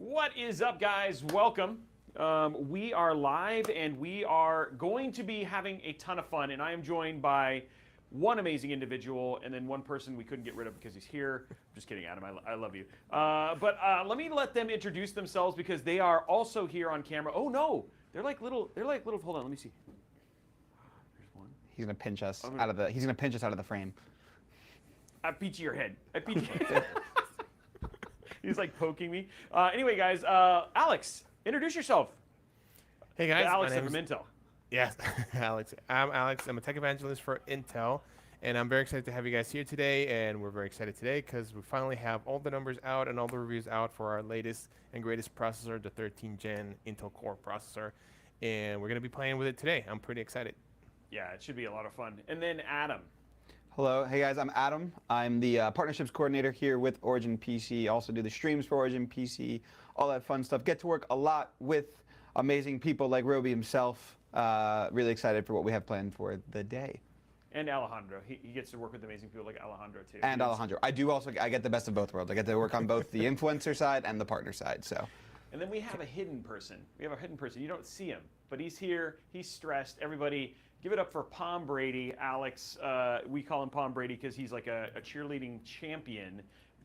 What is up, guys? Welcome. We are live, and we are going to be having a ton of fun, and I am joined by one amazing individual, and then one person we couldn't get rid of because he's here. I'm just kidding, Adam. I love you. But let me let them introduce themselves because they are also here on camera. Oh no, they're like little. Hold on, let me see. There's one. He's gonna pinch us out of the. He's gonna pinch us out of the frame. I beat your head. I beat your head. He's like poking me. Anyway, guys, Alex, introduce yourself. Hey guys, Alex my from name's Intel. Yes, Alex. I'm Alex. I'm a tech evangelist for Intel, and I'm very excited to have you guys here today. And we're very excited today because we finally have all the numbers out and all the reviews out for our latest and greatest processor, the 13th Gen Intel Core processor, and we're gonna be playing with it today. I'm pretty excited. Yeah, it should be a lot of fun. And then Adam. Hello, hey guys, I'm Adam. I'm the partnerships coordinator here with Origin PC. Also do the streams for Origin PC, all that fun stuff. Get to work a lot with amazing people like Robey himself. Really excited for what we have planned for the day. And Alejandro. He gets to work with amazing people like Alejandro, too. And Alejandro. I get the best of both worlds. I get to work on both the influencer side and the partner side. So. And then we have a hidden person. You don't see him, but he's here. He's stressed. Everybody, give it up for Palm Brady, Alex. We call him Palm Brady because he's like a cheerleading champion.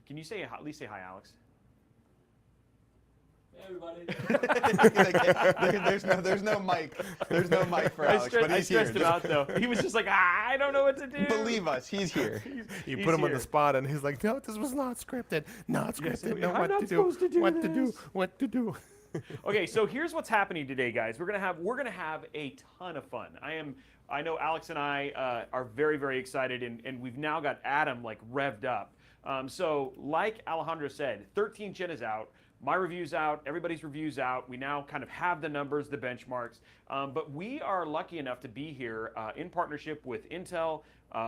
Can you say at least say hi, Alex? Hey, everybody. There's no mic. There's no mic for Alex, but he's here. I stressed him out, though. He was just like, I don't know what to do. Believe us, he's here. You put him on the spot, and he's like, "No, this was not scripted. Not scripted. No, I'm not supposed to do this. What to do." Okay, so here's what's happening today, guys. We're gonna have a ton of fun. I know Alex and I are very, very excited, and we've now got Adam like revved up. So like Alejandro said, 13th Gen is out. My review's out, everybody's review's out. We now kind of have the numbers, the benchmarks, but we are lucky enough to be here in partnership with Intel,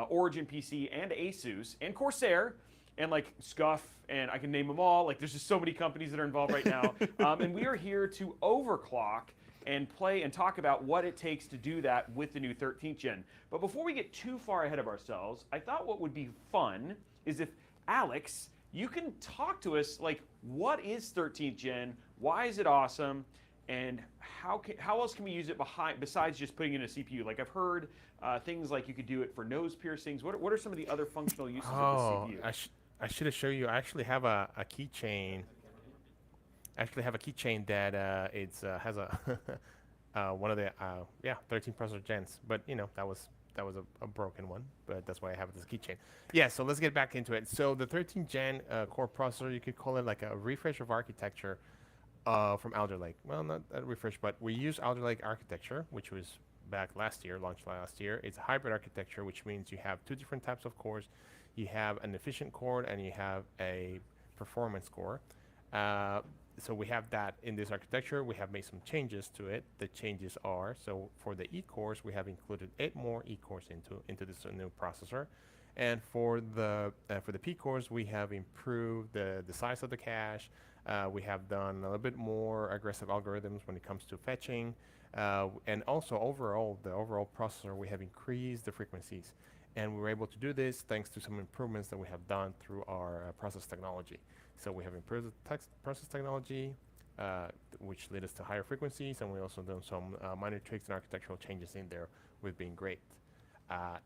Origin PC, and Asus, and Corsair, and like Scuff, and I can name them all. Like there's just so many companies that are involved right now. And we are here to overclock and play and talk about what it takes to do that with the new 13th Gen. But before we get too far ahead of ourselves, I thought what would be fun is if Alex, you can talk to us like, what is 13th Gen? Why is it awesome? And how else can we use it besides just putting in a CPU? Like I've heard things like you could do it for nose piercings. What are some of the other functional uses of the CPU? I should have shown you. I actually have a keychain. I actually have a keychain that has a one of the 13 processor gens. But you know that was a broken one, but that's why I have this keychain. Yeah, so let's get back into it. So the 13th Gen core processor, you could call it like a refresh of architecture from Alder Lake. Well, not a refresh, but we use Alder Lake architecture, which was back last year, launched last year. It's a hybrid architecture, which means you have two different types of cores. You have an efficient core and you have a performance core. So we have that in this architecture. We have made some changes to it. The changes are, so for the E-cores, we have included 8 more E-cores into this new processor. And for the P-cores, we have improved the size of the cache. We have done a little bit more aggressive algorithms when it comes to fetching. And also overall, the overall processor, we have increased the frequencies. And we were able to do this thanks to some improvements that we have done through our process technology. So we have improved the process technology, which led us to higher frequencies, and we also done some minor tweaks and architectural changes in there with being great.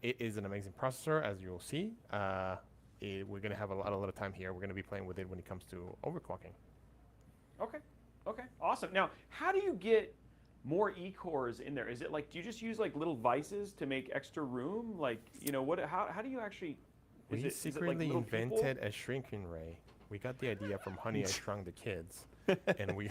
It is an amazing processor, as you'll see. We're going to have a lot of time here. We're going to be playing with it when it comes to overclocking. Okay, awesome. Now, how do you get more E-cores in there? Is it like, do you just use like little vices to make extra room? Like, you know, how do you actually? We secretly invented a shrinking ray. We got the idea from Honey, I Shrunk the Kids, and we.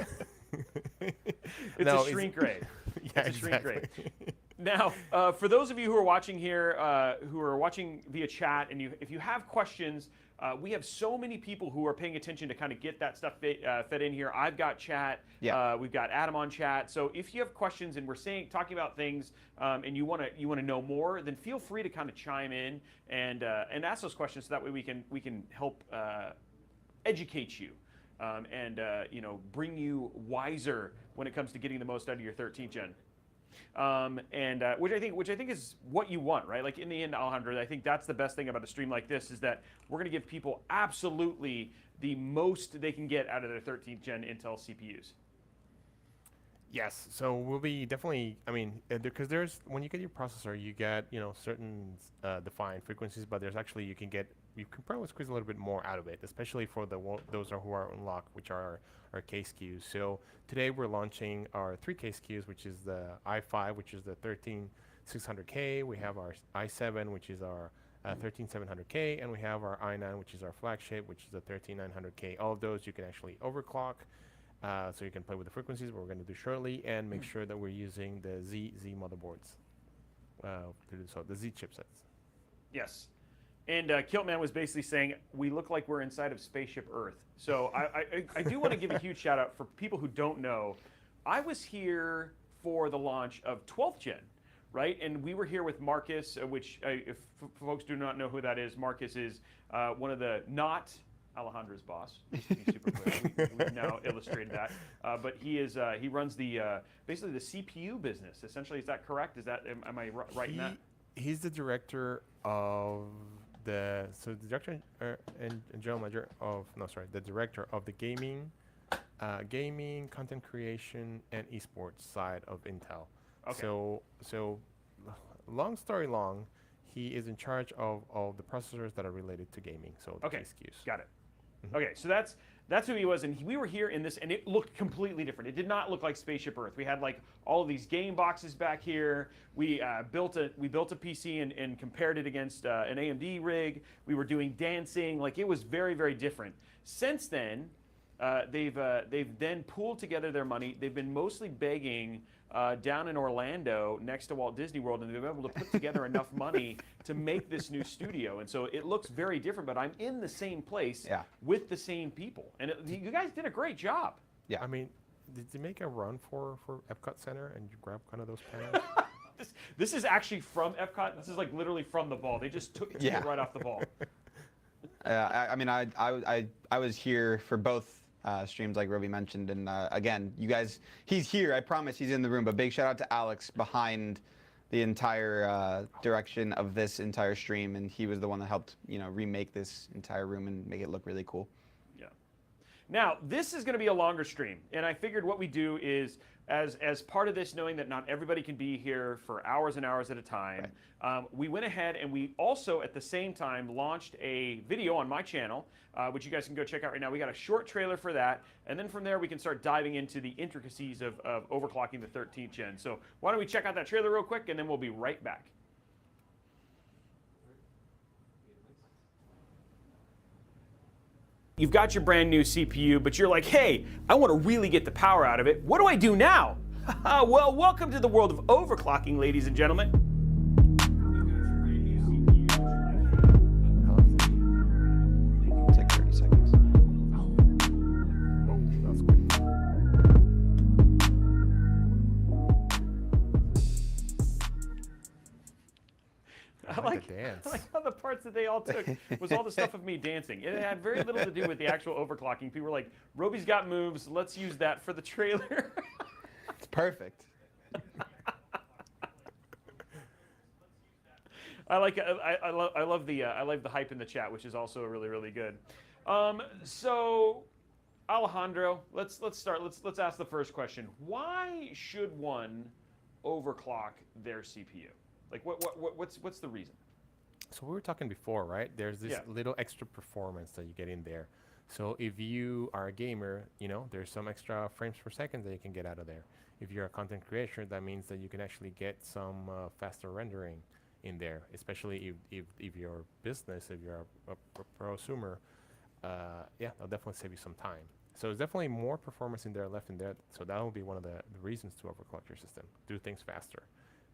It's a shrink ray. Yeah, it's a shrink exactly. ray. Now, for those of you who are watching here, who are watching via chat, and if you have questions, we have so many people who are paying attention to kind of get that stuff fed in here. I've got chat. Yeah. We've got Adam on chat. So if you have questions and we're talking about things, and you want to know more, then feel free to kind of chime in and ask those questions. So that way we can help educate you and you know, bring you wiser when it comes to getting the most out of your 13th Gen. Which I think is what you want, right? Like in the end, Alejandro, I think that's the best thing about a stream like this is that we're going to give people absolutely the most they can get out of their 13th gen Intel CPUs. Yes, so we'll be definitely. I mean, because there's when you get your processor, you get certain defined frequencies, but there's actually you can probably squeeze a little bit more out of it, especially for those who are unlocked, which are our K SKUs. So today we're launching our 3K SKUs, which is the i5, which is the 13600K. We have our i7, which is our 13700K, and we have our i9, which is our flagship, which is the 13900K. All of those you can actually overclock. So you can play with the frequencies, what we're going to do shortly, and make sure that we're using the Z motherboards to do so, the Z chipsets. Yes. And Kiltman was basically saying, we look like we're inside of Spaceship Earth. So I do want to give a huge shout out for people who don't know. I was here for the launch of 12th Gen, right? And we were here with Marcus, which if folks do not know who that is, Marcus is one of the not Alejandro's boss, just to be super clear. We've now illustrated that, but he runs the basically the CPU business. Essentially, is that correct? Am I right in that? He's the director of the director and general manager of the director of the gaming, content creation, and esports side of Intel. Okay. So long story long, he is in charge of all the processors that are related to gaming. So the SKUs. Got it. Okay, so that's who he was, and we were here in this, and it looked completely different. It did not look like Spaceship Earth. We had like all of these game boxes back here. We built a PC and compared it against an AMD rig. We were doing dancing, like it was very, very different. Since then, they've then pooled together their money. They've been mostly begging down in Orlando next to Walt Disney World, and they've been able to put together enough money to make this new studio. And so it looks very different, but I'm in the same place with the same people. And you guys did a great job. Yeah. I mean, did you make a run for Epcot Center and you grab kind of those panels? This is actually from Epcot. This is like literally from the ball. They just took it right off the ball. I mean, I was here for both streams like Robey mentioned, and again, you guys, he's here. I promise he's in the room. But big shout out to Alex behind the entire direction of this entire stream, and he was the one that helped remake this entire room and make it look really cool. Yeah. Now this is going to be a longer stream, and I figured what we do is as part of this, knowing that not everybody can be here for hours and hours at a time, we went ahead and we also at the same time launched a video on my channel, which you guys can go check out right now. We got a short trailer for that, and then from there we can start diving into the intricacies of overclocking the 13th gen. So why don't we check out that trailer real quick, and then we'll be right back. You've got your brand new CPU, but you're like, hey, I want to really get the power out of it. What do I do now? Well, welcome to the world of overclocking, ladies and gentlemen. Take 30 seconds. Oh, that's quick. I like how the parts that they all took was all the stuff of me dancing. It had very little to do with the actual overclocking. People were like, Robey's got moves, let's use that for the trailer. It's perfect. I love the hype in the chat, which is also really, really good. So Alejandro, let's start. Let's ask the first question. Why should one overclock their CPU? Like what's the reason? So we were talking before, right? There's this little extra performance that you get in there. So if you are a gamer, there's some extra frames per second that you can get out of there. If you're a content creator, that means that you can actually get some faster rendering in there, especially if your business, if you're a prosumer, that'll definitely save you some time. So there's definitely more performance in there left in there. So that will be one of the reasons to overclock your system. Do things faster.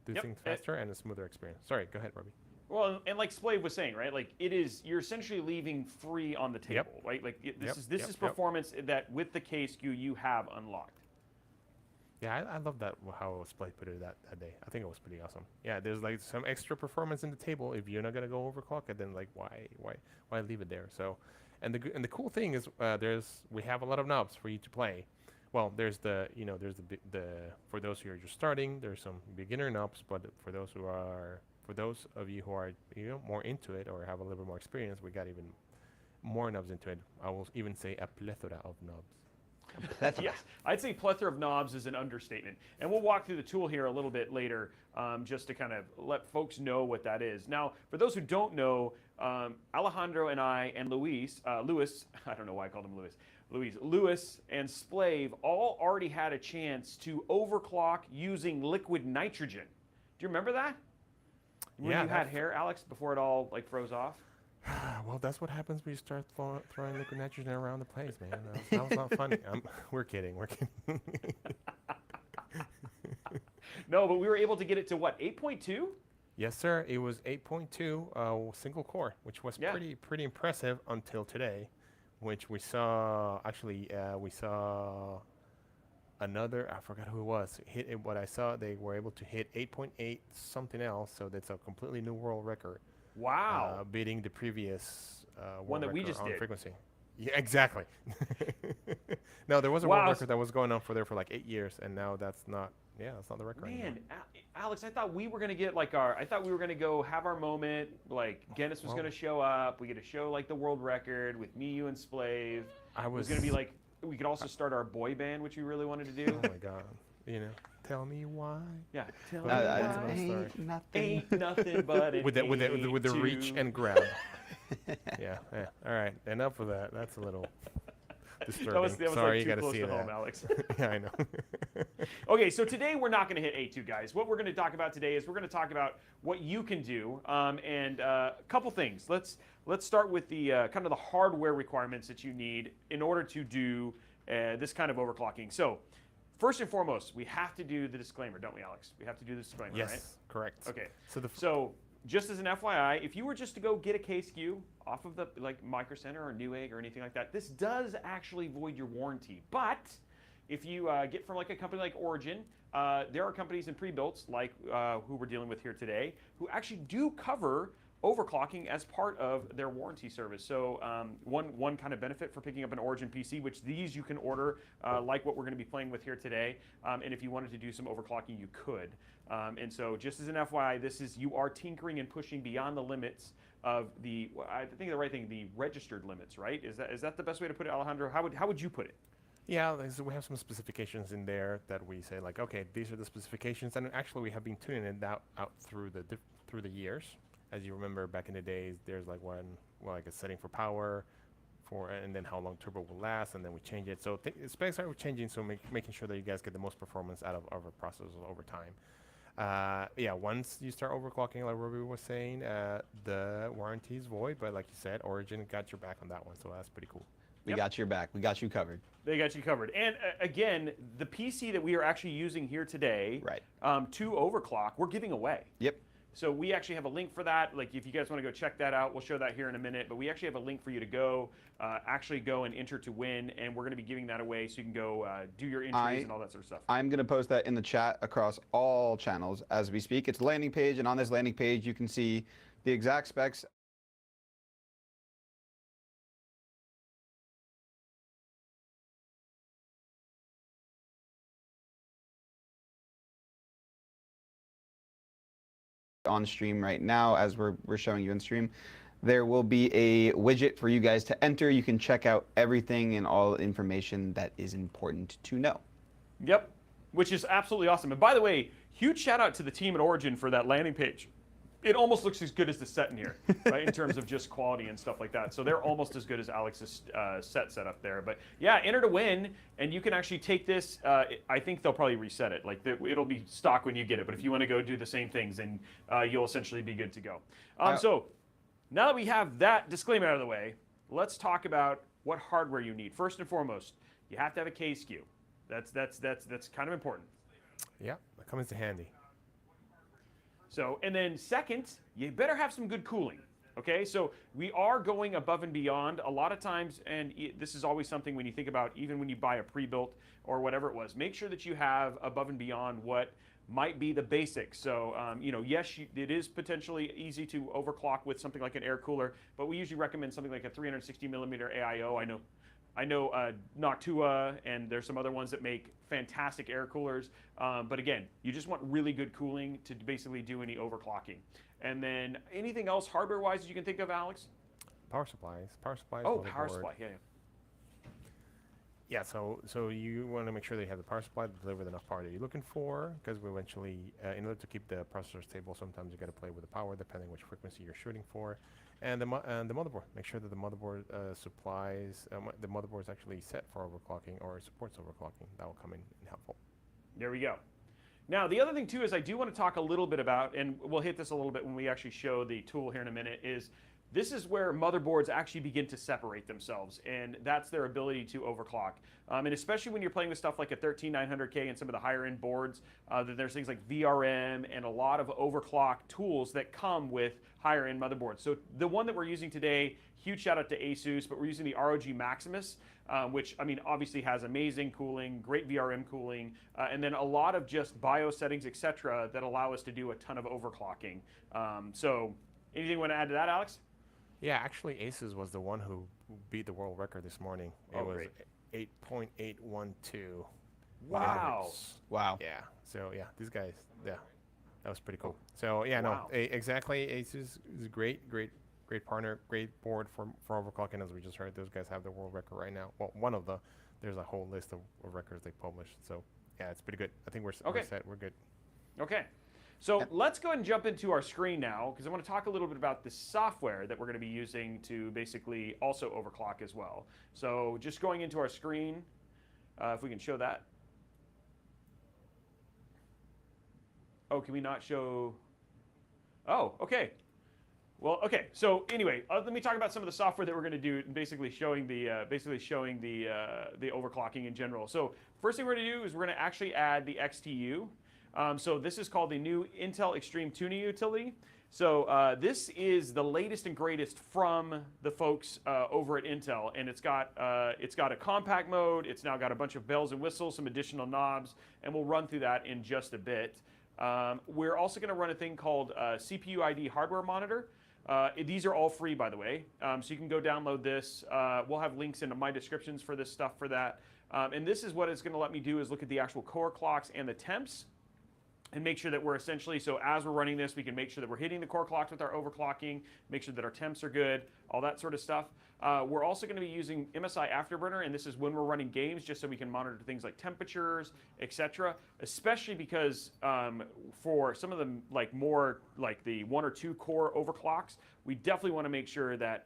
Do things faster and a smoother experience. Sorry, go ahead, Robey. Well, and like Splave was saying, right? Like you're essentially leaving free on the table, right? Like this is performance that with the K SKU you have unlocked. Yeah, I love that how Splave put it that day. I think it was pretty awesome. Yeah, there's like some extra performance in the table. If you're not gonna go overclock it, then like why leave it there? So, and the cool thing is we have a lot of knobs for you to play. Well, there's the for those who are just starting, there's some beginner knobs, but for those of you who are more into it or have a little bit more experience, we got even more knobs into it. I will even say a plethora of knobs. Yes, I'd say plethora of knobs is an understatement. And we'll walk through the tool here a little bit later just to kind of let folks know what that is. Now, for those who don't know, Alejandro and I and Lewis, I don't know why I called him Lewis and Splave all already had a chance to overclock using liquid nitrogen. Do you remember that? When you had hair, Alex, before it all like froze off? Well, that's what happens when you start throwing liquid nitrogen around the place, man. That was not funny. We're kidding. We're kidding. No, but we were able to get it to what, 8.2? Yes, sir. It was 8.2 single core, which was pretty impressive until today, which we saw. Actually, we saw another. I forgot who it was. Hit it. What I saw, they were able to hit 8.8 something else. So that's a completely new world record. Wow. Beating the previous one that we just on did. Frequency. Yeah, exactly. No, there was a world record that was going on for like 8 years, and now that's not. Yeah, that's not the record. Man, Alex, I thought we were gonna get like I thought we were gonna go have our moment. Like Guinness was gonna show up. We get to show like the world record with me, you, and Splave. It was gonna be like we could also start our boy band, which we really wanted to do. Oh my God. Tell me why. Yeah. Tell me why. Ain't nothing. Ain't nothing but an with the reach and grab. yeah. All right. Enough of that. That's a little disturbing. That was Sorry, like you too got to close see to that. home, Alex. Yeah, I know. Okay, so today we're not going to hit A2, guys. What we're going to talk about today is we're going to talk about what you can do, and a couple things. Let's start with the kind of the hardware requirements that you need in order to do this kind of overclocking. So, first and foremost, we have to do the disclaimer, don't we, Alex? We have to do the disclaimer, right? Yes, correct. Okay. So just as an FYI, if you were just to go get a K-SKU off of the like Micro Center or Newegg or anything like that, this does actually void your warranty. But if you get from like a company like Origin, there are companies in pre-builts like who we're dealing with here today who actually do cover overclocking as part of their warranty service. So one kind of benefit for picking up an Origin PC, which these you can order like what we're going to be playing with here today. And if you wanted to do some overclocking, you could. And so just as an FYI, you are tinkering and pushing beyond the limits of I think the right thing, the registered limits, right? Is that the best way to put it, Alejandro? How would you put it? Yeah, so we have some specifications in there that we say like, okay, these are the specifications, and actually we have been tuning it out through the years. As you remember, back in the days, there's like like a setting for power, and then how long turbo will last, and then we change it. So specs are changing, so making sure that you guys get the most performance out of our processors over time. Yeah, once you start overclocking, like Robey was saying, the warranty is void, but like you said, Origin got your back on that one, so that's pretty cool. We got your back. We got you covered. They got you covered. And again, the PC that we are actually using here today to overclock, we're giving away. Yep. So we actually have a link for that. Like if you guys want to go check that out, we'll show that here in a minute. But we actually have a link for you to go and enter to win, and we're going to be giving that away so you can go do your entries and all that sort of stuff. I'm going to post that in the chat across all channels as we speak. It's a landing page, and on this landing page you can see the exact specs. On stream right now as we're showing you in stream, there will be a widget for you guys to enter. You can check out everything and all information that is important to know. Yep, which is absolutely awesome. And by the way, huge shout out to the team at Origin for that landing page. It almost looks as good as the set in here, right, in terms of just quality and stuff like that. So they're almost as good as Alex's set up there. But yeah, enter to win, and you can actually take this. I think they'll probably reset it. Like it'll be stock when you get it. But if you want to go do the same things, then you'll essentially be good to go. So now that we have that disclaimer out of the way, let's talk about what hardware you need. First and foremost, you have to have a K-SKU. That's kind of important. Yeah, that comes in handy. So, and then second, you better have some good cooling. Okay, so we are going above and beyond a lot of times, and this is always something when you think about, even when you buy a pre-built or whatever it was, make sure that you have above and beyond what might be the basics. So, yes, it is potentially easy to overclock with something like an air cooler, but we usually recommend something like a 360 millimeter AIO. I know Noctua, and there's some other ones that make fantastic air coolers. But again, you just want really good cooling to basically do any overclocking. And then anything else hardware-wise that you can think of, Alex? power supplies. Power supplies. Oh, power motherboard. supply. Yeah. Yeah, so you want to make sure that you have the power supply to deliver enough power that you're looking for, because we eventually, in order to keep the processor stable, sometimes you got to play with the power depending which frequency you're shooting for, and the motherboard. Make sure that the motherboard supplies the motherboard is actually set for overclocking or supports overclocking. That will come in helpful. There we go. Now, the other thing too is I do want to talk a little bit about, and we'll hit this a little bit when we actually show the tool here in a minute, is this is where motherboards actually begin to separate themselves, and that's their ability to overclock. And especially when you're playing with stuff like a 13900K and some of the higher end boards, there's things like VRM and a lot of overclock tools that come with higher end motherboards. So the one that we're using today, huge shout out to Asus, but we're using the ROG Maximus, which I mean obviously has amazing cooling, great VRM cooling, and then a lot of just BIOS settings, etc., that allow us to do a ton of overclocking. So anything you want to add to that, Alex? Yeah, actually, Asus was the one who meet the world record this morning. It was 8.812. Wow. megahertz. Wow. Yeah. So yeah, these guys. Yeah, that was pretty cool. So yeah, Wow. no, exactly. Asus is a great partner, great board for overclocking. As we just heard, those guys have the world record right now. Well, one of the. There's a whole list of records they published. So yeah, it's pretty good. I think we're set. We're good. Okay. So let's go ahead and jump into our screen now, because I want to talk a little bit about the software that we're going to be using to basically also overclock as well. So just going into our screen, if we can show that. Oh, can we not show? Oh, okay. Well, okay. So anyway, let me talk about some of the software that we're going to do, basically showing the overclocking in general. So first thing we're going to do is we're going to actually add the XTU. So this is called the new Intel Extreme Tuning Utility. So this is the latest and greatest from the folks over at Intel, and it's got a compact mode. It's now got a bunch of bells and whistles, some additional knobs, and we'll run through that in just a bit. We're also going to run a thing called CPU ID hardware monitor. These are all free, by the way, so you can go download this. We'll have links in my descriptions for this stuff for that. And this is what it's going to let me do is look at the actual core clocks and the temps, and make sure that we're essentially, so as we're running this, we can make sure that we're hitting the core clocks with our overclocking, make sure that our temps are good, all that sort of stuff. We're also going to be using MSI Afterburner, and this is when we're running games, just so we can monitor things like temperatures, etc. Especially because for some of the more like the 1 or 2 core overclocks, we definitely want to make sure that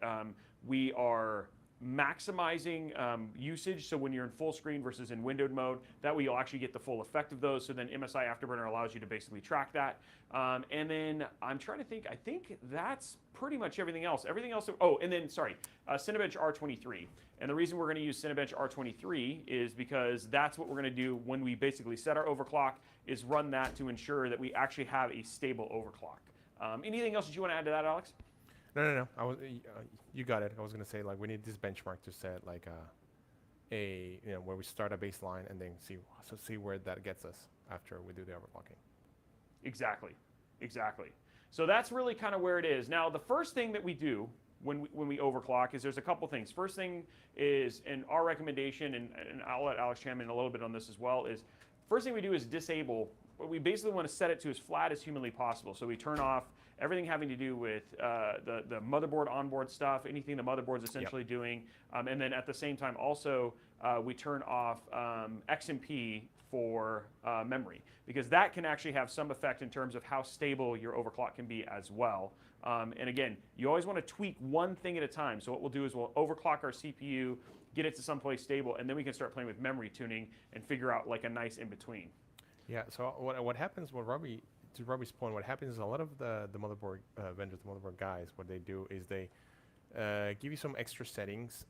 we are maximizing usage, so when you're in full screen versus in windowed mode, that way you'll actually get the full effect of those. So then MSI Afterburner allows you to basically track that. And then I'm trying to think, I think that's pretty much everything else. Everything else, oh, and then, sorry, Cinebench R23. And the reason we're going to use Cinebench R23 is because that's what we're going to do when we basically set our overclock, is run that to ensure that we actually have a stable overclock. Anything else that you want to add to that, Alex? No. You got it. I was gonna say, like, we need this benchmark to set like where we start a baseline and then see where that gets us after we do the overclocking. Exactly. So that's really kind of where it is. Now, the first thing that we do when we overclock is there's a couple things. First thing is, and our recommendation, and I'll let Alex chime in a little bit on this as well, is first thing we do is disable. We basically want to set it to as flat as humanly possible. So we turn off everything having to do with the motherboard onboard stuff, anything the motherboard's essentially doing. And then at the same time also, we turn off XMP for memory, because that can actually have some effect in terms of how stable your overclock can be as well. And again, you always want to tweak one thing at a time. So what we'll do is we'll overclock our CPU, get it to someplace stable, and then we can start playing with memory tuning and figure out like a nice in-between. Yeah, so what happens when to Robey's point, what happens is a lot of the motherboard vendors, the motherboard guys, what they do is they give you some extra settings.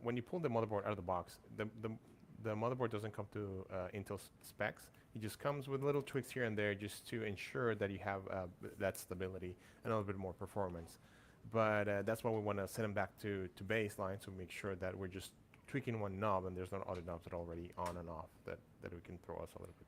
When you pull the motherboard out of the box, the motherboard doesn't come to Intel specs. It just comes with little tweaks here and there just to ensure that you have that stability and a little bit more performance. But that's why we want to send them back to baseline, to make sure that we're just tweaking one knob and there's no other knobs that are already on and off that we can throw us a little bit.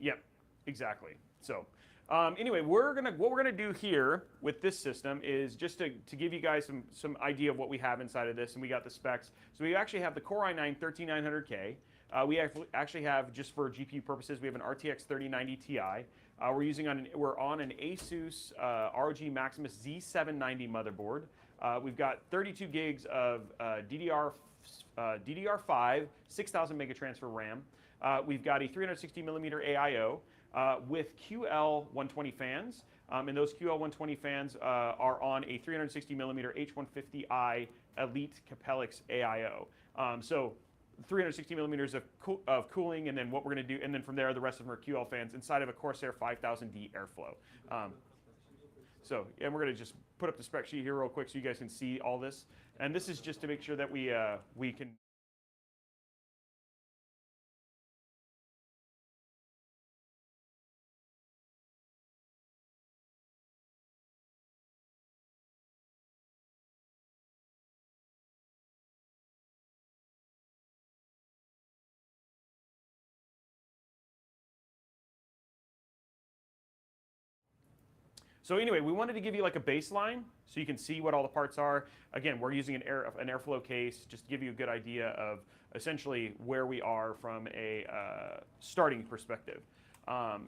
Yep, exactly. So anyway, what we're gonna do here with this system is just to give you guys some idea of what we have inside of this, and we got the specs. So we actually have the Core i9-13900k. We actually have, just for GPU purposes, we have an RTX 3090 Ti. We're on an Asus ROG Maximus Z790 motherboard. We've got 32 gigs of DDR5, 6,000 mega transfer RAM. We've got a 360 millimeter AIO with QL120 fans. And those QL120 fans are on a 360 millimeter H150i Elite Capellix AIO. So 360 millimeters of cooling, and then what we're going to do, and then from there, the rest of them are QL fans inside of a Corsair 5000D airflow. And we're going to just put up the spec sheet here real quick so you guys can see all this. And this is just to make sure that we can. So anyway, we wanted to give you like a baseline so you can see what all the parts are. Again, we're using an airflow case just to give you a good idea of essentially where we are from a starting perspective.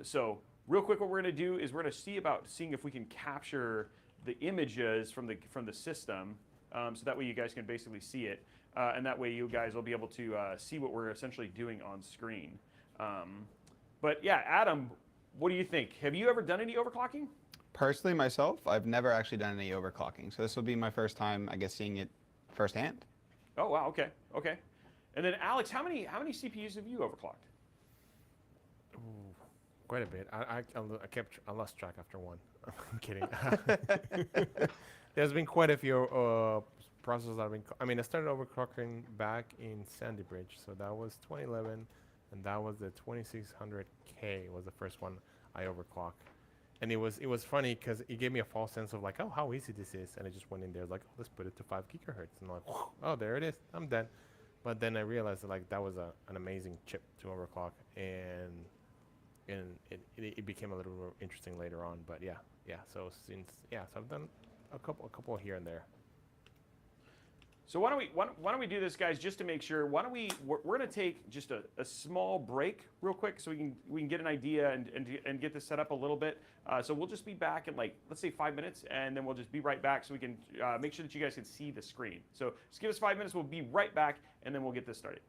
So real quick, what we're going to do is we're going to seeing if we can capture the images from the system, so that way you guys can basically see it, and that way you guys will be able to see what we're essentially doing on screen. But yeah, Adam, what do you think? Have you ever done any overclocking? Personally, myself, I've never actually done any overclocking, so this will be my first time, I guess, seeing it firsthand. Oh wow, okay, okay. And then Alex, how many CPUs have you overclocked? Ooh, quite a bit. I lost track after one. I'm kidding. There's been quite a few processors that have been. I mean, I started overclocking back in Sandy Bridge, so that was 2011, and that was the 2600K was the first one I overclocked. And it was funny because it gave me a false sense of like, oh, how easy this is. And I just went in there like, oh, let's put it to 5 gigahertz. And I'm like, oh, there it is. I'm done. But then I realized that like that was an amazing chip to overclock, and it became a little more interesting later on. But yeah. So I've done a couple here and there. So why don't we do this, guys, just to make sure? We're going to take just a small break real quick so we can get an idea and get this set up a little bit. So we'll just be back in like, let's say 5 minutes, and then we'll just be right back so we can make sure that you guys can see the screen. So just give us 5 minutes. We'll be right back, and then we'll get this started.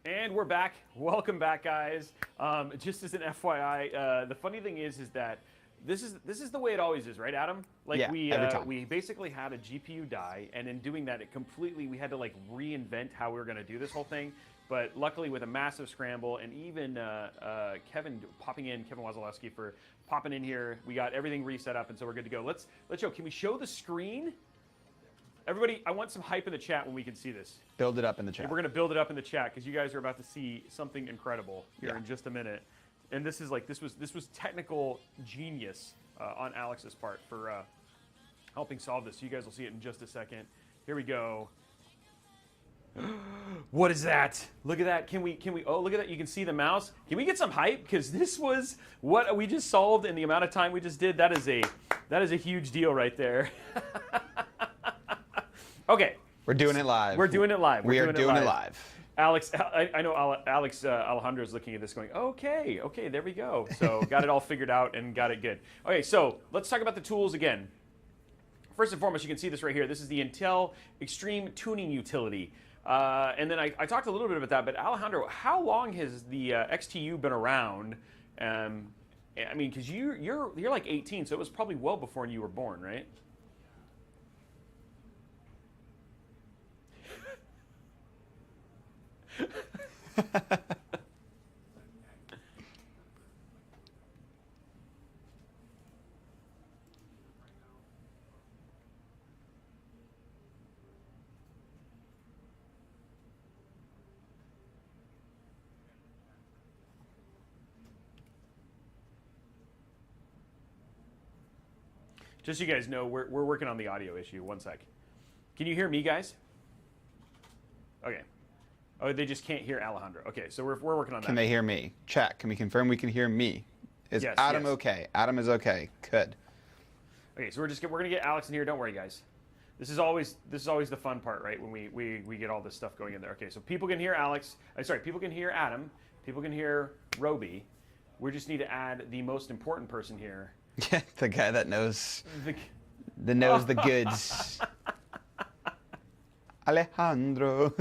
And we're back. Welcome back, guys. Just as an FYI, the funny thing is that this is the way it always is, right, Adam? Like every time. we basically had a GPU die, and in doing that, we had to like reinvent how we were going to do this whole thing. But luckily, with a massive scramble, and even Kevin Wasilewski for popping in here, we got everything reset up, and so we're good to go. Let's show. Can we show the screen? Everybody, I want some hype in the chat when we can see this. Build it up in the chat. We're going to build it up in the chat because you guys are about to see something incredible here in just a minute. And this is like this was technical genius on Alex's part for helping solve this. You guys will see it in just a second. Here we go. What is that? Look at that. Can we oh, look at that. You can see the mouse. Can we get some hype because this was what we just solved in the amount of time we just did. That is a huge deal right there. Okay. We're doing it live. We're doing it live. We are doing it live. Alex, I know Alex Alejandro is looking at this going, okay, there we go. So got it all figured out and got it good. Okay, so let's talk about the tools again. First and foremost, you can see this right here. This is the Intel Extreme Tuning Utility. And then I talked a little bit about that, but Alejandro, how long has the XTU been around? I mean, because you're like 18, so it was probably well before you were born, right? Just so you guys know, we're working on the audio issue. One sec. Can you hear me, guys? Okay. Oh, they just can't hear Alejandro. Okay, so we're working on that. Can they hear me? Chat, can we confirm we can hear me? Is Yes, Adam yes. okay? Adam is okay. Good. Okay, so we're gonna get Alex in here. Don't worry, guys. This is always the fun part, right? When we get all this stuff going in there. Okay, so people can hear Alex. People can hear Adam. People can hear Robey. We just need to add the most important person here. The guy that knows the goods. Alejandro.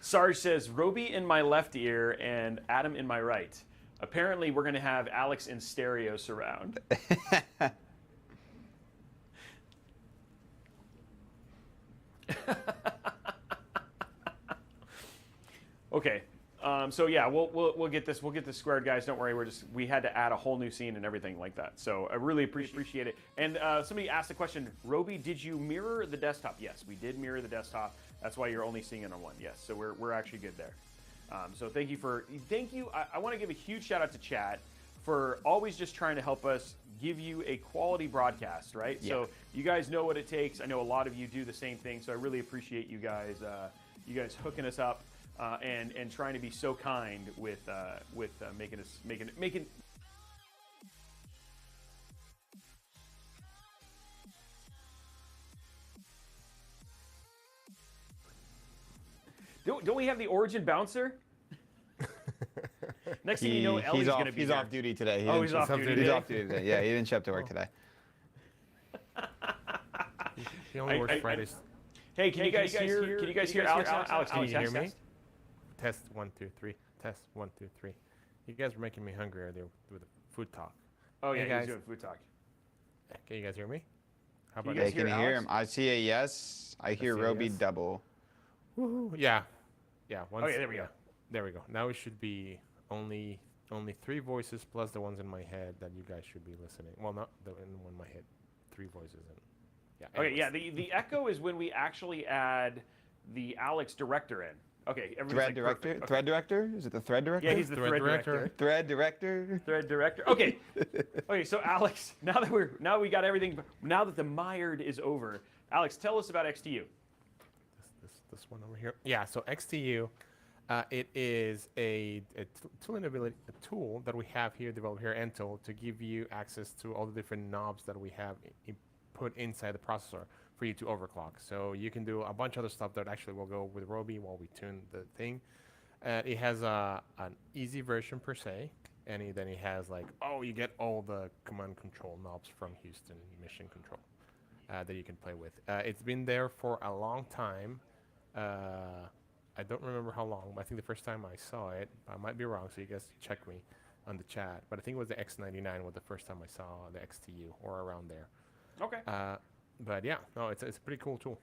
Sarge says, Robey in my left ear and Adam in my right. Apparently, we're going to have Alex in stereo surround. Okay. So yeah, we'll get this squared, guys. Don't worry. We had to add a whole new scene and everything like that. So I really appreciate it. And somebody asked the question, Robey, did you mirror the desktop? Yes, we did mirror the desktop. That's why you're only seeing it on one. Yes, so we're actually good there. So thank you. I want to give a huge shout out to chat for always just trying to help us give you a quality broadcast, right? Yeah. So you guys know what it takes. I know a lot of you do the same thing. So I really appreciate you guys hooking us up. And trying to be so kind with making. Don't we have the Origin bouncer? Next thing you know, Ellie's going to be He's here. off duty today. He's off duty. He's off duty today. Yeah, he didn't show up to work today. He only works Fridays. Hey, can you guys hear Alex? Alex, can you hear me? Test 1 2 3. Test 1 2 3. You guys were making me hungry earlier with the food talk. Oh yeah, hey, he's doing food talk. Can you guys hear me? How about Hey, can you hear him? I see a yes. I hear Robey yes. double. Woohoo! Yeah. Once, Okay, there we go. There we go. Now it should be only 3 voices plus the ones in my head that you guys should be listening. Well, not the one in my head. 3 voices and yeah. Okay, yeah. The echo is when we actually add the Alex director in. Okay, Thread director? Okay. Thread director? Is it the thread director? Yeah, he's the thread director. Thread director? Thread director. Okay. Okay, so Alex, now that we got everything, now that the mired is over, Alex, tell us about XTU. This one over here. Yeah, so XTU, it is a tool that we have here developed here at Intel to give you access to all the different knobs that we have put inside the processor for you to overclock. So you can do a bunch of other stuff that actually will go with Robey while we tune the thing. It has an easy version per se, and then it has you get all the command control knobs from Houston Mission Control that you can play with. It's been there for a long time. I don't remember how long, but I think the first time I saw it, I might be wrong, so you guys check me on the chat, but I think it was the X99 was the first time I saw the XTU or around there. Okay. But yeah, no, it's a pretty cool tool.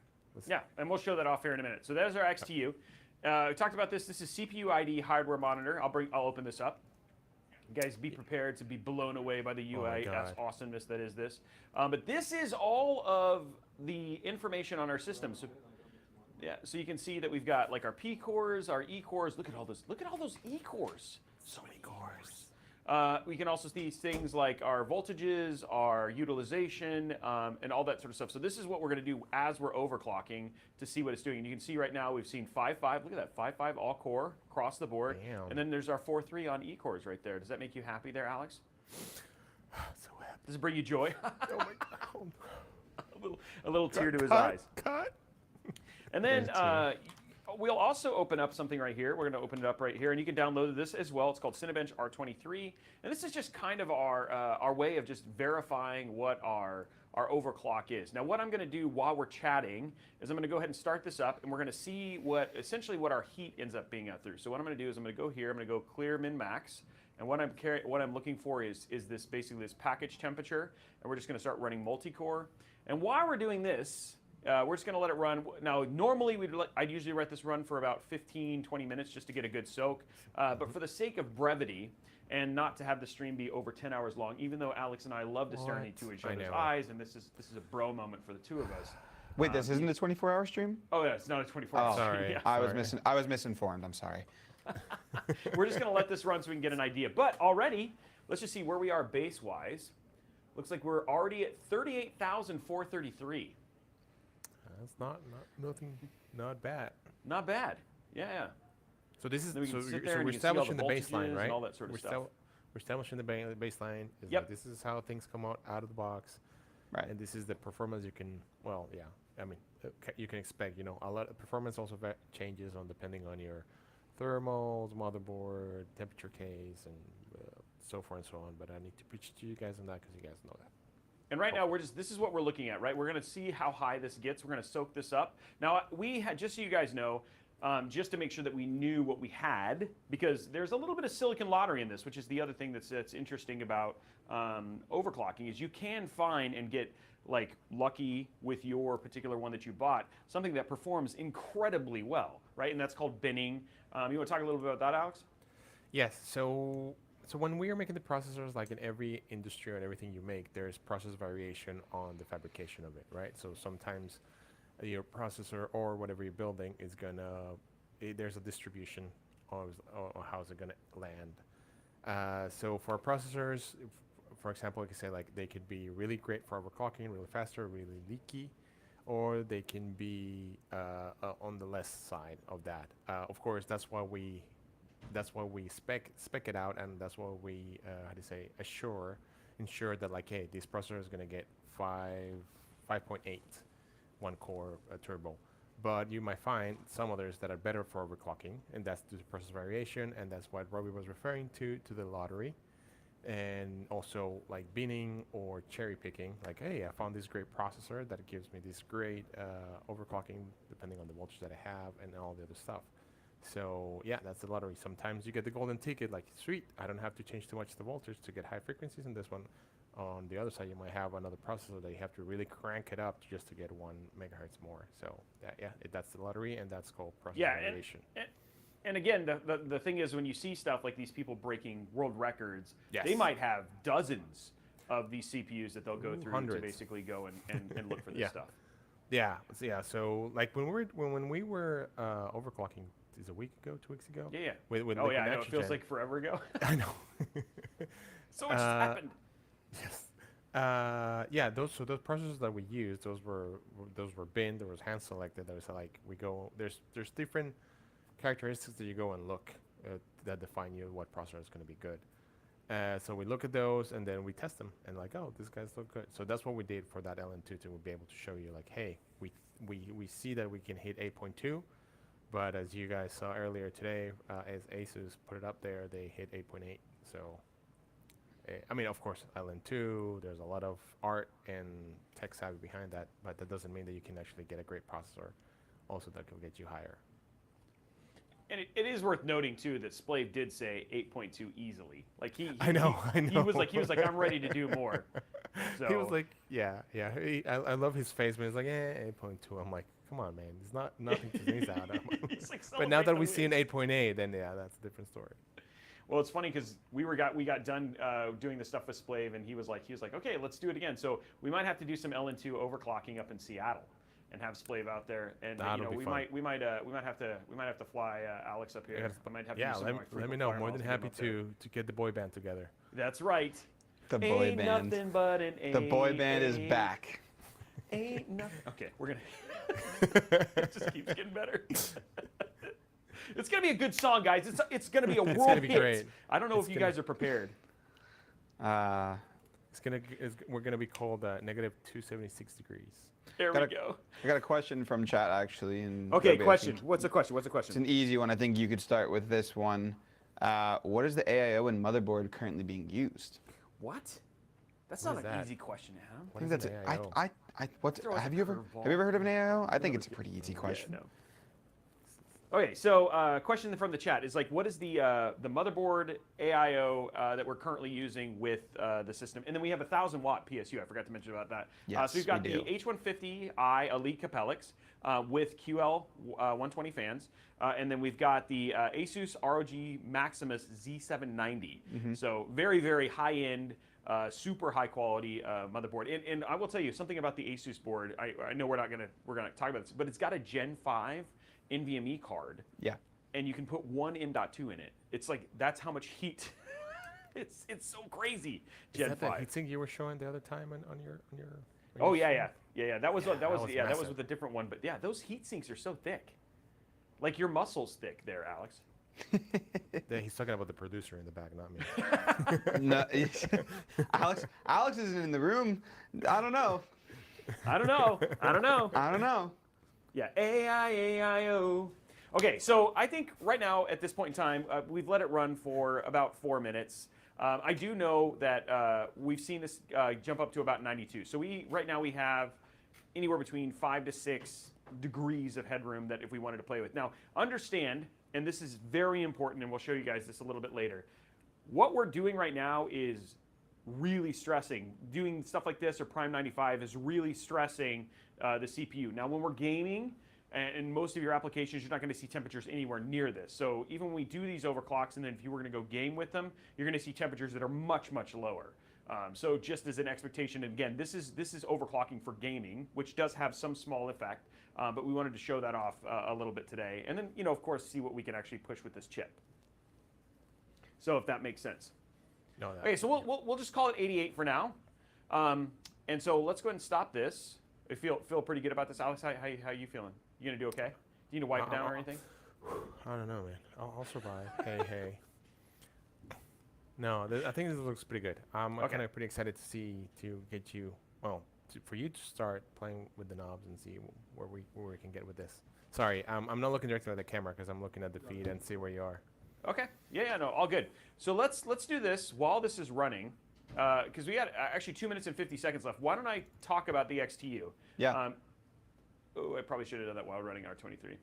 Yeah, and we'll show that off here in a minute. So there's our XTU. We talked about this. This is CPU ID hardware monitor. I'll open this up. You guys, be prepared to be blown away by the UI awesomeness that is this. But this is all of the information on our system. So yeah, so you can see that we've got like our P cores, our E cores. Look at all those. Look at all those E cores. So many cores. We can also see things like our voltages, our utilization, and all that sort of stuff. So this is what we're going to do as we're overclocking to see what it's doing. And you can see right now we've seen 5.5. Look at that, 5.5 all core across the board. Damn. And then there's our 4.3 on E cores right there. Does that make you happy there, Alex? So happy. Does it bring you joy? Oh my God. a little tear to his eyes. Cut. And then we'll also open up something right here. We're going to open it up right here, and you can download this as well. It's called Cinebench R23, and this is just kind of our way of just verifying what our overclock is. Now, what I'm going to do while we're chatting is I'm going to go ahead and start this up, and we're going to see essentially what our heat ends up being out through. So what I'm going to do is I'm going to go here. I'm going to go clear min max, and what I'm looking for is this basically this package temperature, and we're just going to start running multi-core. And while we're doing this, we're just going to let it run. Now, normally I'd usually let this run for about 15, 20 minutes just to get a good soak. But for the sake of brevity and not to have the stream be over 10 hours long, even though Alex and I love to stare into each other's eyes, and this is a bro moment for the two of us. Wait, this isn't a 24-hour stream? Oh yeah, it's not a 24-hour stream. Sorry. Yeah. I was misinformed. I'm sorry. We're just going to let this run so we can get an idea. But already, let's just see where we are base-wise. Looks like we're already at 38,433. That's not bad. Not bad. Yeah. So this is Then we can sit there so and we're you can see all the establishing the baseline, voltages right? and all that sort of stuff. We're establishing the baseline. Is Yep. like, this is how things come out of the box, Right. and this is the performance you can. Well, yeah. I mean, you can expect. You know, a lot of performance also changes depending on your thermals, motherboard, temperature case, and so forth and so on. But I need to preach to you guys on that because you guys know that. And right now, this is what we're looking at, right? We're going to see how high this gets. We're going to soak this up. Now, we had, just so you guys know, just to make sure that we knew what we had, because there's a little bit of silicon lottery in this, which is the other thing that's interesting about overclocking, is you can find and get like lucky with your particular one that you bought, something that performs incredibly well, right? And that's called binning. You want to talk a little bit about that, Alex? Yes. So when we are making the processors, like in every industry and everything you make, there's process variation on the fabrication of it, right? So sometimes your processor or whatever you're building is there's a distribution on how is it gonna land. So for processors, for example, I can say like they could be really great for overclocking, really faster, really leaky, or they can be on the less side of that. Of course, that's why we spec it out, and that's why we ensure that like, hey, this processor is going to get 5.8 one core turbo, but you might find some others that are better for overclocking, and that's due to process variation, and that's what Robey was referring to the lottery, and also like binning or cherry picking, like, hey, I found this great processor that gives me this great overclocking depending on the voltage that I have and all the other stuff. So yeah, that's the lottery. Sometimes you get the golden ticket, like, sweet, I don't have to change too much the voltage to get high frequencies in this one. On the other side, you might have another processor that you have to really crank it up just to get 1 megahertz more. So that's the lottery, and that's called process variation. And again, the thing is, when you see stuff like these people breaking world records, Yes. they might have dozens of these CPUs that they'll go through hundreds. to basically go and look for this stuff. Yeah. So like when we were overclocking, is a week ago, 2 weeks ago? Yeah. With I know. It Oxygen. feels like forever ago. I know. So much has happened. Yes. Those processors that we used, those were binned. There was hand selected. There was like there's different characteristics that you go and look that define what processor is going to be good. So we look at those and then we test them and like, oh, these guys look good. So that's what we did for that LN2 to be able to show you like, hey, we see that we can hit 8.2, but as you guys saw earlier today, as Asus put it up there, they hit 8.8. So I mean, of course, LN2, there's a lot of art and tech savvy behind that, but that doesn't mean that you can actually get a great processor also that can get you higher. And it is worth noting too that Splave did say 8.2 easily. Like I know. He was like I'm ready to do more. So He was like, yeah. I love his face when he's like, 8.2. I'm like, come on, man. There's nothing to sneeze at. he's like, But now "Celebrate that the we see an wins." 8.8, then yeah, that's a different story. Well, it's funny because we got done doing the stuff with Splave, and he was like, okay, let's do it again. So we might have to do some LN2 overclocking up in Seattle, and have Splave out there. And That'll be we fun. might have to fly Alex up here. I might have to Yeah, do some more let me frequent know. flyer More miles than to get him happy up there. to get the boy band together. That's right. The boy Ain't band. nothing but an The boy band is back. Ain't nothing. Okay, we're gonna. It just keeps getting better. It's gonna be a good song, guys. It's gonna be a world gonna be hit. great. I don't know if you guys are prepared. We're gonna be called negative 276 degrees. There we go. I got a question from chat actually. And Okay, Robey, I question. think What's the question? It's an easy one. I think you could start with this one. What is the AIO and motherboard currently being used? What? That's What not is an that? easy question, Adam. What I is think that's an it. AIO? What's Throw us have a you ever curveball. heard of an AIO? I think it's a pretty easy question. Yeah, no. Okay, so question from the chat is like, what is the motherboard AIO that we're currently using with the system? And then we have a 1,000-watt PSU. I forgot to mention about that. Yes, so we've got we the do. H150i Elite Capellix with QL 120 fans. And then we've got the Asus ROG Maximus Z790. So very, very high-end, super high-quality motherboard. And I will tell you something about the Asus board. I know we're gonna talk about this, but it's got a Gen 5 NVMe card. Yeah. And you can put one M.2 in it. It's like that's how much heat. it's so crazy. Is Gen that 5. the heatsink you were showing the other time on your? Oh stream? yeah. That was that was that was massive. with a different one. But yeah, those heat sinks are so thick. Like your muscles thick there, Alex. Yeah, he's talking about the producer in the back, not me. No, Alex isn't in the room. I don't know. I don't know. Yeah, AIO. Okay, so I think right now at this point in time, we've let it run for about 4 minutes. I do know that we've seen this jump up to about 92. So right now we have anywhere between 5 to 6 degrees of headroom that if we wanted to play with. Now, understand, and this is very important, and we'll show you guys this a little bit later. What we're doing right now is really stressing. Doing stuff like this or Prime 95 is really stressing the CPU. Now, when we're gaming, and most of your applications, you're not going to see temperatures anywhere near this. So even when we do these overclocks, and then if you were going to go game with them, you're going to see temperatures that are much, much lower. So just as an expectation, and again, this is overclocking for gaming, which does have some small effect, but we wanted to show that off a little bit today. And then, of course, see what we can actually push with this chip. So if that makes sense. No, Okay, so we'll just call it 88 for now. And so let's go ahead and stop this. I feel pretty good about this. Alex, how you feeling? You gonna do okay? Do you need to wipe it down or anything? I don't know, man. I'll survive. hey. No, I think this looks pretty good. I'm kind of pretty excited to get you, for you to start playing with the knobs and see where we can get with this. Sorry, I'm not looking directly at the camera because I'm looking at the feed and see where you are. Okay. Yeah, no, all good. So let's do this while this is running, because we got actually 2 minutes and 50 seconds left. Why don't I talk about the XTU? Yeah. I probably should have done that while running R23.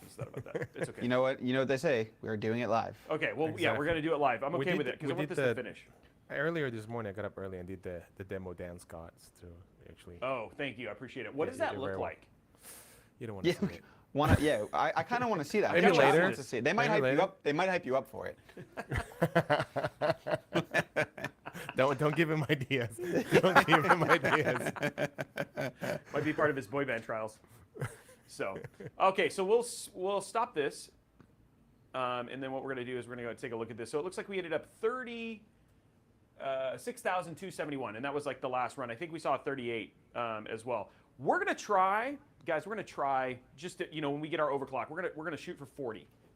I just thought about that. It's okay. You know what they say. We're doing it live. Okay. Well, yeah, Exactly. we're gonna do it live. I'm We okay did with it because I we want did this to finish. Earlier this morning, I got up early and did the demo dance gods to actually. Oh, thank you. I appreciate it. What does you that did look very well. like? You don't want to Yeah. see it. I kind of want to see that. Maybe Chat later. wants to see it. They might Maybe hype you later. up. They might hype you up for it. Don't give him ideas. Don't give him ideas. Might be part of his boy band trials. So, okay, so we'll stop this, and then what we're gonna do is we're gonna go take a look at this. So it looks like we ended up 6,271, and that was like the last run. I think we saw 38 as well. We're gonna try, guys. We're gonna try just to, when we get our overclock, we're gonna shoot for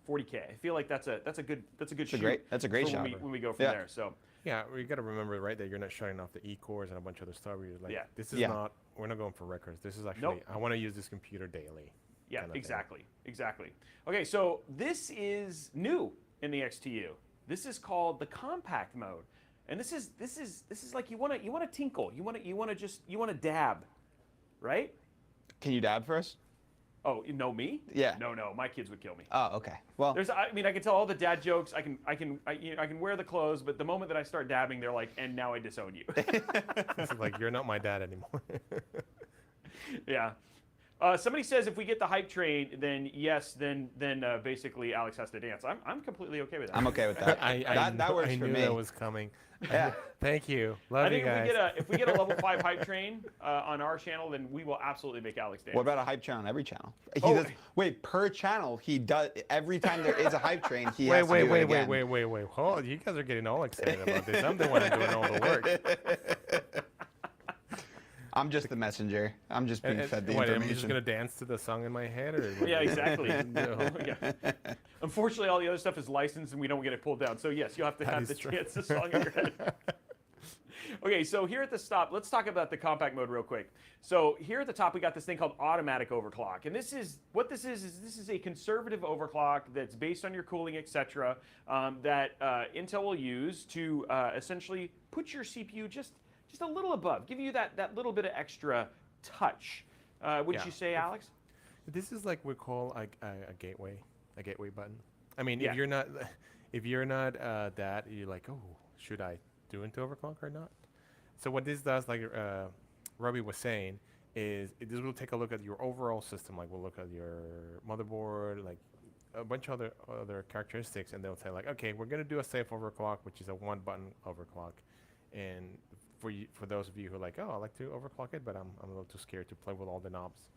40K. I feel like that's a good shoot. That's a great for shot. when we go from there. So. Yeah, we got to remember, right, that you're not shutting off the E-cores and a bunch of other stuff. You're like, Yeah. this is not, we're not going for records. This is actually, Nope. I want to use this computer daily. Yeah, kind of thing. exactly. Okay, so this is new in the XTU. This is called the compact mode, and this is like you want to tinkle, you want to dab, right? Can you dab for us? Oh, you know me? Yeah. No, my kids would kill me. Oh, okay. Well, I mean, I can tell all the dad jokes. I can wear the clothes, but the moment that I start dabbing, they're like, and now I disown you. It's like, you're not my dad anymore. Yeah. Somebody says if we get the hype train, then yes, then basically Alex has to dance. I'm completely okay with that. I'm okay with that. That works I for knew me. that was coming. Yeah. Thank you. Love I you think guys. if we get a level 5 hype train on our channel, then we will absolutely make Alex dance. What about a hype train on every channel? He Oh. does, wait, per channel, he does, every time there is a hype train, he Wait, has to do it again. wait. Hold on. You guys are getting all excited about this. I'm the one doing all the work. I'm just the messenger. I'm just being fed the What, information. am I just going to dance to the song in my head? Or what? Yeah, exactly. No. Yeah. Unfortunately, all the other stuff is licensed and we don't get it pulled down. So yes, you'll have to That have is the true. chance to song in your head. Okay, so here at the top, let's talk about the compact mode real quick. So here at the top, we got this thing called automatic overclock. And this is a conservative overclock that's based on your cooling, etc. That Intel will use to essentially put your CPU just a little above, give you that little bit of extra touch. Wouldn't you say, Alex? This is like we call a gateway button. I mean, Yeah. if you're not that, you're like, oh, should I do into overclock or not? So what this does, like Robey was saying, is this will take a look at your overall system. Like we'll look at your motherboard, like a bunch of other characteristics, and they'll say like, okay, we're gonna do a safe overclock, which is a 1-button overclock, and for those of you who are like, oh, I like to overclock it, but I'm a little too scared to play with all the knobs.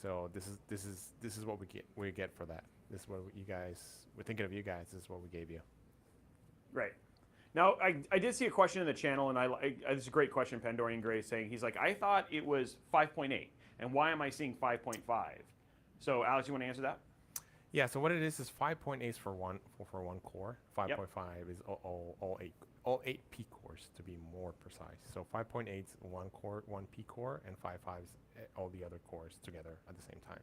So this is what we get for that. This is what we're thinking of you guys. This is what we gave you. Right. Now, I did see a question in the channel, and this is a great question, Pandorian Gray, saying, he's like, I thought it was 5.8, and why am I seeing 5.5? So, Alex, you want to answer that? Yeah. So what it is 5.8 for one core. 5.5 is all eight P cores to be more precise. So 5.8 is 1 core, 1 P core, and 5.5 is all the other cores together at the same time.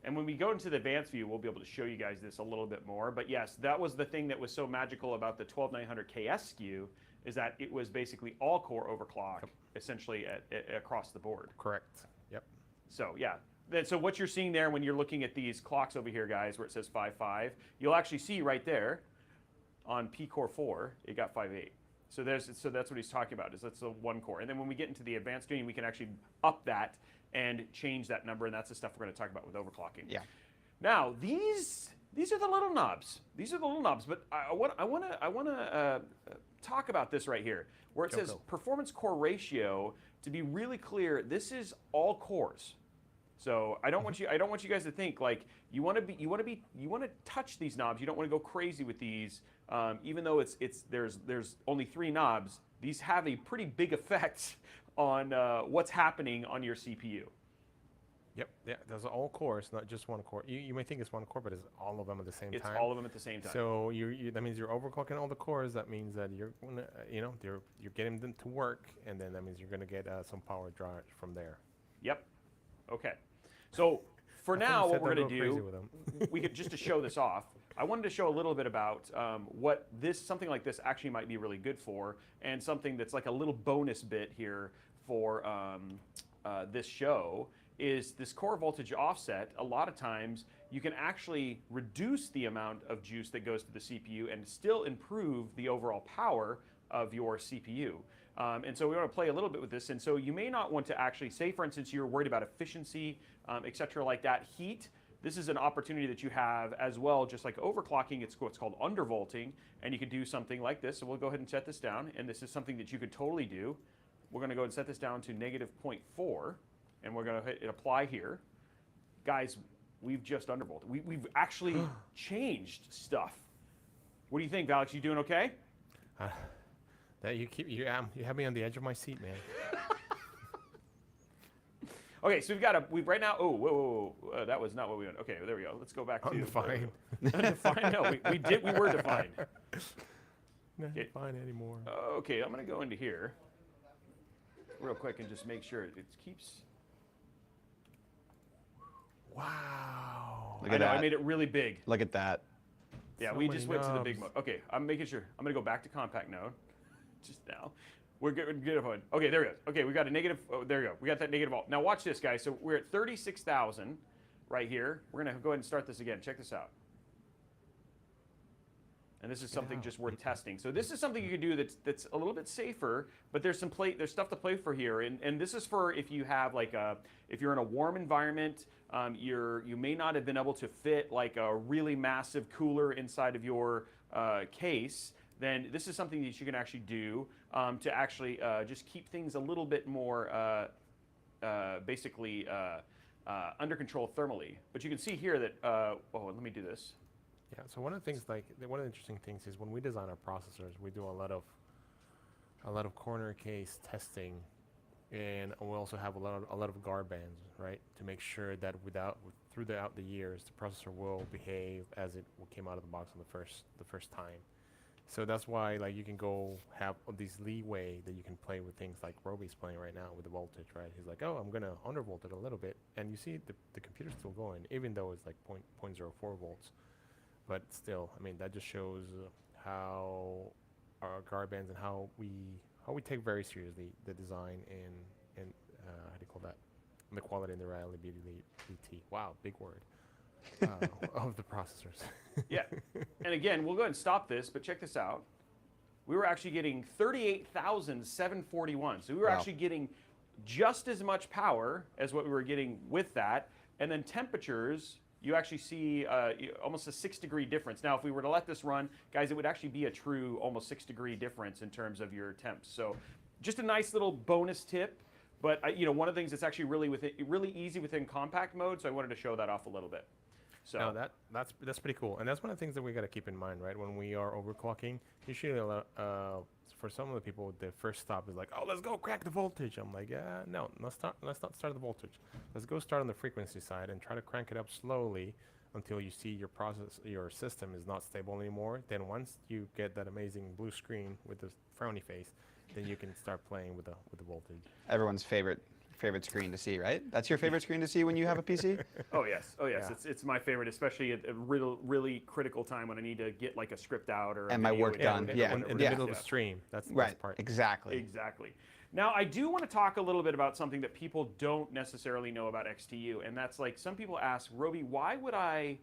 And when we go into the advanced view, we'll be able to show you guys this a little bit more. But yes, that was the thing that was so magical about the 12900K SKU, is that it was basically all core overclock, essentially across the board. Correct. Yep. So yeah. So what you're seeing there when you're looking at these clocks over here, guys, where it says 5.5, you'll actually see right there on P Core 4, it got 5.8. So that's what he's talking about, is that's the 1 core. And then when we get into the advanced tuning, we can actually up that and change that number, and that's the stuff we're going to talk about with overclocking. Yeah. Now these are the little knobs. These are the little knobs, but I want to talk about this right here, where it says performance core ratio. To be really clear, this is all cores. So I don't want you guys to think like you want to touch these knobs. You don't want to go crazy with these, even though there's only 3 knobs. These have a pretty big effect on what's happening on your CPU. Yep. Yeah. Those are all cores, not just 1 core. You may think it's 1 core, but it's all of them at the same time. It's all of them at the same time. So that means you're overclocking all the cores. That means that you're gonna, you're getting them to work, and then that means you're gonna get some power draw from there. Yep. Okay. So for now, what we're going to crazy do, with them. we could just to show this off. I wanted to show a little bit about what something like this actually might be really good for, and something that's like a little bonus bit here for this show is this core voltage offset. A lot of times you can actually reduce the amount of juice that goes to the CPU and still improve the overall power of your CPU. And so we want to play a little bit with this. And so you may not want to actually, say for instance, you're worried about efficiency, et cetera, like that, heat. This is an opportunity that you have as well, just like overclocking. It's what's called undervolting, and you can do something like this. So we'll go ahead and set this down, and this is something that you could totally do. We're going to go and set this down to -0.4, and we're going to hit apply here. Guys, we've just undervolted. We've actually changed stuff. What do you think, Alex? You doing okay? That you have me on the edge of my seat, man. Okay, so we've right now. Oh, whoa, that was not what we want. Okay, there we go. Let's go back to Undefined. Undefined. No, we were defined. Not defined anymore. Okay, I'm gonna go into here real quick and just make sure it keeps. Wow. Look at that. I made it really big. Look at that. Yeah, So we many just went to the big knobs. mode. Okay, I'm making sure. I'm gonna go back to compact node. Just now. We're good. Okay, there we go. Okay, we got a negative. Oh, there we go. We got that negative alt. Now watch this, guys. So we're at 36,000 right here. We're going to go ahead and start this again. Check this out. And this is something just worth testing. So this is something you can do that's a little bit safer, but there's stuff to play for here. And this is for if you have like if you're in a warm environment, you may not have been able to fit like a really massive cooler inside of your case. Then this is something that you can actually do to actually just keep things a little bit more basically under control thermally. But you can see here that, let me do this. Yeah, so one of the things, one of the interesting things is when we design our processors, we do a lot of corner case testing, and we also have a lot of guard bands, right, to make sure that throughout the years the processor will behave as it came out of the box on the first time. So that's why you can go have these leeway that you can play with things like Robey's playing right now with the voltage, right? He's like, oh, I'm gonna undervolt it a little bit, and you see the computer's still going, even though it's like 0.04 volts. But still, I mean, that just shows how our guard bands and how we take very seriously the design and how do you call that? And the quality and the reliability. Wow, big word. Of the processors. Yeah, and again, we'll go ahead and stop this, but check this out. We were actually getting 38,741. So we were actually getting just as much power as what we were getting with that, and then temperatures. You actually see almost a 6-degree difference. Now, if we were to let this run, guys, it would actually be a true almost 6-degree difference in terms of your temps. So just a nice little bonus tip. But one of the things that's actually really easy within compact mode, so I wanted to show that off a little bit. So no, that's pretty cool. And that's one of the things that we got to keep in mind, right? When we are overclocking, usually for some of the people, the first stop is like, oh, let's go crack the voltage. I'm like, no, let's not start the voltage. Let's go start on the frequency side and try to crank it up slowly until you see your system is not stable anymore. Then once you get that amazing blue screen with the frowny face, then you can start playing with the voltage. Everyone's favorite screen to see, right? That's your favorite screen to see when you have a PC? Oh yes, Yeah. it's my favorite, especially at a really critical time when I need to get like a script out or And my work done. Yeah. In the middle of the stream. That's the best part. Exactly. Exactly. Now, I do want to talk a little bit about something that people don't necessarily know about XTU, and that's like some people ask, Robey, why would I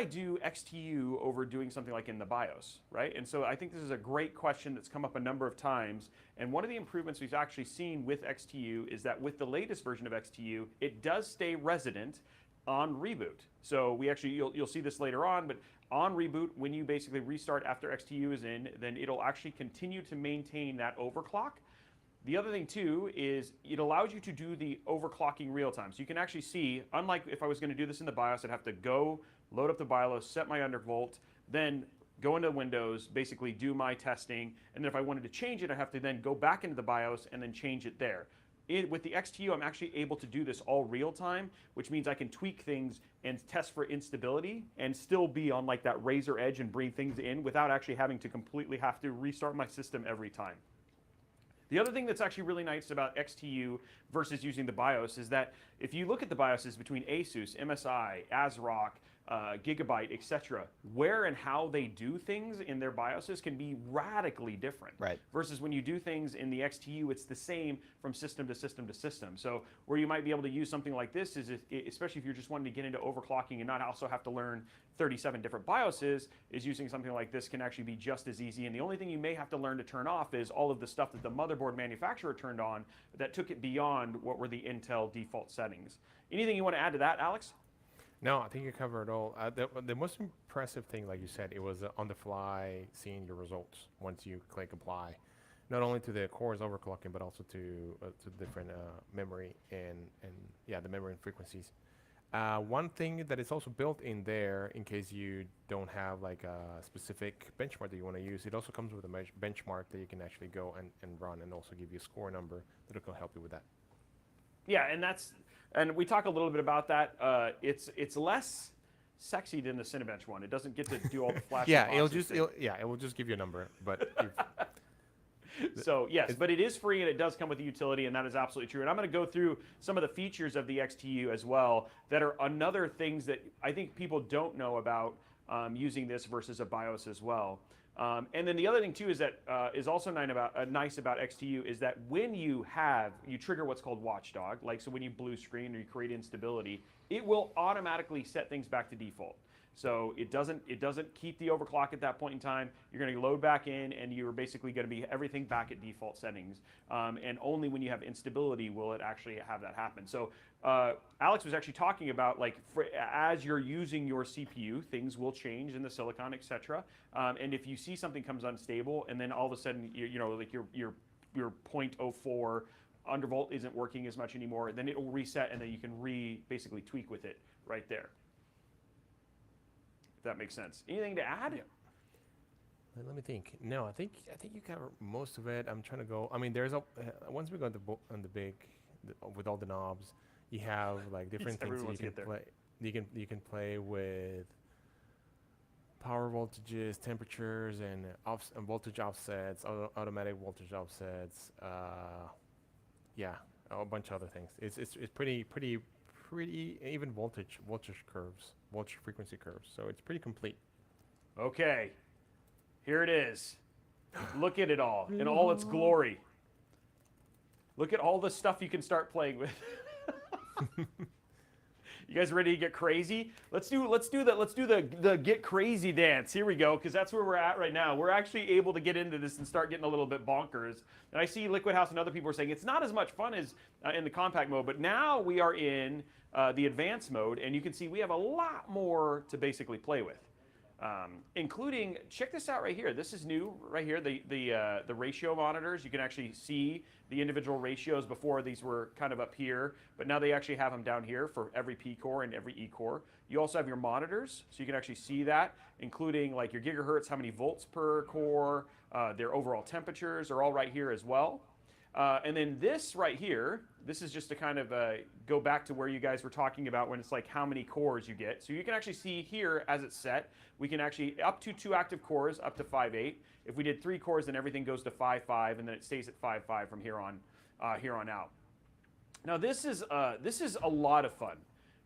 do XTU over doing something like in the BIOS, right? And so I think this is a great question that's come up a number of times. And one of the improvements we've actually seen with XTU is that with the latest version of XTU, it does stay resident on reboot. So we actually, you'll see this later on, but on reboot, when you basically restart after XTU is in, then it'll actually continue to maintain that overclock. The other thing too is it allows you to do the overclocking real time. So you can actually see, unlike if I was going to do this in the BIOS, I'd have to go load up the BIOS, set my undervolt, then go into Windows, basically do my testing, and then if I wanted to change it, I have to then go back into the BIOS and then change it there. With the XTU, I'm actually able to do this all real time, which means I can tweak things and test for instability and still be on like that razor edge and breathe things in without actually having to completely have to restart my system every time. The other thing that's actually really nice about XTU versus using the BIOS is that if you look at the BIOSes between ASUS, MSI, ASRock, Gigabyte, etc., where and how they do things in their BIOSes can be radically different. Right. Versus when you do things in the XTU, it's the same from system to system to system. So where you might be able to use something like this is, especially if you're just wanting to get into overclocking and not also have to learn 37 different BIOSes, is using something like this can actually be just as easy. And the only thing you may have to learn to turn off is all of the stuff that the motherboard manufacturer turned on that took it beyond what were the Intel default settings. Anything you want to add to that, Alex? No, I think you covered it all. The most impressive thing, like you said, it was on the fly seeing your results once you click apply, not only to the cores overclocking, but also to different memory and the memory and frequencies. One thing that is also built in there, in case you don't have like a specific benchmark that you want to use, it also comes with a benchmark that you can actually go and run, and also give you a score number that will help you with that. Yeah, and we talk a little bit about that. It's less sexy than the Cinebench one. It doesn't get to do all the flashy it will just give you a number, but. So yes, but it is free and it does come with a utility, and that is absolutely true. And I'm going to go through some of the features of the XTU as well that are another things that I think people don't know about using this versus a BIOS as well. And then the other thing too is that is also nice about XTU is that when you trigger what's called watchdog, like so when you blue screen or you create instability, it will automatically set things back to default. So it doesn't keep the overclock at that point in time. You're going to load back in, and you're basically going to be everything back at default settings. And only when you have instability will it actually have that happen. So Alex was actually talking about like as you're using your CPU, things will change in the silicon, etc. And if you see something comes unstable, and then all of a sudden like your 0.04 undervolt isn't working as much anymore, then it will reset, and then you can basically tweak with it right there. If that makes sense. Anything to add? Yeah. Let me think. No, I think you covered most of it. I'm trying to go. I mean, there's once we go on the big with all the knobs, you have like different things that you can play. You can play with power voltages, temperatures, and voltage offsets, automatic voltage offsets. Yeah, a bunch of other things. It's pretty even voltage curves, voltage frequency curves. So it's pretty complete. Okay, here it is. Look at it all in all its glory. Look at all the stuff you can start playing with. You guys ready to get crazy? Let's do the get crazy dance. Here we go, because that's where we're at right now. We're actually able to get into this and start getting a little bit bonkers. And I see Liquid House and other people are saying it's not as much fun as in the compact mode, but now we are in the advanced mode, and you can see we have a lot more to basically play with. Including, check this out right here. This is new right here, the ratio monitors. You can actually see the individual ratios. Before these were kind of up here, but now they actually have them down here for every P core and every E core. You also have your monitors, so you can actually see that, including like your gigahertz, how many volts per core, their overall temperatures are all right here as well. And then this right here, this is just to kind of go back to where you guys were talking about when it's like how many cores you get. So you can actually see here as it's set, we can actually, up to 2 active cores, up to 5.8. If we did 3 cores, then everything goes to 5.5, and then it stays at 5.5 from here on out. Now this is a lot of fun.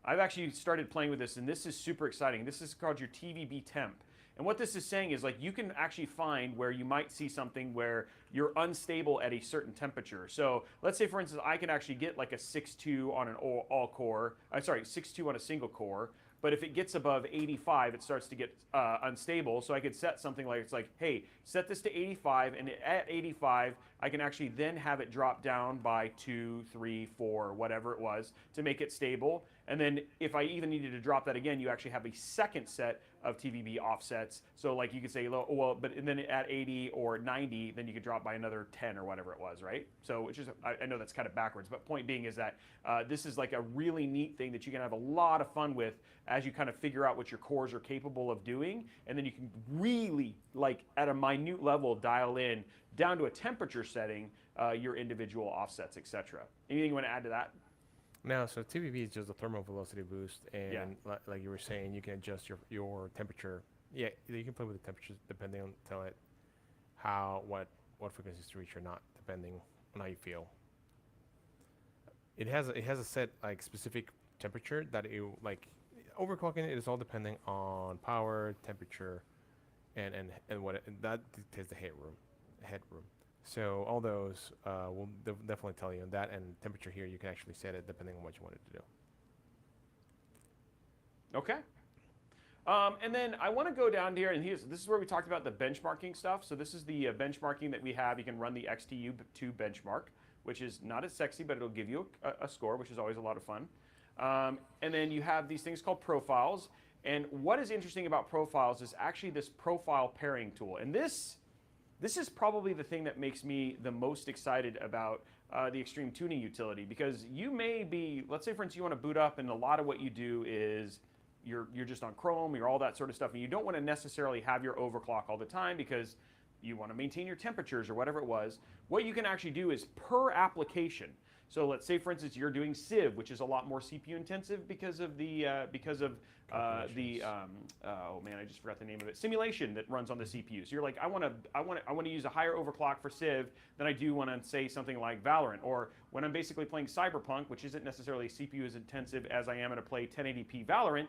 I've actually started playing with this, and this is super exciting. This is called your TVB temp. And what this is saying is like you can actually find where you might see something where you're unstable at a certain temperature. So let's say, for instance, I can actually get like a 6.2 on an all core. I'm sorry, 6.2 on a single core. But if it gets above 85, it starts to get unstable. So I could set something like, it's like, hey, set this to 85, and at 85, I can actually then have it drop down by 2, 3, 4, whatever it was, to make it stable. And then if I even needed to drop that again, you actually have a second set of TVB offsets. So like you could say, well, but and then at 80 or 90, then you could drop by another 10 or whatever it was, right? So which is, I know that's kind of backwards, but point being is that this is like a really neat thing that you can have a lot of fun with as you kind of figure out what your cores are capable of doing. And then you can really, like at a minute level, dial in down to a temperature setting, your individual offsets, etc. Anything you want to add to that? No, so TVB is just a thermal velocity boost, and like you were saying, you can adjust your temperature. Yeah, you can play with the temperatures depending on what frequencies to reach or not, depending on how you feel. It has a set like specific temperature that it like overclocking it is all depending on power, temperature, and what that dictates the headroom. So all those will definitely tell you, that and temperature here you can actually set it depending on what you want it to do. Okay. And then I want to go down here, and this is where we talked about the benchmarking stuff. So this is the benchmarking that we have. You can run the XTU2 benchmark, which is not as sexy, but it'll give you a score, which is always a lot of fun. And then you have these things called profiles. And what is interesting about profiles is actually this profile pairing tool. And this is probably the thing that makes me the most excited about the extreme tuning utility, because you may be, let's say for instance you want to boot up and a lot of what you do is you're just on Chrome, you're all that sort of stuff, and you don't want to necessarily have your overclock all the time because you want to maintain your temperatures or whatever it was. What you can actually do is per application. So let's say, for instance, you're doing Civ, which is a lot more CPU intensive because of the oh man, I just forgot the name of it. Simulation that runs on the CPU. So you're like, I want to use a higher overclock for Civ than I do when I say something like Valorant, or when I'm basically playing Cyberpunk, which isn't necessarily CPU as intensive as I am to play 1080p Valorant.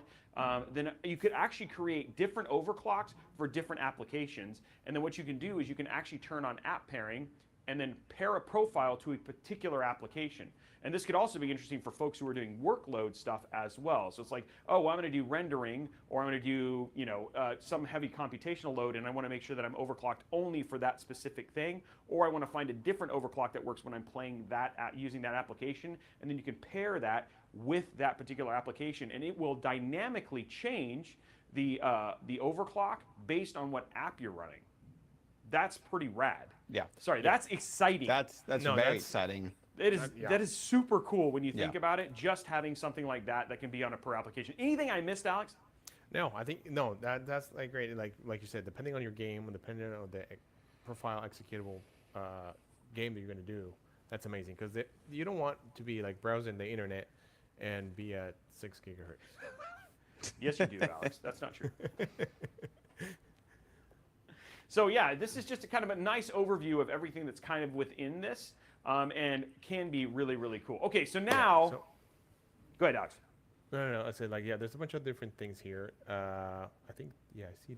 Then you could actually create different overclocks for different applications. And then what you can do is you can actually turn on app pairing and then pair a profile to a particular application. And this could also be interesting for folks who are doing workload stuff as well. So it's like, oh, well, I'm going to do rendering, or I'm going to do some heavy computational load, and I want to make sure that I'm overclocked only for that specific thing, or I want to find a different overclock that works when I'm playing that using that application, and then you can pair that with that particular application, and it will dynamically change the overclock based on what app you're running. That's pretty rad. Yeah. Sorry, that's exciting. That's very exciting. That is super cool when you think about it. Just having something like that can be on a per application. Anything I missed, Alex? No, I think that's like great. Like you said, depending on your game and depending on the profile executable game that you're going to do, that's amazing, because you don't want to be like browsing the internet and be at 6 gigahertz. Yes, you do, Alex. That's not true. So yeah, this is just a kind of a nice overview of everything that's kind of within this, and can be really, really cool. Okay, so now, go ahead, Alex. No. I said, like, yeah, there's a bunch of different things here. I think, I see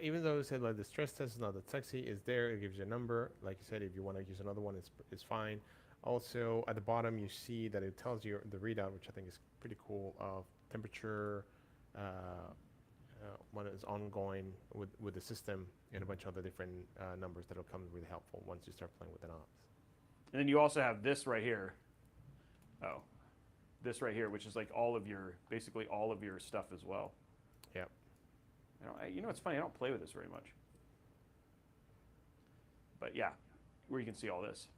even though it said like the stress test is not that sexy, is there, it gives you a number. Like you said, if you want to use another one, it's fine. Also, at the bottom, you see that it tells you the readout, which I think is pretty cool, of temperature, when it's ongoing with the system, and a bunch of other different numbers that'll come really helpful once you start playing with an ops. And then you also have this right here. Oh, this right here, which is like basically all of your stuff as well. Yep. You know, it's funny, I don't play with this very much. But yeah, where you can see all this.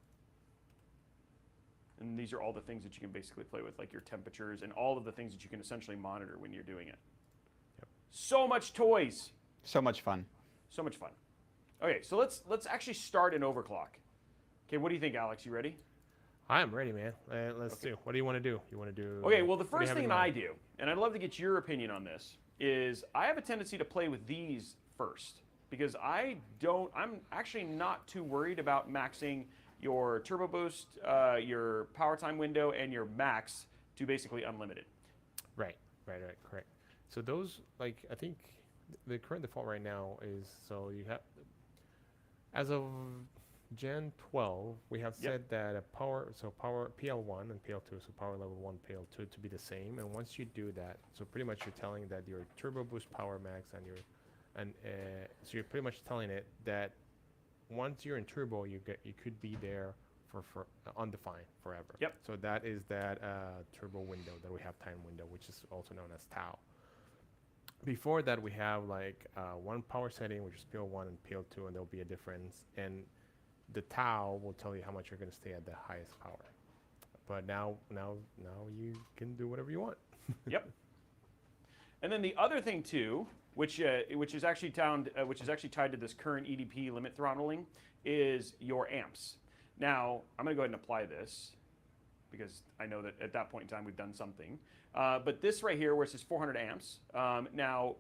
And these are all the things that you can basically play with, like your temperatures and all of the things that you can essentially monitor when you're doing it. Yep. So much toys. So much fun. So much fun. Okay, so let's actually start an overclock. Okay, what do you think, Alex? You ready? I am ready, man. Let's do. What do you want to do? You want to do? Okay, well, the first thing that I do, and I'd love to get your opinion on this, is I have a tendency to play with these first, because I'm actually not too worried about maxing your turbo boost, your power time window, and your max to basically unlimited. Right, correct. So those, like, I think the current default right now is, so you have, as of Gen 12, we have said that power PL1 and PL2, so power level 1, PL2 to be the same. And once you do that, so pretty much you're telling that your turbo boost power max so you're pretty much telling it that once you're in turbo, you could be there for undefined forever. Yep. So that is that turbo window that we have, time window, which is also known as tau. Before that, we have like one power setting, which is PL1 and PL2, and there'll be a difference. And the tau will tell you how much you're going to stay at the highest power. But now you can do whatever you want. Yep. And then the other thing too, which is actually tied to this current EDP limit throttling, is your amps. Now I'm going to go ahead and apply this, because I know that at that point in time we've done something. But this right here, where it says 400 amps, now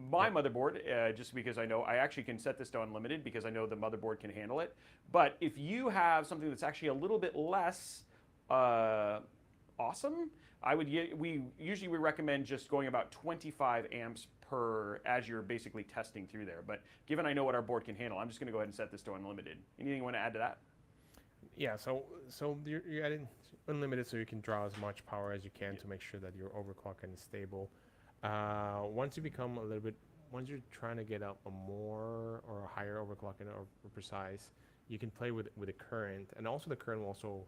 my motherboard, just because I know I actually can set this to unlimited because I know the motherboard can handle it. But if you have something that's actually a little bit less awesome, we usually recommend just going about 25 amps per as you're basically testing through there. But given I know what our board can handle, I'm just going to go ahead and set this to unlimited. Anything you want to add to that? Yeah, so you're adding unlimited so you can draw as much power as you can to make sure that your overclocking is stable. Once you become once you're trying to get up a more or a higher overclocking or precise, you can play with the current, and also the current will also,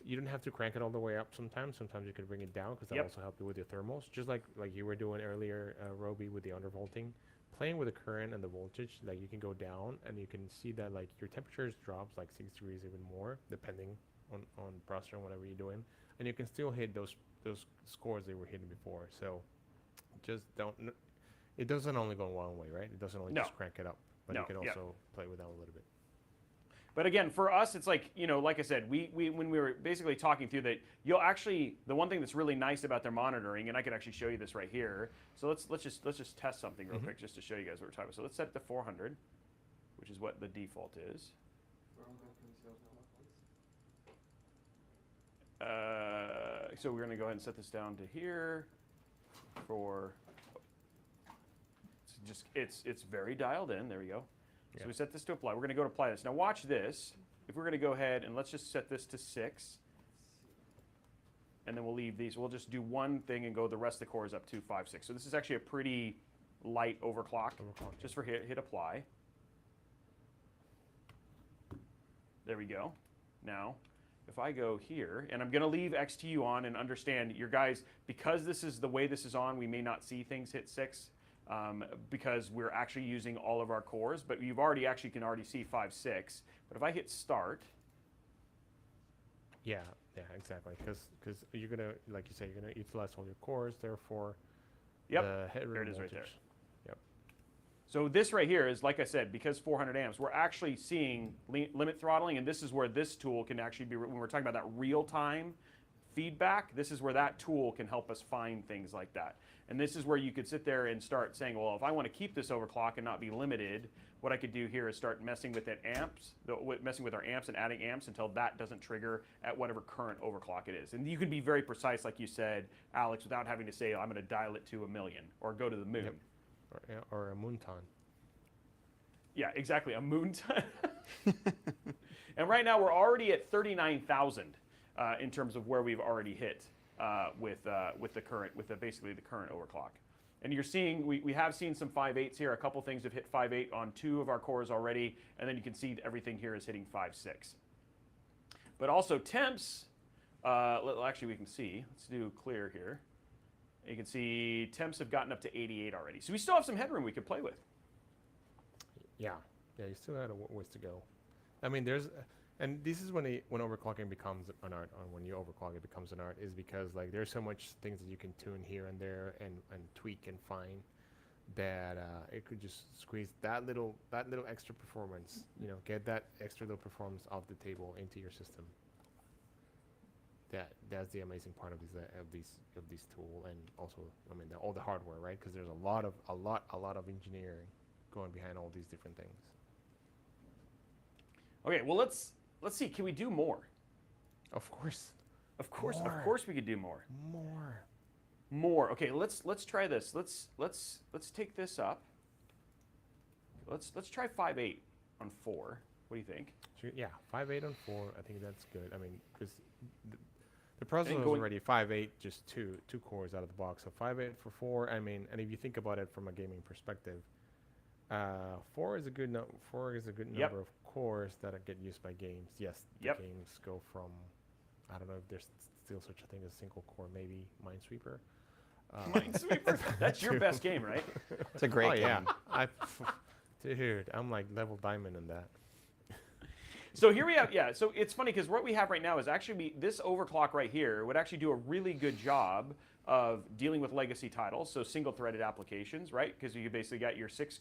you don't have to crank it all the way up sometimes. Sometimes you can bring it down, because that'll also help you with your thermals. Just like you were doing earlier, Robey, with the undervolting. Playing with the current and the voltage, like you can go down and you can see that like your temperatures drops like 6 degrees even more, depending on processor and whatever you're doing, and you can still hit those scores they were hitting before. So just don't. It doesn't only go one way, right? It doesn't only just crank it up, but you can also play with that a little bit. But again, for us, it's like, like I said, we when we were basically talking through that, you'll actually, the one thing that's really nice about their monitoring, and I could actually show you this right here. So let's just test something real quick just to show you guys what we're talking about. So let's set it to 400, which is what the default is. So we're going to go ahead and set this down to here for, it's very dialed in. There we go. Yeah. So we set this to apply. We're going to go to apply this. Now watch this. If we're going to go ahead and let's just set this to 6. And then we'll leave these. We'll just do one thing and go the rest of the cores up to 5, 6. So this is actually a pretty light overclock. Just for hit apply. There we go. Now, if I go here, and I'm going to leave XTU on and understand your guys, because this is the way this is on, we may not see things hit 6. Because we're actually using all of our cores, but you've already can already see 5, 6. But if I hit start, yeah, exactly, because you're gonna, like you say, you're gonna utilize all your cores, therefore, the headroom there it is voltage. right there. Yep. So this right here is, like I said, because 400 amps, we're actually seeing limit throttling, and this is where this tool can actually be, when we're talking about that real-time feedback, this is where that tool can help us find things like that. And this is where you could sit there and start saying, well, if I want to keep this overclock and not be limited, what I could do here is start messing with messing with our amps and adding amps until that doesn't trigger at whatever current overclock it is. And you can be very precise, like you said, Alex, without having to say, I'm going to dial it to 1,000,000 or go to the moon. Yep. Or a moon ton. Yeah, exactly, a moon ton. And right now we're already at 39,000 in terms of where we've already hit. With basically the current overclock, and you're seeing we have seen some 5.8s here. A couple things have hit 5.8 on 2 of our cores already, and then you can see everything here is hitting 5.6. But also temps. Actually, we can see. Let's do clear here. You can see temps have gotten up to 88 already. So we still have some headroom we could play with. Yeah, you still got a ways to go. I mean, and this is when overclocking becomes an art. When you overclock, it becomes an art, is because like there's so much things that you can tune here and there and tweak and fine that it could just squeeze that little extra performance. Get that extra little performance off the table into your system. That's the amazing part of these tool, and also all the hardware, right? Because there's a lot of engineering going behind all these different things. Okay, well let's see. Can we do more? Of course. Of course we could do more. More. Okay, let's try this. Let's take this up. Let's try 5.8 on 4. What do you think? Sure, yeah, 5.8 on 4. I think that's good. I mean, because the processor is already 5.8, just two cores out of the box. So 5.8 for 4. I mean, and if you think about it from a gaming perspective, 4 is a good number of cores that get used by games. Yes, the games go from, I don't know if there's still such a thing as single core, maybe Minesweeper. Minesweeper? That's your best game, right? It's a great game. Yeah. Dude, I'm like level diamond in that. So here we have, so it's funny because what we have right now is actually this overclock right here would actually do a really good job of dealing with legacy titles, so single-threaded applications, right? Because you basically got your 6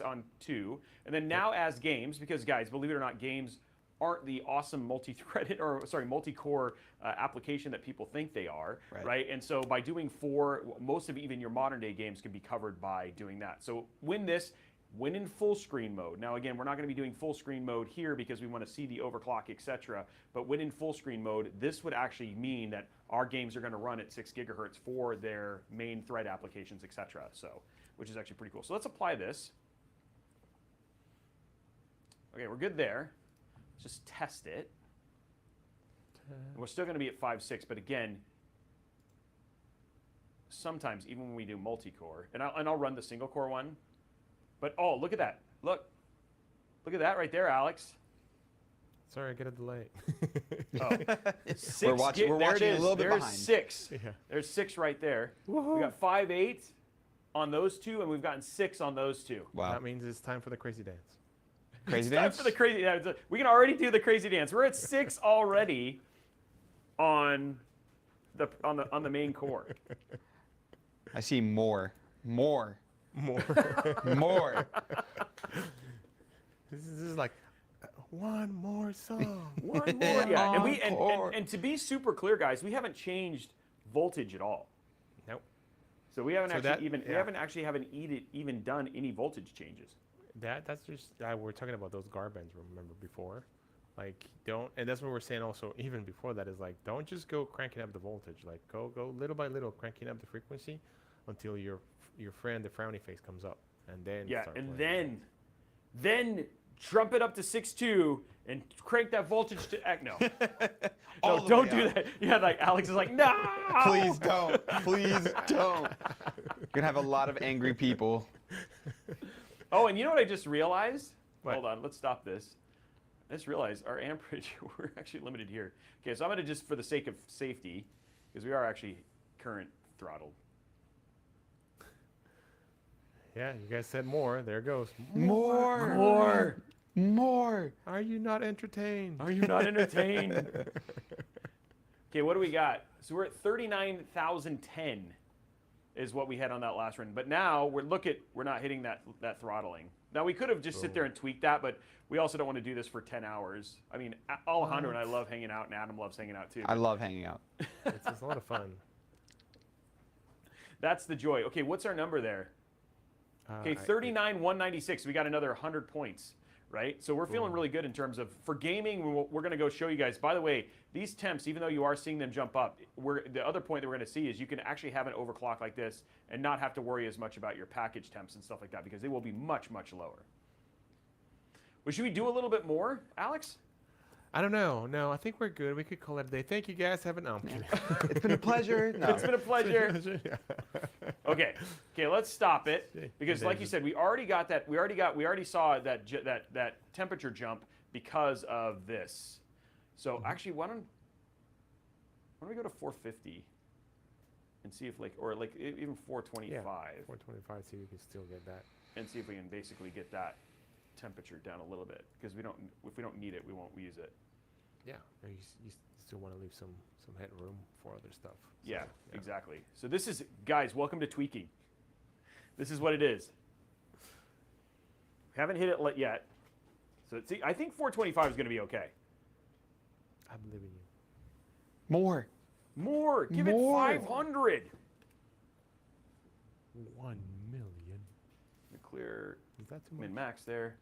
on 2, and then now as games, because guys, believe it or not, games aren't the awesome multi-core application that people think they are, right? And so by doing 4, most of even your modern-day games can be covered by doing that. So when in full screen mode, now again, we're not going to be doing full screen mode here because we want to see the overclock, etc. But when in full screen mode, this would actually mean that our games are going to run at 6 gigahertz for their main thread applications, etc. So, which is actually pretty cool. So let's apply this. Okay, we're good there. Let's just test it. And we're still going to be at 5.6, but again, sometimes even when we do multi-core, and I'll run the single core one. But oh, look at that! Look at that right there, Alex. Sorry, I get a delay. Oh. We're watching a little bit behind. There's 6. Yeah. There's 6 right there. Woohoo. We got 5.8 on those 2, and we've gotten 6 on those 2. Wow. That means it's time for the crazy dance. Crazy Time dance? for the crazy dance. We can already do the crazy dance. We're at 6 already on the main core. I see more. More. More. More. This is like, one more song. One more, yeah. And we Encore. and to be super clear, guys, we haven't changed voltage at all. Nope. So we haven't So actually that- even we yeah. haven't even done any voltage changes. That's just we're talking about those garbands. Remember before, like don't, and that's what we're saying also. Even before that is like don't just go cranking up the voltage. Like go little by little cranking up the frequency until your friend the frowny face comes up, and then Yeah, start and playing. then trump it up to 6.2 and crank that voltage to no. All No, the don't way do up. that. Yeah, like Alex is like, no. Please don't. Please don't. You're gonna have a lot of angry people. Oh, and you know what I just realized? What? Hold on, let's stop this. I just realized our amperage, we're actually limited here. Okay, so I'm going to just, for the sake of safety, because we are actually current throttled. Yeah, you guys said more. There it goes. More. Are you not entertained? Are you not entertained? Okay, what do we got? So we're at 39,010 is what we had on that last run. But now we're not hitting that throttling. Now we could have just sit there and tweak that, but we also don't want to do this for 10 hours. I mean, Alejandro and I love hanging out, and Adam loves hanging out too. I love hanging out. It's a lot of fun. That's the joy. Okay, what's our number there? Okay, 39,196. We got another 100 points, right? So we're feeling really good in terms of, for gaming, we're going to go show you guys. By the way, these temps, even though you are seeing them jump up, the other point that we're going to see is you can actually have an overclock like this and not have to worry as much about your package temps and stuff like that because they will be much, much lower. Well, should we do a little bit more, Alex? I don't know. No, I think we're good. We could call it a day. Thank you guys. Have an I'm kidding. It's been a pleasure. No. It's been a pleasure. Okay, let's stop it because, like you said, we already got that. We already saw that temperature jump because of this. So actually, why don't we go to 450 and see if even 425. Yeah, 425. See if we can still get that. And see if we can basically get that temperature down a little bit because if we don't need it, we won't use it. Yeah, you still want to leave some headroom for other stuff. So, Yeah, exactly. So this is, guys, welcome to tweaking. This is what it is. We haven't hit it yet. So see, I think 425 is going to be okay. I believe in you. More. More. Give More. it 500. 1 million. Clear Is that too much? min max there.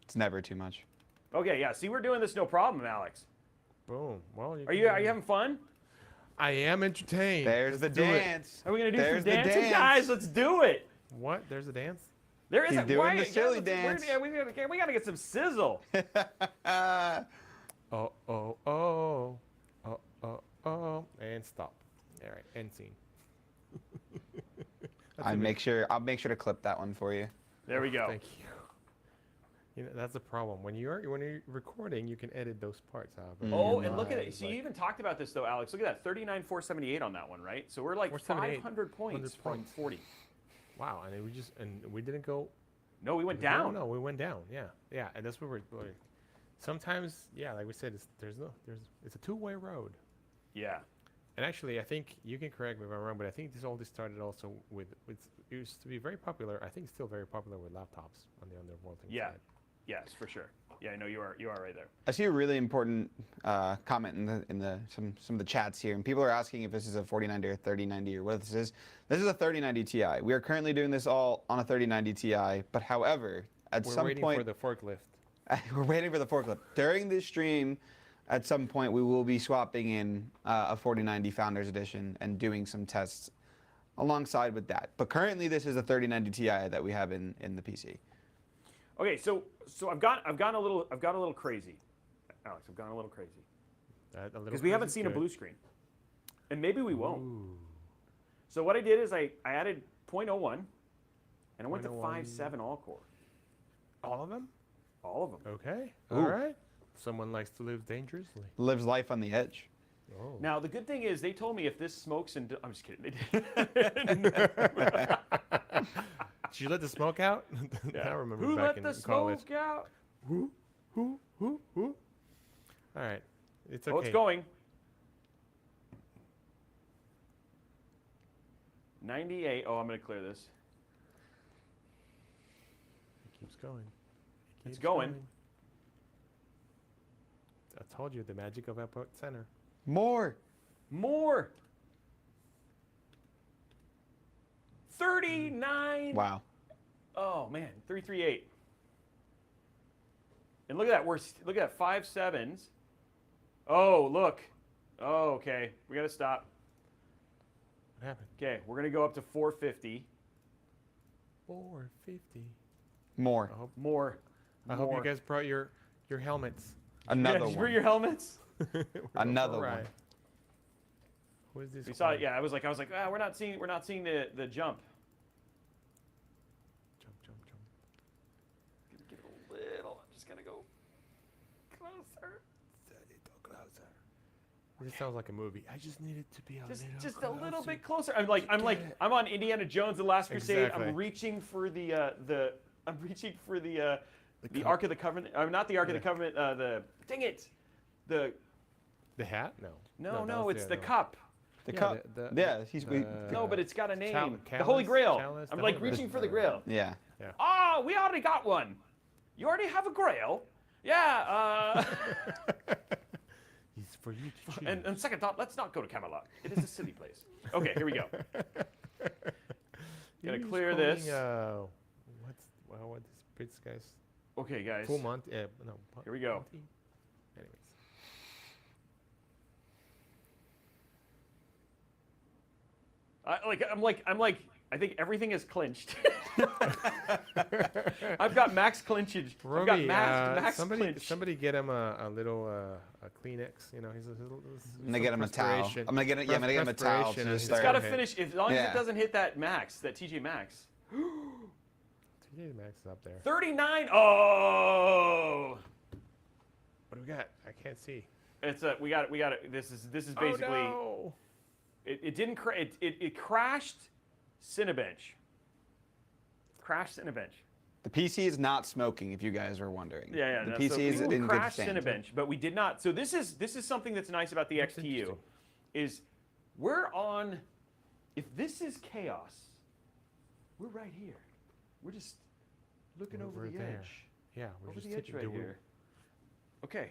It's never too much. Okay, yeah. See, we're doing this no problem, Alex. Boom. Well, Are you having fun? I am entertained. There's the Let's do it. dance. Are we gonna do There's some the dancing, dance. guys? Let's do it. What? There's a dance? There is He's doing the silly dance. Yeah, we gotta get some sizzle. Oh, and stop. All right, end scene. I'll make sure to clip that one for you. There we go. Thank you. You know, that's the problem. When you're recording, you can edit those parts out. But Oh, when and you're look at live, it. So like, you even talked about this though, Alex. Look at that, 39,478 on that one, right? So we're like 478, 500 points 100 from points. 40. wow, and we didn't go. No, we went down. No, we went down. Yeah, and that's what we're. Sometimes, yeah, like we said, it's a two-way road. Yeah. And actually, I think you can correct me if I'm wrong, but I think this started also with it used to be very popular. I think it's still very popular with laptops on the undervolting Yeah. side. Yes, for sure. Yeah, I know you are right there. I see a really important comment in some of the chats here, and people are asking if this is a 4090 or 3090 or what this is. This is a 3090 Ti. We are currently doing this all on a 3090 Ti, but however, at We're some waiting point for the forklift. we're waiting for the forklift. During this stream, at some point, we will be swapping in a 4090 Founders Edition and doing some tests alongside with that. But currently, this is a 3090 Ti that we have in the PC. Okay, so I've gone a little crazy, Alex. I've gone a little crazy because we haven't seen a blue screen, and maybe we won't. Ooh. So what I did is I added 0.01, and I went to 0.01. 5.7 all core, All of them? all of them. Okay. Ooh. All right. Someone likes to live dangerously. Lives life on the edge. Oh. Now the good thing is they told me if this smokes and I'm just kidding. They didn't. Did you let the smoke out? Yeah. I remember Who back let in the college. smoke out? Who? All right. It's okay. Oh, it's going. 98. Oh, I'm going to clear this. It keeps going. It's going. I told you the magic of output center. More. More. 39. Wow. Oh man, 338. And look at that. Look at that. 5 7s. Oh look. Oh okay. We gotta stop. What happened? Okay, we're gonna go up to 450. 450. More. More. I hope you guys brought your helmets. Another Did you one. bring your helmets? Another one. Who is this? We saw it. Yeah, I was like, ah, we're not seeing the jump. Jump, jump, jump. Give it a little. I'm just gonna go closer. This sounds like a movie. I just need it to be Just a little bit closer. I'm on Indiana Jones: The Last Crusade. Exactly. I'm reaching for the Ark of the Covenant. Not the Ark of the Covenant. Dang it. The hat? No. No, that's it's the the other one. cup. The Yeah, cup. the- He's. No, but it's got a name. The Chalice, Holy Grail. chalice, I'm the like Holy reaching Grail. for the Grail. Yeah. Oh, we already got one. You already have a Grail? Yeah. He's for you to choose. And second thought, let's not go to Camelot. It is a silly place. Okay, here we go. Gonna He's clear calling, this. What this guy's Okay, guys. full month? No. Here we go. Monty? Anyways. I'm like, I think everything is clinched. I've got max clinchage. I've got Robey, max clinch. somebody get him a little a Kleenex. You know, he's I'm gonna get him a towel. I'm gonna get him a towel. To Perspiration just is It's start. got to Ahead. finish, as long as Yeah. it doesn't hit that max, that TJ Maxx. TJ Maxx is up there. 39. Oh! What do we got? I can't see. It's we got it. This is basically. Oh, no. It didn't it crashed Cinebench. Crashed Cinebench. The PC is not smoking, if you guys were wondering. Yeah. The no, PC so is we in good crashed stand. Cinebench, but we did not. So this is something that's nice about the That's XTU, interesting. is we're on. If this is chaos, we're right here. We're just looking over We're the there. edge. Yeah, we're Over just the edge right here. Okay.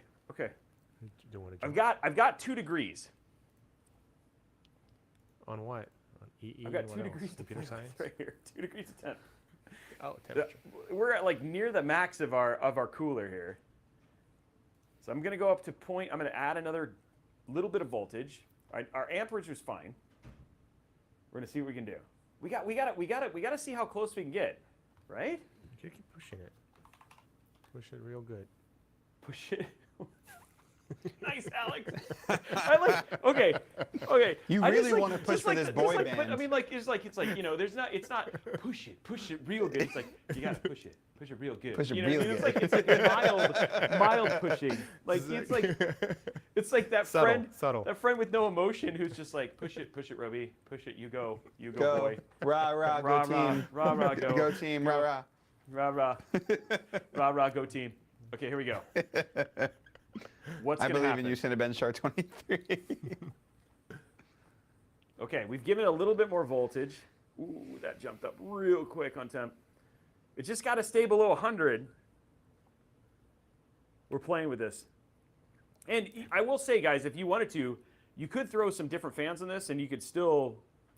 Do want to I've jump got 2 degrees. on what? On EE. I've got and 2 what else? degrees to Computer play science. with right here. 2 degrees of temp. Oh, temperature. We're at like near the max of our cooler here. So I'm gonna go up to point. I'm gonna add another little bit of voltage. Our amperage is fine. We're gonna see what we can do. We gotta see how close we can get, right? You keep pushing it. Push it real good. Push it. Nice, Alex. Okay. You I really just wanna push for this boy but, band. I mean, it's like you know, it's not push it real good. It's like you gotta push it real good. Push it You know what I real mean? good. It's like mild pushing. Like it's like that Subtle. that friend with no emotion who's just like push it, Robey, push it. You go, Go. boy. Rah, Rah, rah, go rah, team. rah, rah, go. Go team, rah, rah. Rah rah, rah rah, go team. Okay, here we go. What's I gonna believe happen? in you, Cinnabon Shark 23. Okay, we've given it a little bit more voltage. Ooh, that jumped up real quick on temp. It just got to stay below 100. We're playing with this. And I will say, guys, if you wanted to, you could throw some different fans in this, and you could still.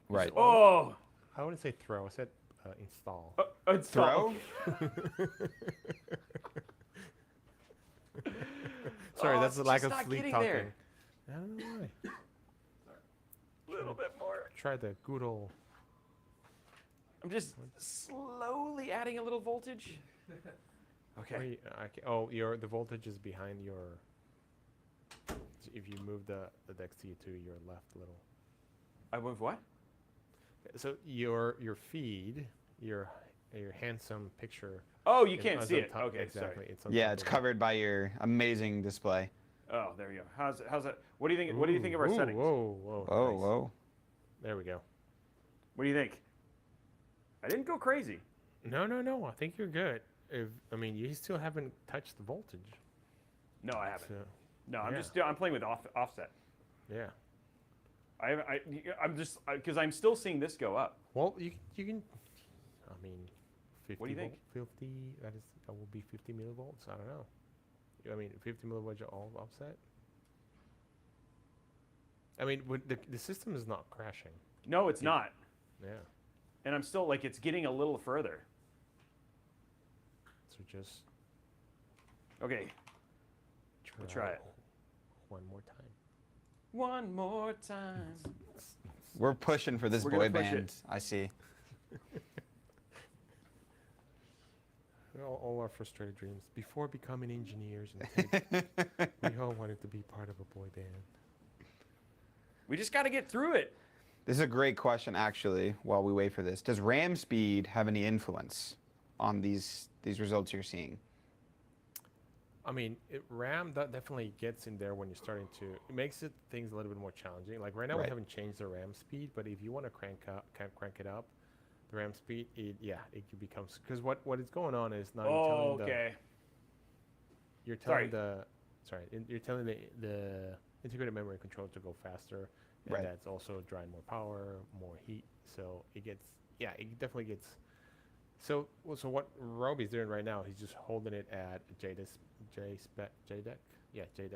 Right. Oh. I wouldn't say throw. I said install. Install. Sorry, Oh, that's the it's lack just of not sleep getting talking. there. I don't know why. A little bit more. Try the good old. I'm just slowly adding a little voltage. Okay. The voltage is behind your. So if you move the XT to your left a little. I move what? So your feed, your handsome picture. Oh, you is can't on see it. top- Okay, exactly. sorry. It's on Yeah, top it's of it. covered by your amazing display. Oh, there you go. How's that? What do you think? What do you think of our Ooh, settings? Whoa. Oh, Nice. whoa. There we go. What do you think? I didn't go crazy. No. I think you're good. You still haven't touched the voltage. No, I haven't. So, No, yeah. I'm playing with offset. yeah. I'm just because I'm still seeing this go up. Well, you can. 50. What do you think? 50. That will be 50 millivolts. I don't know. 50 millivolts all offset. I mean, the system is not crashing. No, it's not. Yeah. And I'm still like, it's getting a little further. So just Okay, we'll try it. One more time. One more time. We're pushing for this We're boy gonna push band. it. I see. All our frustrated dreams. Before becoming engineers, and kids, we all wanted to be part of a boy band. We just got to get through it. This is a great question, actually, while we wait for this. Does RAM speed have any influence on these results you're seeing? I mean, RAM definitely gets in there when you're starting to. It makes things a little bit more challenging. Like right now, we haven't changed the RAM speed, but if you want to crank it up, the RAM speed, it becomes, because what is going on is now you're telling the integrated memory controller to go faster, and that's also drawing more power, more heat. So it definitely gets. So what Robey's doing right now, he's just holding it at JDEC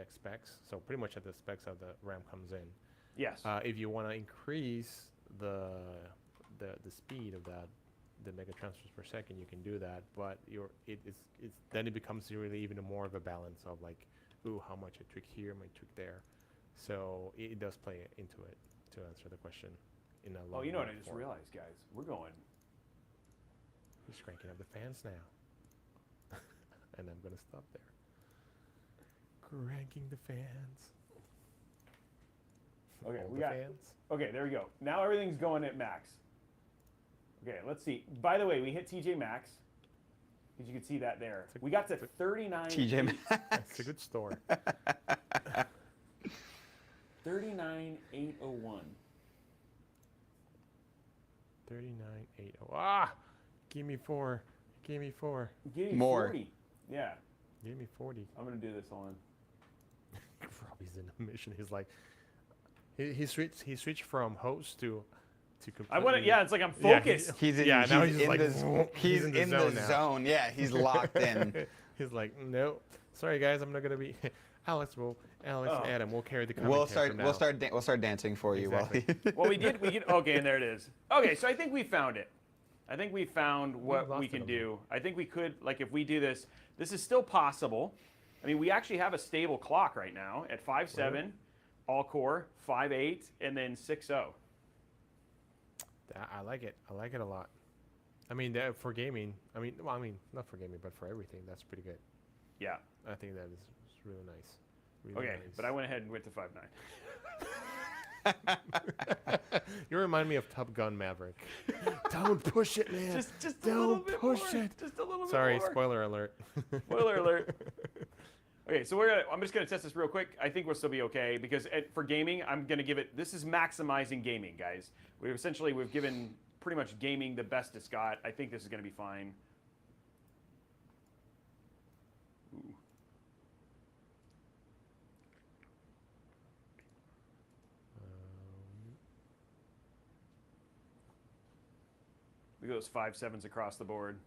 specs. So pretty much at the specs of the RAM comes in. Yes. If you want to increase the speed of the mega transfers per second, you can do that. But then it becomes really even more of a balance of like, ooh, how much I tweak here, my tweak there. So it does play into it to answer the question in a long. Oh, you know what I just realized, guys? We're going. He's cranking up the fans now. And I'm going to stop there. Cranking the fans. Okay, All we the got. fans. Okay, there we go. Now everything's going at max. Okay, let's see. By the way, we hit TJ Maxx. Because you can see that there. We got to 39. TJ Maxx. It's a good store. 39,801. 39.80. Ah! Give me 4. Give me 4. Give me More. 40. Yeah. Give me 40. I'm going to do this on. Robey's in a mission. He's like, he switched from host to completely. I want to. Yeah, it's like I'm focused. He's in, Yeah, now he's he's in like, he's in the now. zone. Yeah, he's locked in. He's like, no, sorry guys, I'm not gonna be. Alex and Adam will carry the commentary from now. We'll start dancing for you Exactly. Well, we did. Okay, and there it is. Okay, so I think we found it. I think we found what lost we it can a do. I think we could, like, if we do this, this is still possible. I mean, we actually have a stable clock right now at 5.7, all core, 5.8, and then 6.0. I like it. I like it a lot. I mean, for gaming. I mean, not for gaming, but for everything. That's pretty good. Yeah. I think that is really nice. Really Okay, nice. but I went ahead and went to 5.9. You remind me of Top Gun Maverick. Don't push it, man. Just a little Don't bit push more. it. Just a little Sorry, bit more. spoiler alert. Spoiler alert. Okay, so I'm just gonna test this real quick. I think we'll still be okay because for gaming, I'm gonna give it. This is maximizing gaming, guys. We've given pretty much gaming the best it's got. I think this is gonna be fine. Ooh. Look at those 5.7s across the board.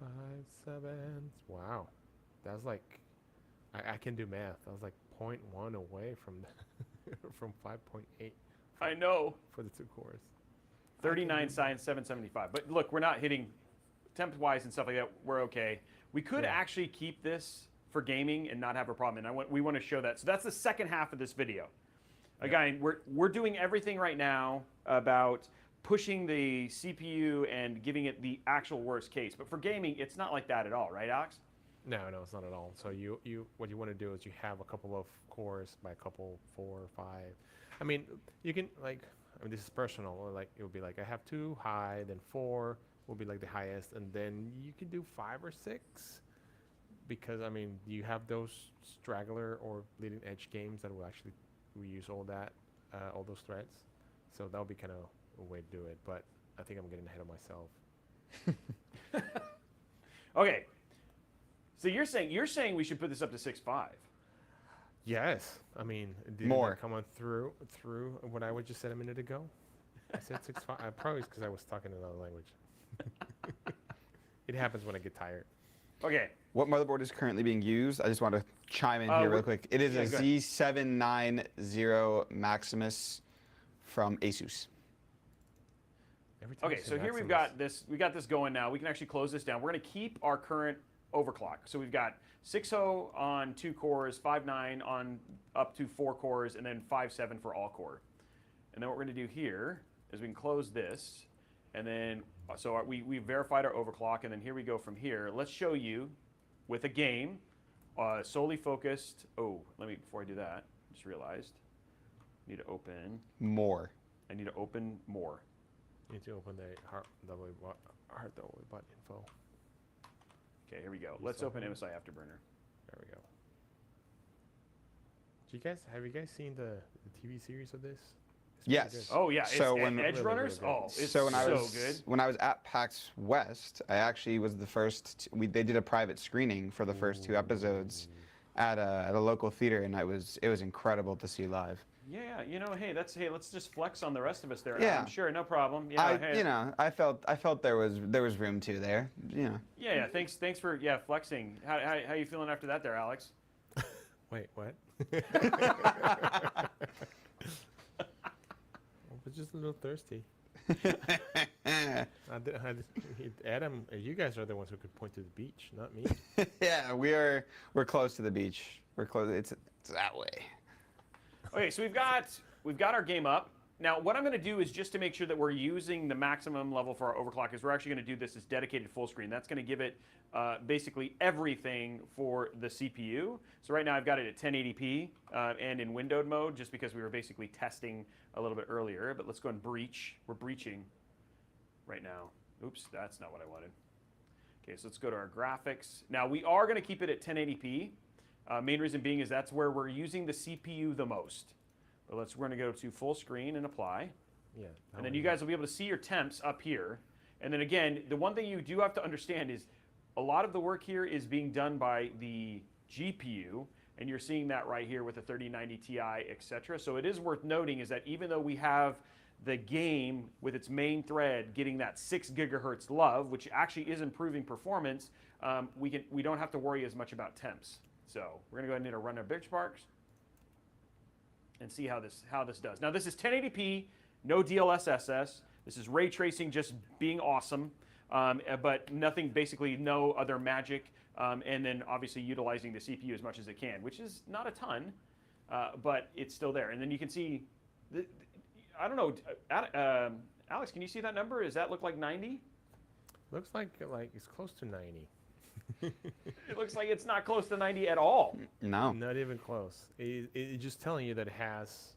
5.7. Wow, that's like, I can do math. I was like 0.1 away from from 5.8. I know. For the 2 cores. 39 science 775. But look, we're not hitting temp-wise and stuff like that. We're okay. We could actually keep this for gaming and not have a problem. And we want to show that. So that's the second half of this video. Again, we're doing everything right now about pushing the CPU and giving it the actual worst case. But for gaming, it's not like that at all, right, Alex? No, it's not at all. So what you want to do is you have a couple of cores by a couple, 4 or 5. I mean, you can this is personal. Or like it would be like I have 2 high, then 4 will be like the highest, and then you can do 5 or 6 because I mean you have those straggler or leading edge games that will actually reuse all those threads. So that would be kind of a way to do it. But I think I'm getting ahead of myself. Okay. So you're saying we should put this up to 6.5? Yes, I mean, didn't More. that come on through what I just said a minute ago? I said 6.5. Probably because I was talking another language. It happens when I get tired. Okay. What motherboard is currently being used? I just want to chime in here real quick. It is yeah, a go ahead. Z790 Maximus from Asus. Every time Okay, I say so here we've Maximus- got this. We got this going now. We can actually close this down. We're going to keep our current overclock. So we've got 6.0 on 2 cores, 5.9 on up to 4 cores, and then 5.7 for all core. And then what we're going to do here is we can close this, and then so we verified our overclock, and then here we go from here. Let's show you with a game solely focused. Oh, let me before I do that, just realized I need to open. More. I need to open more. You need to open the hard double bot info. Okay, here we go. Let's open MSI Afterburner. There we go. Have you guys seen the TV series of this? It's pretty Yes. good. Oh yeah, So it's when- Edge Really, Runners. really good. Oh, it's So when I was good. when I was at PAX West, I actually was the first. They did a private screening for the first 2 episodes at a local theater, and it was incredible to see live. Yeah, hey, let's just flex on the rest of us there. Yeah. I'm sure, no problem. Yeah, hey, I felt there was room to there. yeah. Thanks for flexing. How you feeling after that, there, Alex? Wait, what? I was just a little thirsty. Adam, you guys are the ones who could point to the beach, not me. Yeah, we're close to the beach. We're close. It's that way. Okay, so we've got our game up. Now, what I'm going to do is just to make sure that we're using the maximum level for our overclock is we're actually going to do this as dedicated full screen. That's going to give it basically everything for the CPU. So right now I've got it at 1080p and in windowed mode just because we were basically testing a little bit earlier. But let's go and breach. We're breaching right now. Oops, that's not what I wanted. Okay, so let's go to our graphics. Now we are going to keep it at 1080p. Main reason being is that's where we're using the CPU the most. But we're going to go to full screen and apply. Yeah. And then you guys will be able to see your temps up here. And then again, the one thing you do have to understand is a lot of the work here is being done by the GPU, and you're seeing that right here with the 3090 Ti, etc. So it is worth noting is that even though we have the game with its main thread getting that 6 gigahertz love, which actually is improving performance, we don't have to worry as much about temps. So we're going to go ahead and run our benchmarks and see how this does. Now this is 1080p, no DLSS. This is ray tracing just being awesome, but nothing, basically no other magic, and then obviously utilizing the CPU as much as it can, which is not a ton, but it's still there. And then you can see, I don't know, Alex, can you see that number? Does that look like 90? Looks like it's close to 90. It looks like it's not close to 90 at all. No. Not even close. It's just telling you that it has,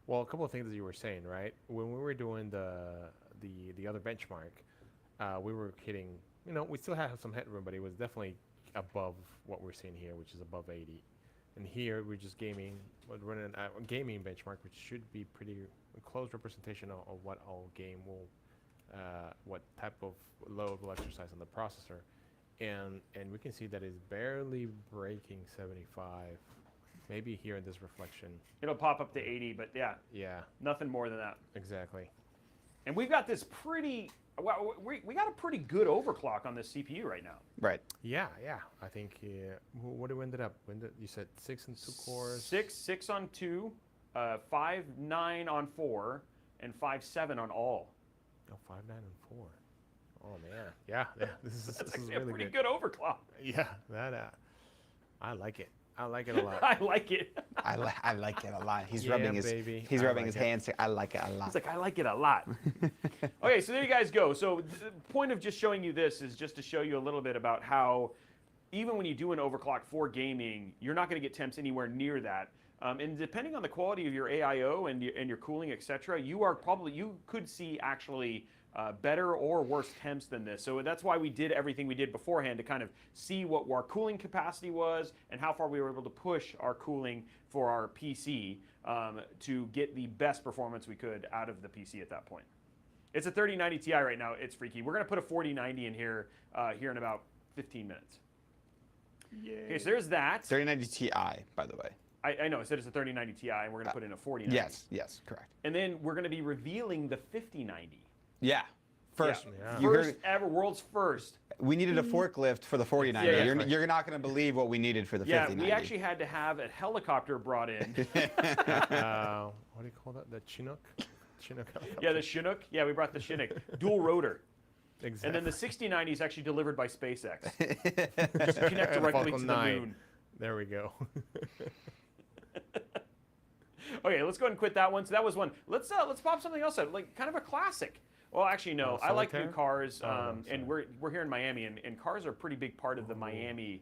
well, a couple of things that you were saying, right? When we were doing the other benchmark, we were hitting, we still have some headroom, but it was definitely above what we're seeing here, which is above 80. And here we're just running a gaming benchmark, which should be pretty close representation of what all game will, what type of load will exercise on the processor. And we can see that it's barely breaking 75, maybe here in this reflection. It'll pop up to 80, but Yeah, nothing more than that. exactly. And we've got this well, we got a pretty good overclock on this CPU right now. Right. Yeah. I think, what do we ended up? You said 6 and 2 cores? 6 on 2, 5.9 on 4, and 5.7 on all. Oh, 5, 9, and 4. Oh man, yeah. This is That's actually really a pretty good overclock. Yeah, that I like it. I like it a lot. I like it. I like it a lot. He's Yeah, rubbing his baby. he's I rubbing like his it. hands. I like it a lot. He's like, I like it a lot. Okay, so there you guys go. So the point of just showing you this is just to show you a little bit about how even when you do an overclock for gaming, you're not going to get temps anywhere near that. And depending on the quality of your AIO and your cooling, etc., you could see actually better or worse temps than this. So that's why we did everything we did beforehand to kind of see what our cooling capacity was and how far we were able to push our cooling for our PC to get the best performance we could out of the PC at that point. It's a 3090 Ti right now. It's freaky. We're going to put a 4090 in here in about 15 minutes. Yay. Okay, so there's that. 3090 Ti, by the way. I know, I said it's a 3090 Ti, and we're going to put in a 4090. Yes, correct. And then we're going to be revealing the 5090. Yeah. First, Yeah. you heard First ever, world's first. we needed a forklift for the 4090. Yeah, you're, you're not going to believe what we needed for the Yeah, 5090. we actually had to have a helicopter brought in. What do you call that? The Chinook? Chinook helicopter. Yeah, the Chinook. Yeah, we brought the Chinook. Dual rotor. Exactly. And then the 6090 is actually delivered by SpaceX. Just to connect directly Falcon to the 9. moon. There we go. Okay, let's go ahead and quit that one. So that was one. Let's pop something else out, like kind of a classic. Well, actually, no. I like new Solitaire? cars, no, and we're here in Miami, and cars are a pretty big part of the Miami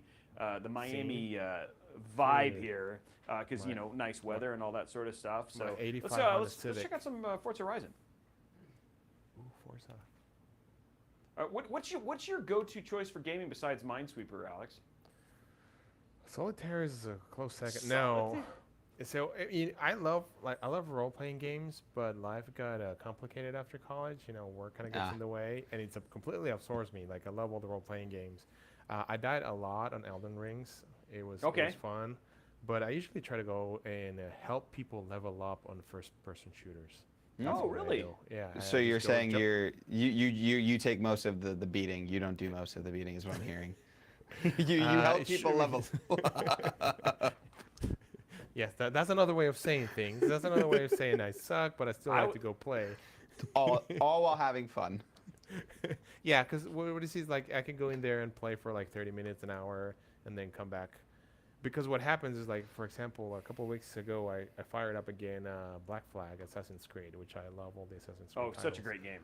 vibe here, because you know, nice weather and all that sort of stuff. So My 85 let's Honda let's Civic. check out some Forza Horizon. Ooh, Forza. What's your go-to choice for gaming besides Minesweeper, Alex? Solitaire is a close second. No. So I love role-playing games, but life got complicated after college. You know, work kind of gets in the way, and it's completely absorbs me. Like I love all the role-playing games. I died a lot on Elden Rings. It was fun, but I usually try to go and help people level up on first-person shooters. Oh, really? Yeah. So you're saying you take most of the beating. You don't do most of the beating, is what I'm hearing. you help people level. Yes, that's another way of saying things. That's another way of saying I suck, but I still like to go play. all while having fun. Yeah, because what it is like I can go in there and play for like 30 minutes, an hour, and then come back. Because what happens is, like, for example, a couple of weeks ago, I fired up again Black Flag, Assassin's Creed, which I love all the Assassin's Creed titles. Such a great game.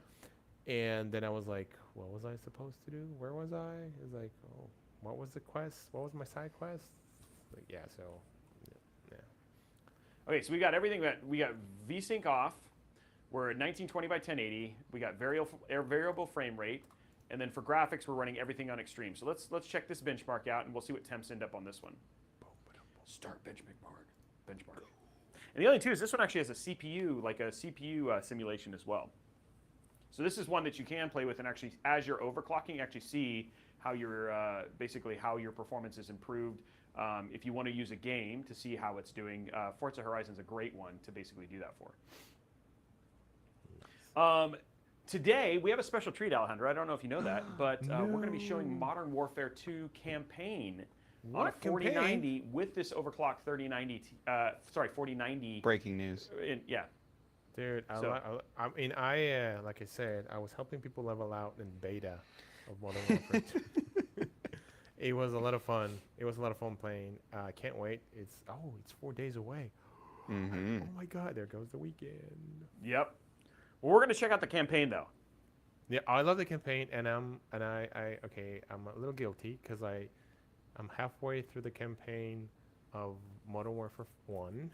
And then I was like, what was I supposed to do? Where was I? It was like, oh, what was the quest? What was my side quest? Like, yeah, so, yeah. Okay, so we got everything. We got VSync off. We're at 1920 by 1080. We got variable frame rate, and then for graphics, we're running everything on extreme. So let's check this benchmark out, and we'll see what temps end up on this one. Start benchmark. And the other thing too is this one actually has a CPU, like a CPU simulation as well. So this is one that you can play with, and actually, as you're overclocking, actually see how your basically how your performance is improved. If you want to use a game to see how it's doing, Forza Horizon is a great one to basically do that for. Today, we have a special treat, Alejandro. I don't know if you know that, but we're going to be showing Modern Warfare 2 campaign on a 4090 with this Overclock 4090. Breaking news. Yeah. Dude, I mean, like I said, I was helping people level out in beta of Modern Warfare 2. It was a lot of fun. It was a lot of fun playing. I can't wait. It's 4 days away. Mm-hmm. Oh my God, there goes the weekend. Yep. Well, we're going to check out the campaign though. Yeah, I love the campaign, and I'm a little guilty because I'm halfway through the campaign of Modern Warfare 1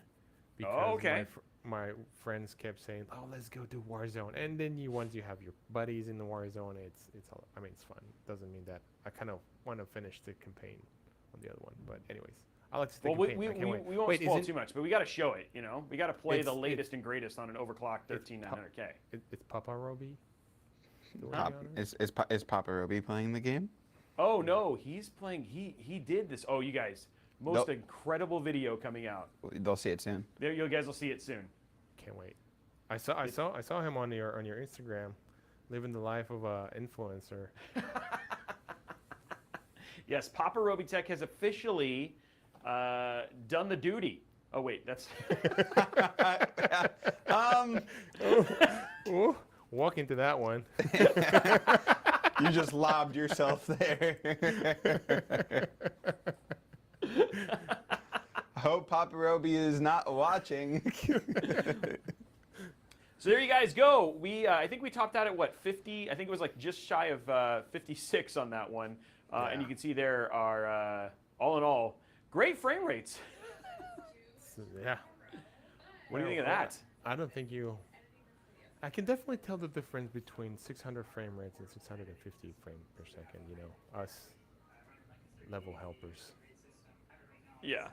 because my friends kept saying, "Oh, let's go do Warzone," and then once you have your buddies in the Warzone, it's fun. Doesn't mean that I kind of want to finish the campaign on the other one, but anyways. I like to see the campaign. We won't spoil too much, but we got to show it. You know, we got to play the latest and greatest on an Overclock 13900k. It's Papa Robey. Is Papa Robey playing the game? Oh no, he's playing. He did this. Oh, you guys, most incredible video coming out. They'll see it soon. You guys will see it soon. Can't wait. I saw him on your Instagram, living the life of a influencer. Yes, Papa Robeytech has officially done the duty. Oh wait, that's. Ooh, walk into that one. You just lobbed yourself there. I hope Papa Robey is not watching. So there you guys go. I think we topped out at what, 50? I think it was like just shy of 56 on that one. And you can see there are all in all great frame rates. Yeah. What do you think of that? I don't think I can definitely tell the difference between 600 frame rates and 650 frames per second, you know, us level helpers. Yeah.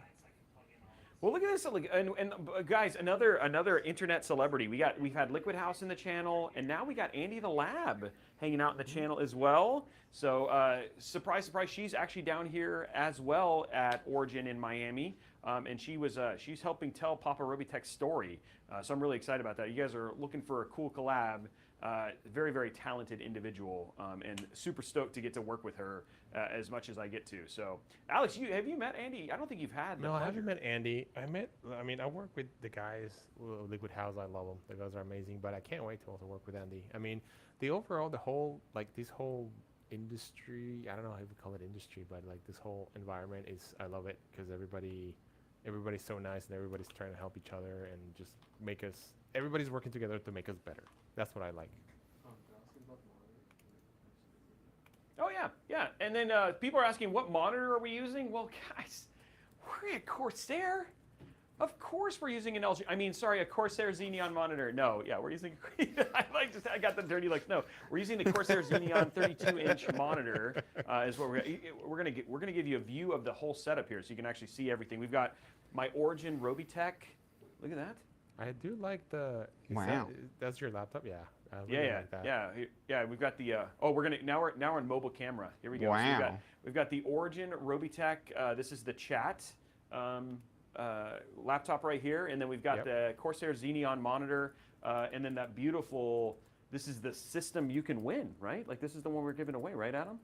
Well, look at this, and guys, another internet celebrity. We've had Liquid House in the channel, and now we got Andy the Lab hanging out in the channel as well. So surprise, surprise, she's actually down here as well at Origin in Miami, and she's helping tell Papa Robeytech's story. So I'm really excited about that. You guys are looking for a cool collab. Very, very talented individual, and super stoked to get to work with her as much as I get to. So, Alex, have you met Andy? I don't think you've had. No, I haven't met Andy. I mean, I work with the guys, Liquid House. I love them. The guys are amazing. But I can't wait to also work with Andy. I mean, the whole, like this whole industry. I don't know how you call it industry, but like this whole environment is. I love it because everybody's so nice and everybody's trying to help each other and just make us. Everybody's working together to make us better. That's what I like. Oh yeah, yeah. And then people are asking, what monitor are we using? Well, guys, we're at Corsair. Of course we're using an LG. I mean, sorry, a Corsair Xeneon monitor. No, yeah, we're using. I got the dirty looks. No, we're using the Corsair Xeneon 32-inch monitor. Is what we're gonna give you a view of the whole setup here, so you can actually see everything. We've got my Origin Robeytech. Look at that. I do like the. Wow. That's your laptop, yeah. I really Yeah, like that. yeah. We've got the. Now we're on mobile camera. Here we go. Wow. So we've got the Origin Robeytech. This is the chat laptop right here, and then we've got the Corsair Xeneon monitor, and then that beautiful. This is the system you can win, right? Like this is the one we're giving away, right, Adam?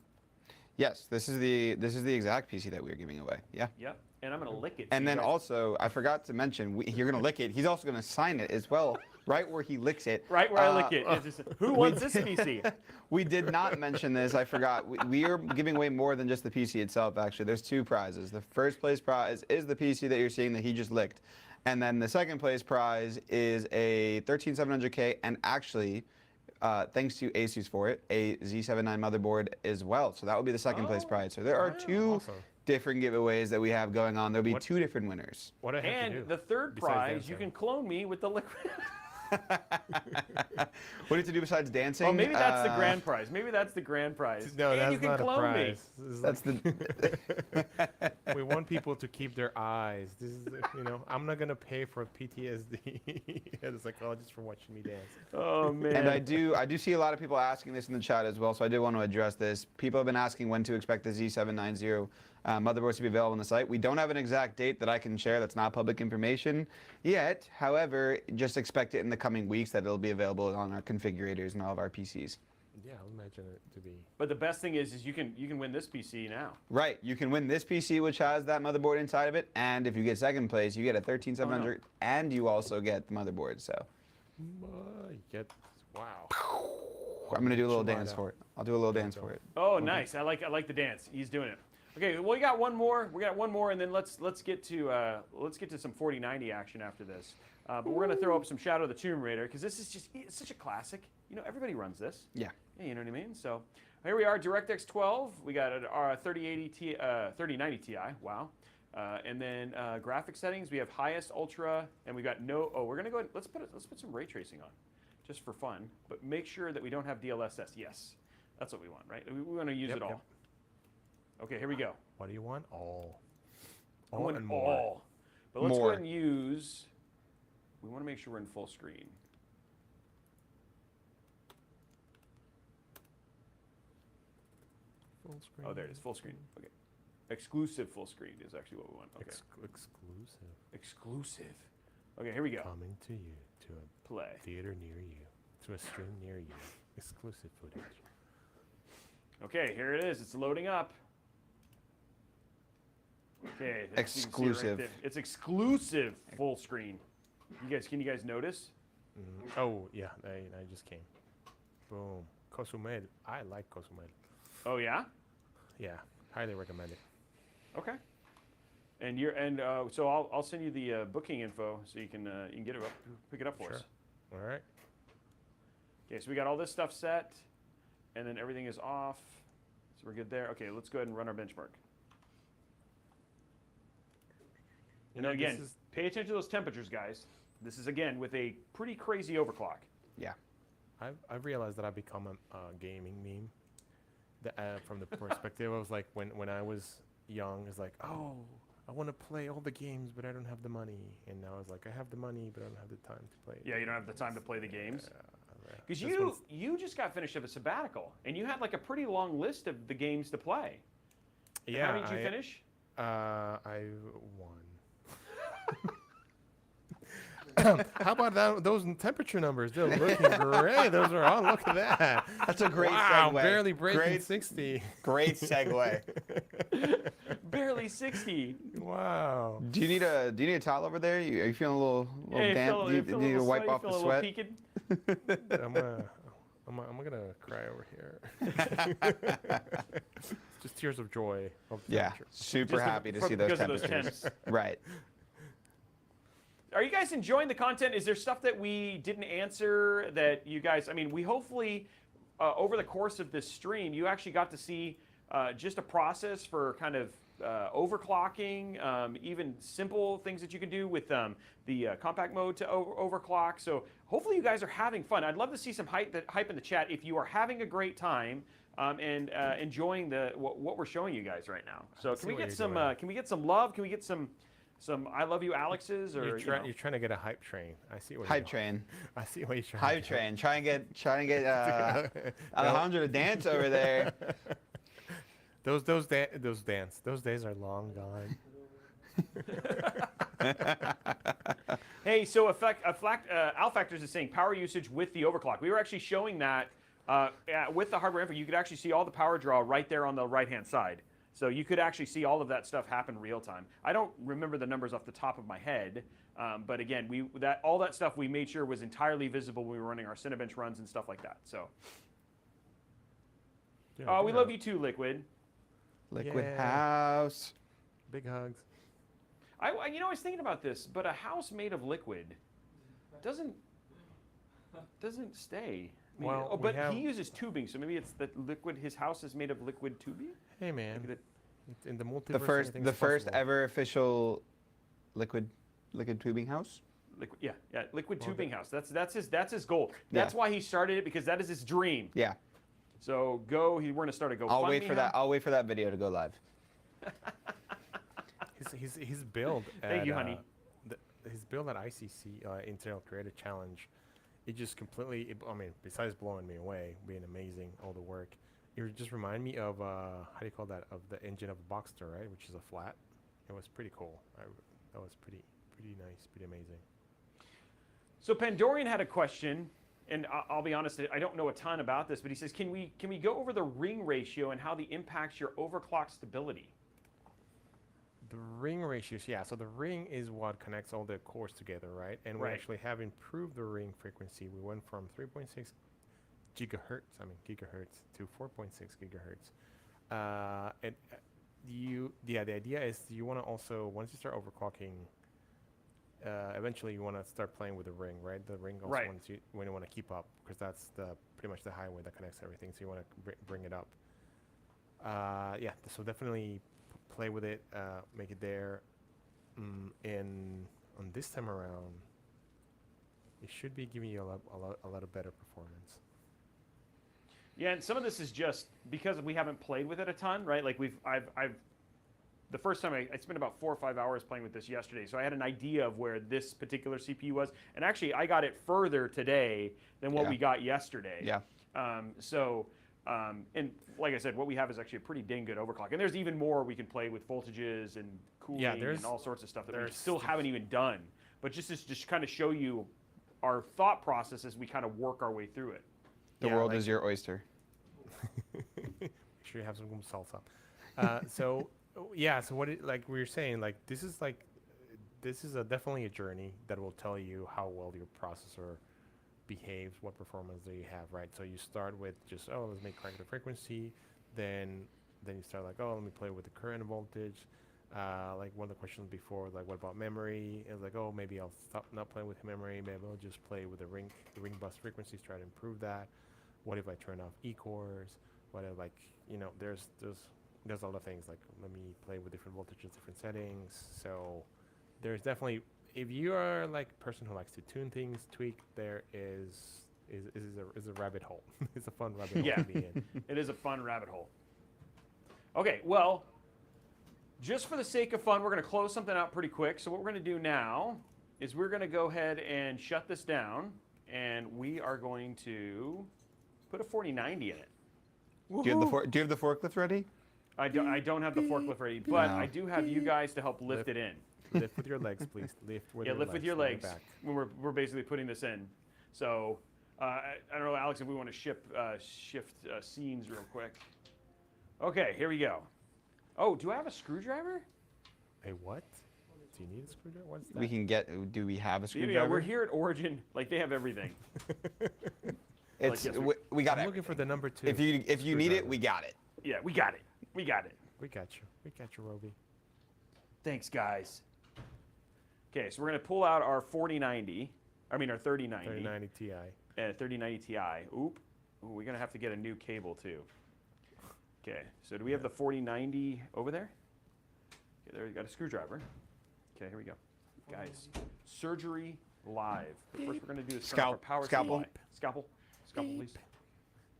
Yes, this is the exact PC that we're giving away. Yeah. Yep. And I'm gonna lick it. And then also, I forgot to mention, you're gonna lick it. He's also gonna sign it as well, right where he licks it. Right where I lick it. It's just, who wants this PC? We did not mention this. I forgot. We are giving away more than just the PC itself. Actually, there's 2 prizes. The first place prize is the PC that you're seeing that he just licked, and then the second place prize is a 13700K, and actually. Thanks to Asus for it, a Z79 motherboard as well. So that would be the second place prize. So there are 2 different giveaways that we have going on. There'll be 2 different winners. What do I have to do? And the third prize, you can clone me with the liquid. What do you have to do besides dancing? Oh, maybe that's the grand prize. Maybe that's the grand prize. No, and that's you can not clone a prize. That's the. We want people to keep their eyes. This is, I'm not gonna pay for PTSD as a psychologist for watching me dance. Oh man. And I do see a lot of people asking this in the chat as well, so I do want to address this. People have been asking when to expect the Z790 motherboards to be available on the site. We don't have an exact date that I can share. That's not public information yet. However, just expect it in the coming weeks that it'll be available on our configurators and all of our PCs. Yeah, I'll imagine it to be. But the best thing is you can win this PC now. Right, you can win this PC which has that motherboard inside of it, and if you get second place, you get a 13700, and you also get the motherboard. So. Wow. I'm gonna do a little dance for it. I'll do a little dance for it. Oh, nice. I like the dance. He's doing it. Okay, well, we got one more. We got one more, and then let's get to some 4090 action after this. But we're gonna throw up some Shadow of the Tomb Raider because this is it's such a classic. Everybody runs this. Yeah. Yeah, you know what I mean. So here we are, DirectX 12. We got our 3090 Ti. Wow. And then graphic settings. We have highest, ultra, and we got no. Oh, we're gonna go ahead. Let's put some ray tracing on, just for fun. But make sure that we don't have DLSS. Yes, that's what we want, right? We want to use it all. Yep. Okay, here we go. What do you want? All And more. But let's go ahead and use. We want to make sure we're in full screen. Full screen. Oh, there it is, full screen. Okay. Exclusive full screen is actually what we want. Okay. Exclusive. Exclusive. Okay, here we go. Coming to you to a Play. theater near you, to a stream near you. Exclusive footage. Okay, here it is. It's loading up. Okay. Exclusive. Right, it's exclusive full screen. Can you guys notice? Oh yeah, I just came. Boom. Cozumel. I like Cozumel. Oh yeah. Yeah, highly recommend it. Okay. And so I'll send you the booking info so you can get it up, pick it up for us. All right. Okay, so we got all this stuff set, and then everything is off, so we're good there. Okay, let's go ahead and run our benchmark. And again, pay attention to those temperatures, guys. This is again with a pretty crazy overclock. Yeah. I've realized that I've become a gaming meme. From the perspective, I was like, when I was young, it's like, oh, I want to play all the games, but I don't have the money. And now it's like, I have the money, but I don't have the time to play. Yeah, you don't have the time to play the games. Because Yeah. you just got finished of a sabbatical, and you had like a pretty long list of the games to play. And Yeah. how many did you finish? I won. How about those temperature numbers? They're looking great. Those are all. Look at that. That's a great wow, segue. barely breaking Great, 60. great segue. Barely 60. Wow. Do you need a towel over there? Are you feeling a little Hey, damp? feel, Do you feel a need to little wipe sweaty, off feel the a little sweat? peaked. I'm gonna cry over here. Just tears of joy. Of Yeah, temperature. super Just happy to see those because of temperatures. those temps. Right. Are you guys enjoying the content? Is there stuff that we didn't answer that you guys, I mean, we hopefully, over the course of this stream, you actually got to see just a process for kind of overclocking, even simple things that you can do with the compact mode to overclock. So hopefully you guys are having fun. I'd love to see some hype in the chat if you are having a great time and enjoying what we're showing you guys right now. So can we get some love? Can we get some I love you Alex's or You're trying to get a hype train. I see what Hype train. I see what you're trying Hype to do. train. Try and get Alejandro to dance over there. Those days are long gone. Hey, so Alfactors is saying power usage with the overclock. We were actually showing that with the hardware info. You could actually see all the power draw right there on the right-hand side. So you could actually see all of that stuff happen real time. I don't remember the numbers off the top of my head, but again, all that stuff we made sure was entirely visible when we were running our Cinebench runs and stuff like that. So, Yeah, we love you too, Liquid. Liquid Yeah. house. Big hugs. I was thinking about this, but a house made of liquid doesn't stay. I mean, Well, but he uses tubing, so maybe it's the liquid. His house is made of liquid tubing. Hey man, Look at in the multiverse, The anything's first possible. ever official liquid tubing house. Liquid tubing house. That's his goal. That's why he started it, because that is his dream. Yeah. So we're gonna start a GoFundMe. I'll wait for that. I'll wait for that video to go live. His build. Thank you, honey. His build at ICC Internal Creator Challenge, it just completely. I mean, besides blowing me away, being amazing, all the work, it just reminded me of how do you call that? Of the engine of a Boxster, right? Which is a flat. It was pretty cool. That was pretty nice, pretty amazing. So Pandorian had a question, and I'll be honest, I don't know a ton about this, but he says, can we go over the ring ratio and how the impacts your overclock stability? The ring ratios, yeah. So the ring is what connects all the cores together, right? And we actually have improved the ring frequency. We went from 3.6 gigahertz to 4.6 gigahertz. And the idea is you want to also, once you start overclocking, eventually you want to start playing with the ring, right? The ring also when you want to keep up, because that's pretty much the highway that connects everything. So you want to bring it up. Yeah. So definitely play with it, make it there. And on this time around, it should be giving you a lot of better performance. Yeah, and some of this is just because we haven't played with it a ton, right? Like the first time I spent about 4 or 5 hours playing with this yesterday, so I had an idea of where this particular CPU was, and actually I got it further today than what we got yesterday. Yeah. And like I said, what we have is actually a pretty dang good overclock, and there's even more we can play with voltages and cooling and all sorts of stuff that we still haven't even done. But just kind of show you our thought process as we kind of work our way through it. The world is your oyster. Make sure you have some salsa. So like we were saying, like this is definitely a journey that will tell you how well your processor behaves, what performance do you have, right? So you start with just let's make correct the frequency, then you start like let me play with the current voltage. Like one of the questions before, like what about memory? It was like maybe I'll stop not playing with memory, maybe I'll just play with the ring bus frequencies, try to improve that. What if I turn off E-cores? What if there's a lot of things, like let me play with different voltages, different settings. So there's definitely, if you are like a person who likes to tune things, tweak, there is a rabbit hole. It's a fun rabbit hole to be in. It is a fun rabbit hole. Okay, well, just for the sake of fun, we're going to close something out pretty quick. So what we're going to do now is we're going to go ahead and shut this down, and we are going to put a 4090 in it. Do you have the forklift ready? I don't have the forklift ready, but I do have you guys to help lift it in. Lift with your legs, please. Lift with your lift legs. with your not legs back. when we're basically putting this in. So I don't know, Alex, if we want to shift scenes real quick. Okay, here we go. Oh, do I have a screwdriver? A what? Do you need a screwdriver? What's that? We can get. Do we have a Yeah, screwdriver? we're here at Origin. Like they have everything. It's yes, we got I'm it. looking for the number 2. If you need it, we got it. Yeah, we got it. We got it. We got you. We got you, Robey. Thanks, guys. Okay, so we're gonna pull out our 4090. I mean our 3090. 3090 Ti. 3090 Ti. Oop. Ooh, we're gonna have to get a new cable too. Okay, so do we have the 4090 over there? Okay, there we got a screwdriver. Okay, here we go. Guys, surgery live. But first we're gonna do is turn off our power Scalpel. supply. Scalpel, please.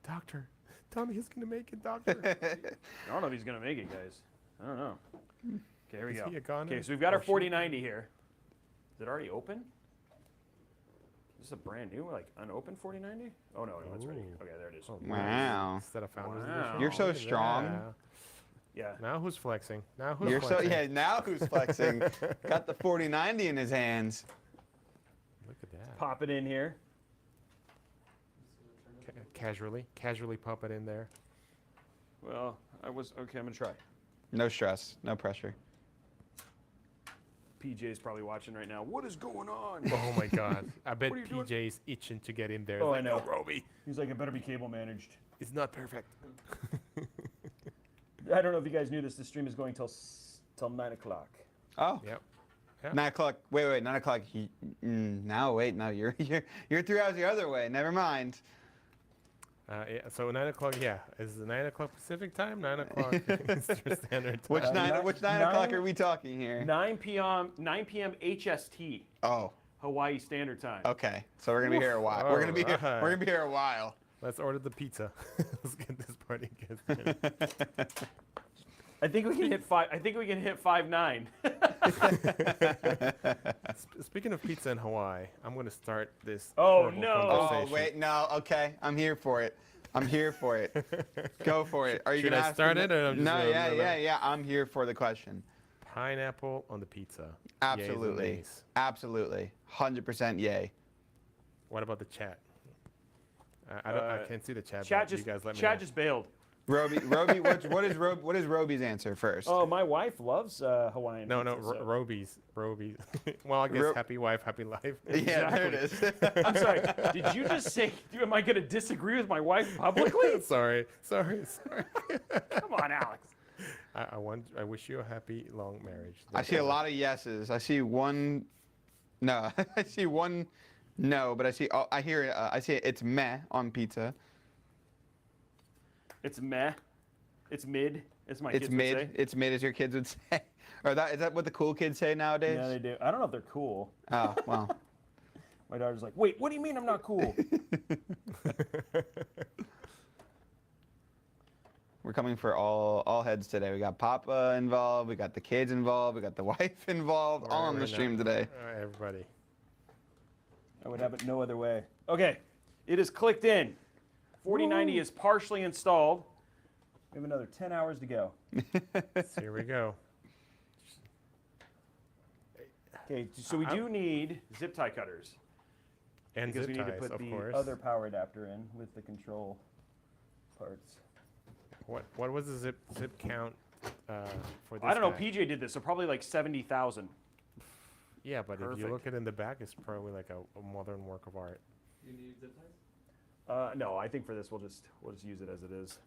Doctor, tell me he's gonna make it, doctor. I don't know if he's gonna make it, guys. I don't know. Okay, here we Is go. he a goner? Okay, so we've got our Or she? 4090 here. Is it already open? Is this a brand new, like unopened 4090? Oh no, it's ready. Ooh. Okay, there it is. Oh, Wow. Instead of Founders Wow. Edition. You're so Look at strong. that. Yeah. Now who's flexing? Now who's You're so flexing? yeah. Now who's flexing? Got the 4090 in his hands. Look at that. Pop it in here. Casually pop it in there. Well, okay, I'm gonna try. No stress. No pressure. PJ's probably watching right now. What is going on? Oh my God! I bet What are you doing? PJ's itching to get in there. Oh, Like, I know. "No, Robey, He's like, it better be cable managed. it's not perfect." I don't know if you guys knew this. The stream is going till 9 o'clock. Oh. Yep. 9 o'clock. Wait. 9 o'clock. Now wait. No, you're 3 hours the other way. Never mind. Yeah, so 9 o'clock. Yeah, is it 9 o'clock Pacific time? 9 o'clock Eastern Standard Time. Which nine- which 9 o'clock are we talking here? 9 p.m. HST, Oh. Hawaii Standard Time. Okay. So we're gonna be here a while. We're gonna be here. Alright. We're gonna be here a while. Let's order the pizza. Let's get this party started. I think we can hit 5. I think we can hit 5-9. Speaking of pizza in Hawaii, I'm going to start this. Oh, horrible no. Oh conversation. wait, no. Okay, I'm here for it. I'm here for it. Go for it. Are you Should gonna I ask start me- it, or I'm just no? gonna- Yeah. I'm here for the question. Pineapple on the pizza. Yays and Absolutely. nays. Absolutely. 100% yay. What about the chat? I can't see the chat. Chat but just you guys let me know. chat just bailed. Roby, what is Roby's answer first? Oh, my wife loves Hawaiian. No, pizza, so- Roby's. Well, I guess happy wife, happy life. Yeah, there it is. I'm sorry. Did you just say? Am I going to disagree with my wife publicly? sorry. Come on, Alex. I wish you a happy long marriage. I see a lot of yeses. I see one. No, I see one. No, but I see. I hear. I see. It's meh on pizza. It's meh. It's mid. As my It's kids mid. would say. It's mid, as your kids would say. Or is that what the cool kids say nowadays? Yeah, they do. I don't know if they're cool. Oh well. My daughter's like, wait, what do you mean I'm not cool? We're coming for all heads today. We got Papa involved. We got the kids involved. We got the wife involved. All on the stream today. All right, everybody. I would have it no other way. Okay, it is clicked in. 4090 is partially installed. We have another 10 hours to go. So here we go. Okay, so we do need zip tie cutters. And Because zip we need ties, to put of the course. other power adapter in with the control parts. What was the zip count for this? I don't know, guy? PJ did this, so probably like 70,000. Yeah, but if Perfect. you look at it in the back, it's probably like a modern work of art. You need zip ties? No, I think for this we'll just use it as it is.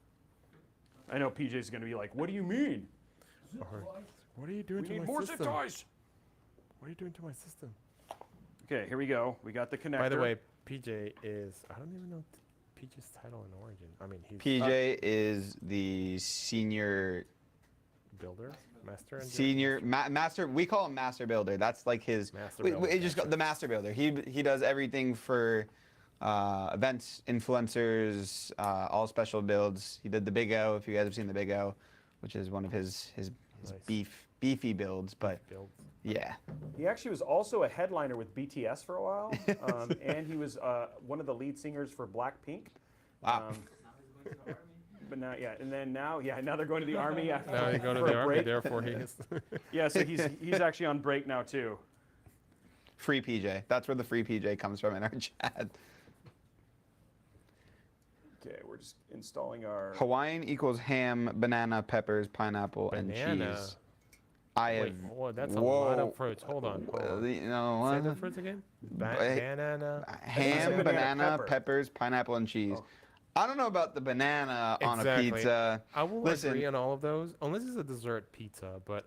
I know PJ's gonna be like, what do you mean? What are you doing We to need my more system? zip ties. What are you doing to my system? Okay, here we go. We got the connector. By the way, PJ is, I don't even know PJ's title in Origin. I mean, he's PJ is the senior builder, master engineer. master. We call him master builder. That's like his. Master We builder, just gotcha. the master builder. He does everything for events, influencers, all special builds. He did the Big O. If you guys have seen the Big O, which is one of his Nice. beefy builds. But Build. yeah, He actually was also a headliner with BTS for a while, and he was one of the lead singers for Blackpink. wow. Now he's going to the army. but now, yeah, and then now, yeah, now they're going to the army. After, Now they go to for the a army, break. therefore he is. Yeah, so he's actually on break now too. Free PJ. That's where the free PJ comes from in our chat. Okay, we're just installing our. Hawaiian equals ham, banana, peppers, pineapple, and Banana. cheese. I have. Wait, whoa, that's a lot whoa. of fruits. Hold on. Hold Well, on. you know, Say the fruits again? Banana. ham, banana banana, pepper. peppers, pineapple, and cheese. Oh. I don't know about the banana on a Exactly. pizza. I will Listen, agree on all of those, unless it's a dessert pizza. But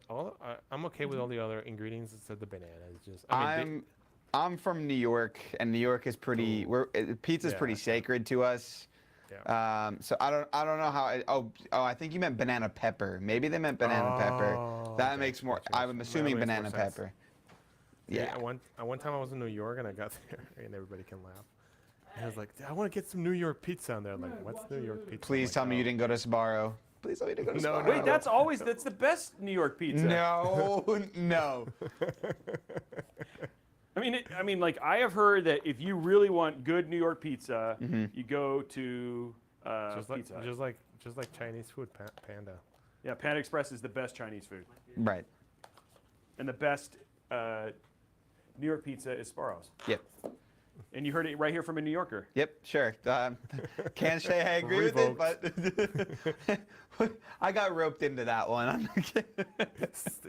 I'm okay with all the other ingredients except the banana. It's just I'm from New York, and New York is pretty. Pizza's Yeah, pretty that's right. sacred to us. Yeah. So I don't know how. I think you meant banana pepper. Maybe they meant banana pepper. That makes more. I'm assuming That makes banana more sense. pepper. Yeah. Yeah. One time I was in New York and I got there and everybody can laugh. And I was like, I want to get some New York pizza. And they're like, what's New York pizza? Please tell me you didn't go to Sbarro. Please tell me you didn't go to No, Sbarro. no. Wait, that's the best New York pizza. No, no. I mean, like I have heard that if you really want good New York pizza, Mm-hmm. you go to Just like, Pizza Hut. just like Chinese food, Panda. Yeah, Panda Express is the best Chinese food, Right. and the best New York pizza is Sbarro's. Yep. And you heard it right here from a New Yorker. Yep, sure. Can't say I agree with it, but I got roped into that one. I'm not kidding.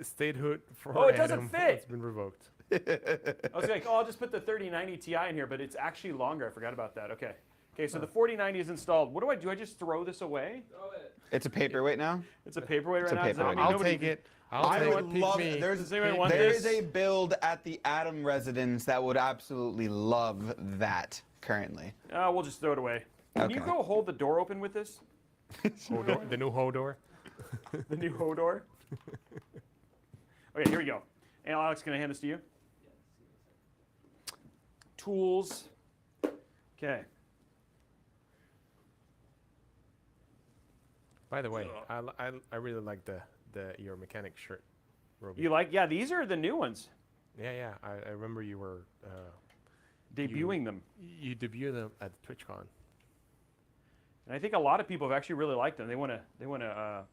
Statehood for Oh, it doesn't Adam fit. has been revoked. I was like, oh, I'll just put the 3090 Ti in here, but it's actually longer. I forgot about that. Okay. Okay, so the 4090 is installed. What do I do? I just throw this away? It's a paperweight now? It's a paperweight It's right a now. Does that paperweight. mean I'll nobody- take it. I'll I take would it. love Pick it. me. Does anyone want There this? is a build at the Adam residence that would absolutely love that currently. We'll just throw it away. Can you Okay. go hold the door open with this? Hodor, the new Hodor. The new Hodor? Okay, here we go. And Alex, can I hand this to you? Tools. Okay. By the way, I really like your mechanic shirt, Robey. You like? Yeah, these are the new ones. Yeah. I remember you were Debuting them. You debuted them at TwitchCon. And I think a lot of people have actually really liked them. They want to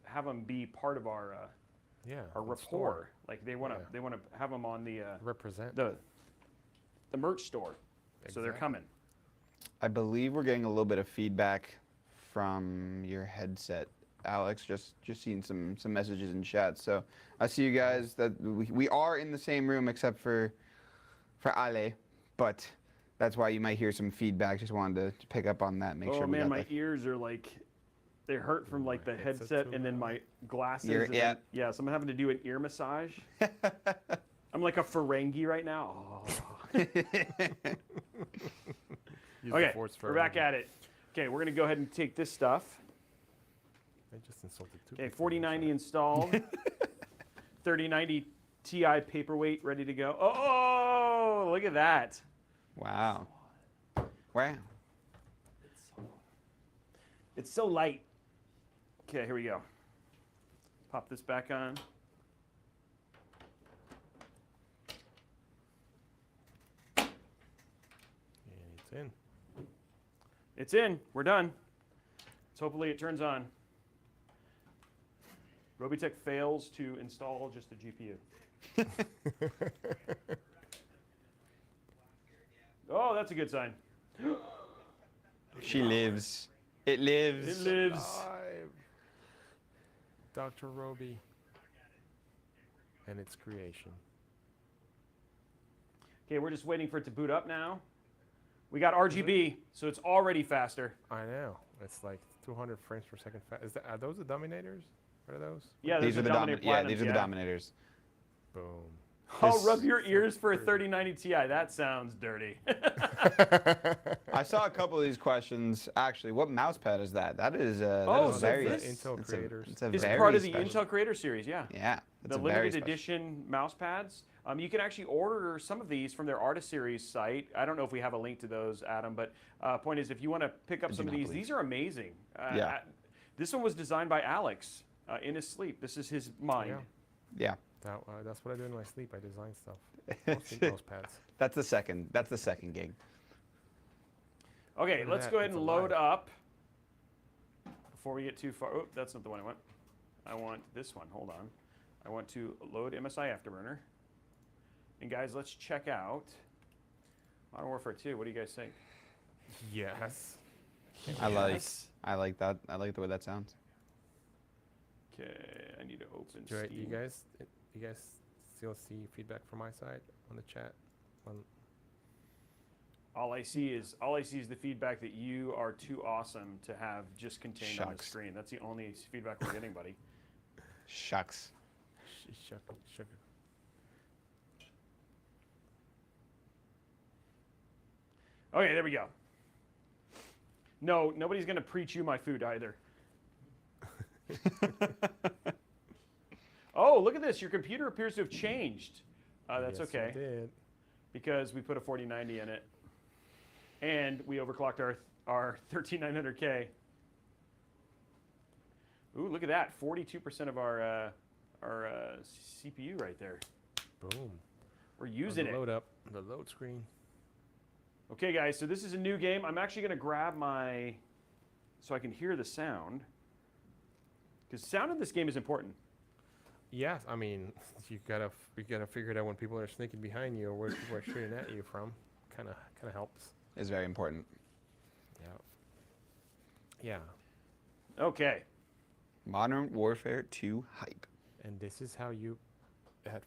have them be part of our Our rapport. Like they want to have them on the represent. the merch store. So they're Exactly. coming. I believe we're getting a little bit of feedback from your headset, Alex. Just seeing some messages in chat. So I see you guys that we are in the same room except for Ale, but that's why you might hear some feedback. Just wanted to pick up on that. Make Oh sure we man, got my that. ears are like, they hurt from like the headset headset too. and then my glasses. Ear- and yeah. then- yeah. So I'm having to do an ear massage. I'm like a Ferengi right now. Oh. Use the Okay, force for we're back everything. at it. Okay, we're gonna go ahead and take this stuff. I just insulted two. Okay, people. 4090 installed. 3090 Ti paperweight ready to go. Oh, look at that. Wow. Wow. It's so light. Okay, here we go. Pop this back on. And it's in. It's in. We're done. So hopefully it turns on. Robeytech fails to install just the GPU. Oh, that's a good sign. She lives. It lives. It lives. Live. Dr. Robey. And its creation. Okay, we're just waiting for it to boot up now. We got RGB, so it's already faster. I know. It's like 200 frames per second. Are those the Dominators? What are those? Yeah, These are the Dominator Platinums, these are the Dominators. Boom. Oh, This- rub your ears for a 3090 Ti. That sounds dirty. I saw a couple of these questions. Actually, what mouse pad is that? That is Oh, that is so very. this- Intel it's creators. It's a It's very part of the special. Intel Creator Series, yeah. Yeah, it's The a very limited special. edition mouse pads. You can actually order some of these from their Artist Series site. I don't know if we have a link to those, Adam, but point is, if you want to pick up I some do of not these, believe. these are amazing. Yeah. This one was designed by Alex in his sleep. This is his mind. Yeah. Yeah, That's what I do in my sleep. I design stuff. Mostly mouse pads. that's the second. That's the second gig. Okay, Look at let's that, go ahead it's and load alive. up before we get too far, oh, that's not the one I want. I want this one. Hold on. I want to load MSI Afterburner. And guys, let's check out Modern Warfare 2. What do you guys think? Yes. I like that. I like the way that sounds. Okay, I need to open Do Steam. you guys still see feedback from my side on the chat? All I see is the feedback that you are too awesome to have just contained on the Shucks. screen. That's the only feedback we're getting, buddy. Shucks. Sugar. Okay, there we go. No, nobody's gonna preach you my food either. Oh, look at this. Your computer appears to have changed. That's Yes, okay. it did. Because we put a 4090 in it. And we overclocked our 13900k. Ooh, look at that. 42% of our CPU right there. Boom. We're using it. Load up the load screen. Okay, guys, so this is a new game. I'm actually going to grab my, so I can hear the sound. Because sound in this game is important. Yes, I mean, you gotta figure it out when people are sneaking behind you or where people are shooting at you from. Kind of helps. It's very important. Yeah. Okay. Modern Warfare 2 hype. And this is how you had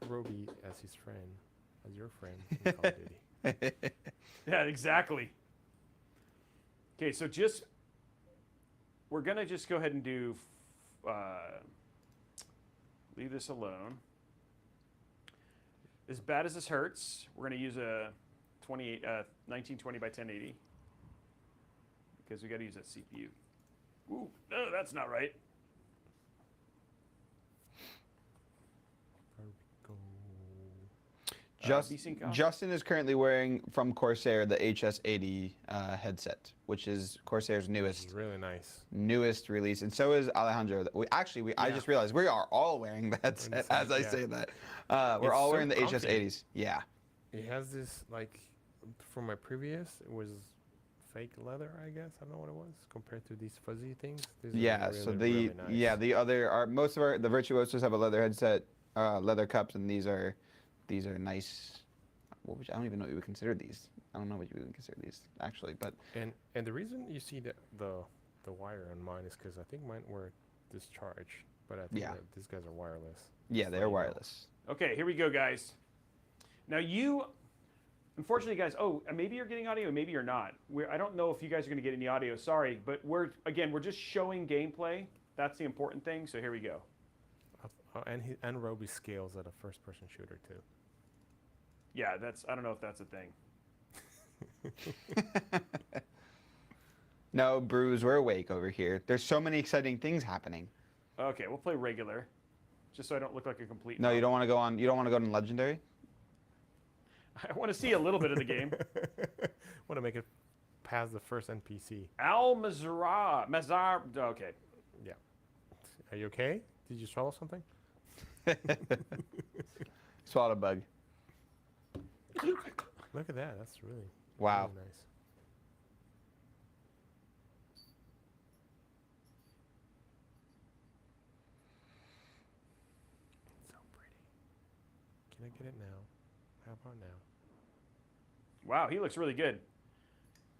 Robey as his friend, as your friend in Call of Duty. Yeah, exactly. Okay, so we're going to just go ahead and do, leave this alone. As bad as this hurts, we're going to use a 1920 by 1080 because we got to use that CPU. Ooh, no, that's not right. There we go. VSync off. Justin is currently wearing from Corsair the HS80 headset, which is Corsair's This is really nice. newest release, and so is Alejandro. I just realized we are all wearing the headset as I say that. We're It's all so wearing the comfy. HS80s. Yeah. It has this, like, from my previous, it was fake leather, I guess. I don't know what it was, compared to these fuzzy things. This is Yeah. really, So really nice. the other are most of the Virtuosos have a leather headset, leather cups, and these are nice. I don't even know what you would consider these. I don't know what you would consider these actually, but And the reason you see the wire on mine is because I think mine were discharged, but I think Yeah. that these guys are wireless. yeah, Just they're let you know. wireless. Okay, here we go, guys. Now unfortunately, guys, maybe you're getting audio, maybe you're not. I don't know if you guys are going to get any audio, sorry, but we're just showing gameplay. That's the important thing, so here we go. And Robey scales at a first-person shooter too. Yeah, I don't know if that's a thing. No, Bruce, we're awake over here. There's so many exciting things happening. Okay, we'll play regular, just so I don't look like a complete No, you knob. don't want to go on. You don't want to go on legendary. I want to see a little bit of the game. Want to make it past the first NPC. Mazar. Okay. Yeah. Are you okay? Did you swallow something? Swallowed a bug. Look at that. That's really Wow. really nice. So pretty. Can I get it now? How about now? Wow, he looks really good.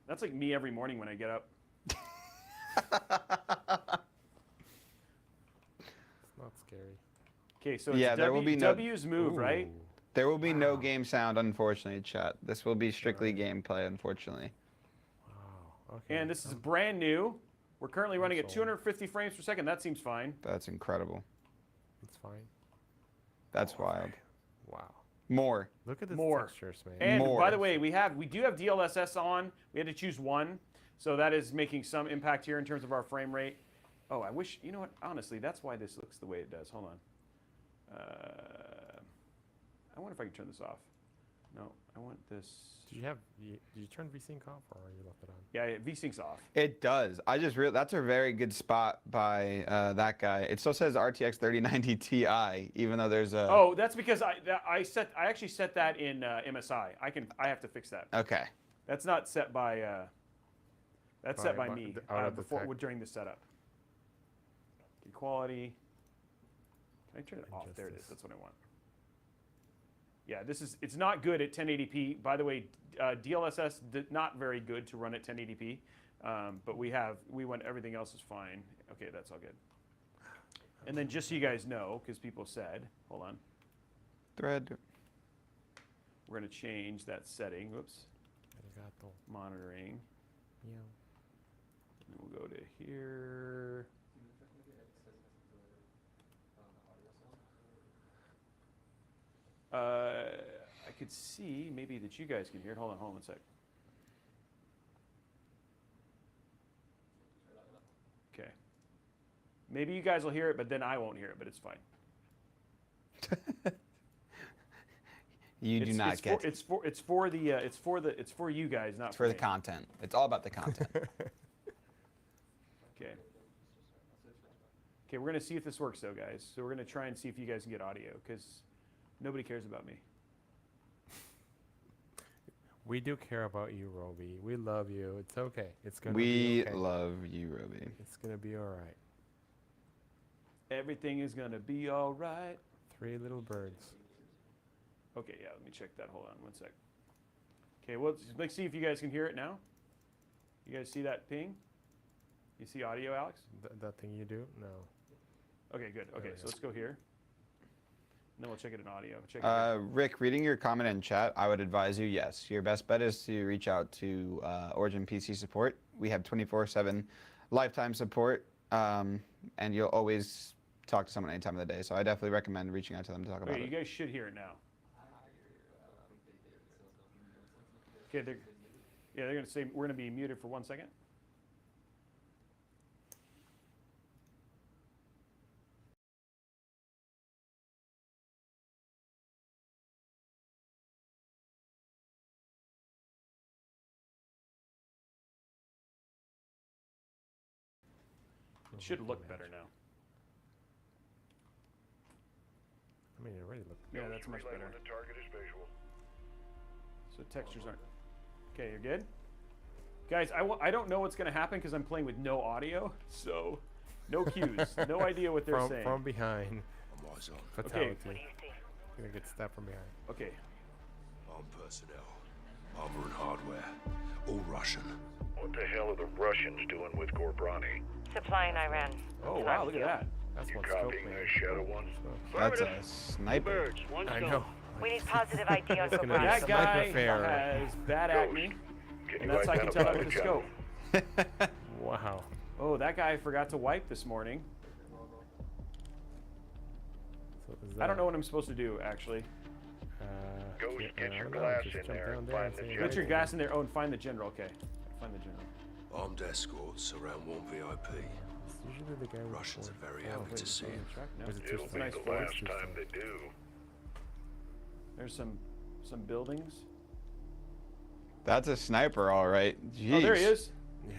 That's like me every morning when I get up. It's not scary. Okay, so Yeah, it's there will be no- W's move, right? Ooh. There will be no game sound, unfortunately, chat. This will be strictly gameplay, unfortunately. Wow. Okay. And this is brand new. We're currently running at Console. 250 frames per second. That seems fine. That's incredible. It's fine. That's wild. Wow. More. Look at the More. textures, man. And More. by the way, we do have DLSS on. We had to choose one, so that is making some impact here in terms of our frame rate. Oh, I wish, you know what? Honestly, that's why this looks the way it does. Hold on. I wonder if I can turn this off. No, I want this. Did you turn VSync off or you left it on? Yeah, VSync's off. It does. I just realized that's a very good spot by that guy. It still says RTX 3090 Ti, even though there's a. Oh, that's because I actually set that in MSI. I have to fix that. Okay. That's not set by. That's set by me out of the before tech. during the setup. Quality. Can I turn it off? Just There it is. this. That's what I want. Yeah, it's not good at 1080p. By the way, DLSS not very good to run at 1080p. But we went, everything else is fine. Okay, that's all good. And then just so you guys know, because people said, hold on, Thread. we're going to change that setting. Whoops. Arigato. Monitoring. Meow. And we'll go to here. I could see maybe that you guys can hear it. Hold on one sec. Okay. Maybe you guys will hear it, but then I won't hear it, but it's fine. You do not get. It's for you guys, not It's for the me. content. It's all about the content. Okay. Okay, we're gonna see if this works though, guys. So we're gonna try and see if you guys can get audio, because nobody cares about me. We do care about you, Robey. We love you. It's okay. It's gonna We be okay. love you, Robey. It's gonna be all right. Everything is gonna be all right. 3 little birds. Okay, yeah, let me check that. Hold on one sec. Okay, well, let's see if you guys can hear it now. You guys see that ping? You see audio, Alex? That thing you do? No. Okay, good. Okay, we so go. let's go here. And then we'll check it in audio. Check it Rick, reading your comment in chat, I would advise you, yes, your best bet is to reach out to Origin PC support. We have 24/7 lifetime support, and you'll always talk to someone any time of the day. So I definitely recommend reaching out to them to talk about Okay, you it. guys should hear it now. Okay, they're going to say we're going to be muted for 1 second. It should look better now. I mean, it already looked. Yeah, that's much better. So textures aren't. Okay, you're good? Guys, I don't know what's going to happen because I'm playing with no audio, so no cues, no idea what they're saying. From behind. Fatality. Okay. Gonna get stabbed from behind. Okay. Armed personnel, armor and hardware, all Russian. What the hell are the Russians doing with Gorbrani? Supplying Iran. Oh, wow, look at that. That's You one scope, copying man. the Shadow One? That's a sniper. I know. We need positive ID on It's gonna be Gorbrani. a That guy sniper fair. has bad acne, Can and you that's how I can tell that identify with the the job? scope. Wow. Oh, that guy forgot to wipe this morning. So is I don't that, know what I'm supposed to do, actually. Ghost, yeah, get I your don't know, glass just in jump there down and there find and the see general. Put your gas in there. Oh, and find the general. Okay. Find the general. Armed escorts around one VIP. It's usually the guy with Russians Ford. are very Oh, happy wait, to see On him. the truck? No. Was it It'll too be nice the Ford. last time they do. There's some buildings. That's a sniper, all right. Jeez. Oh, there he is. Yeah.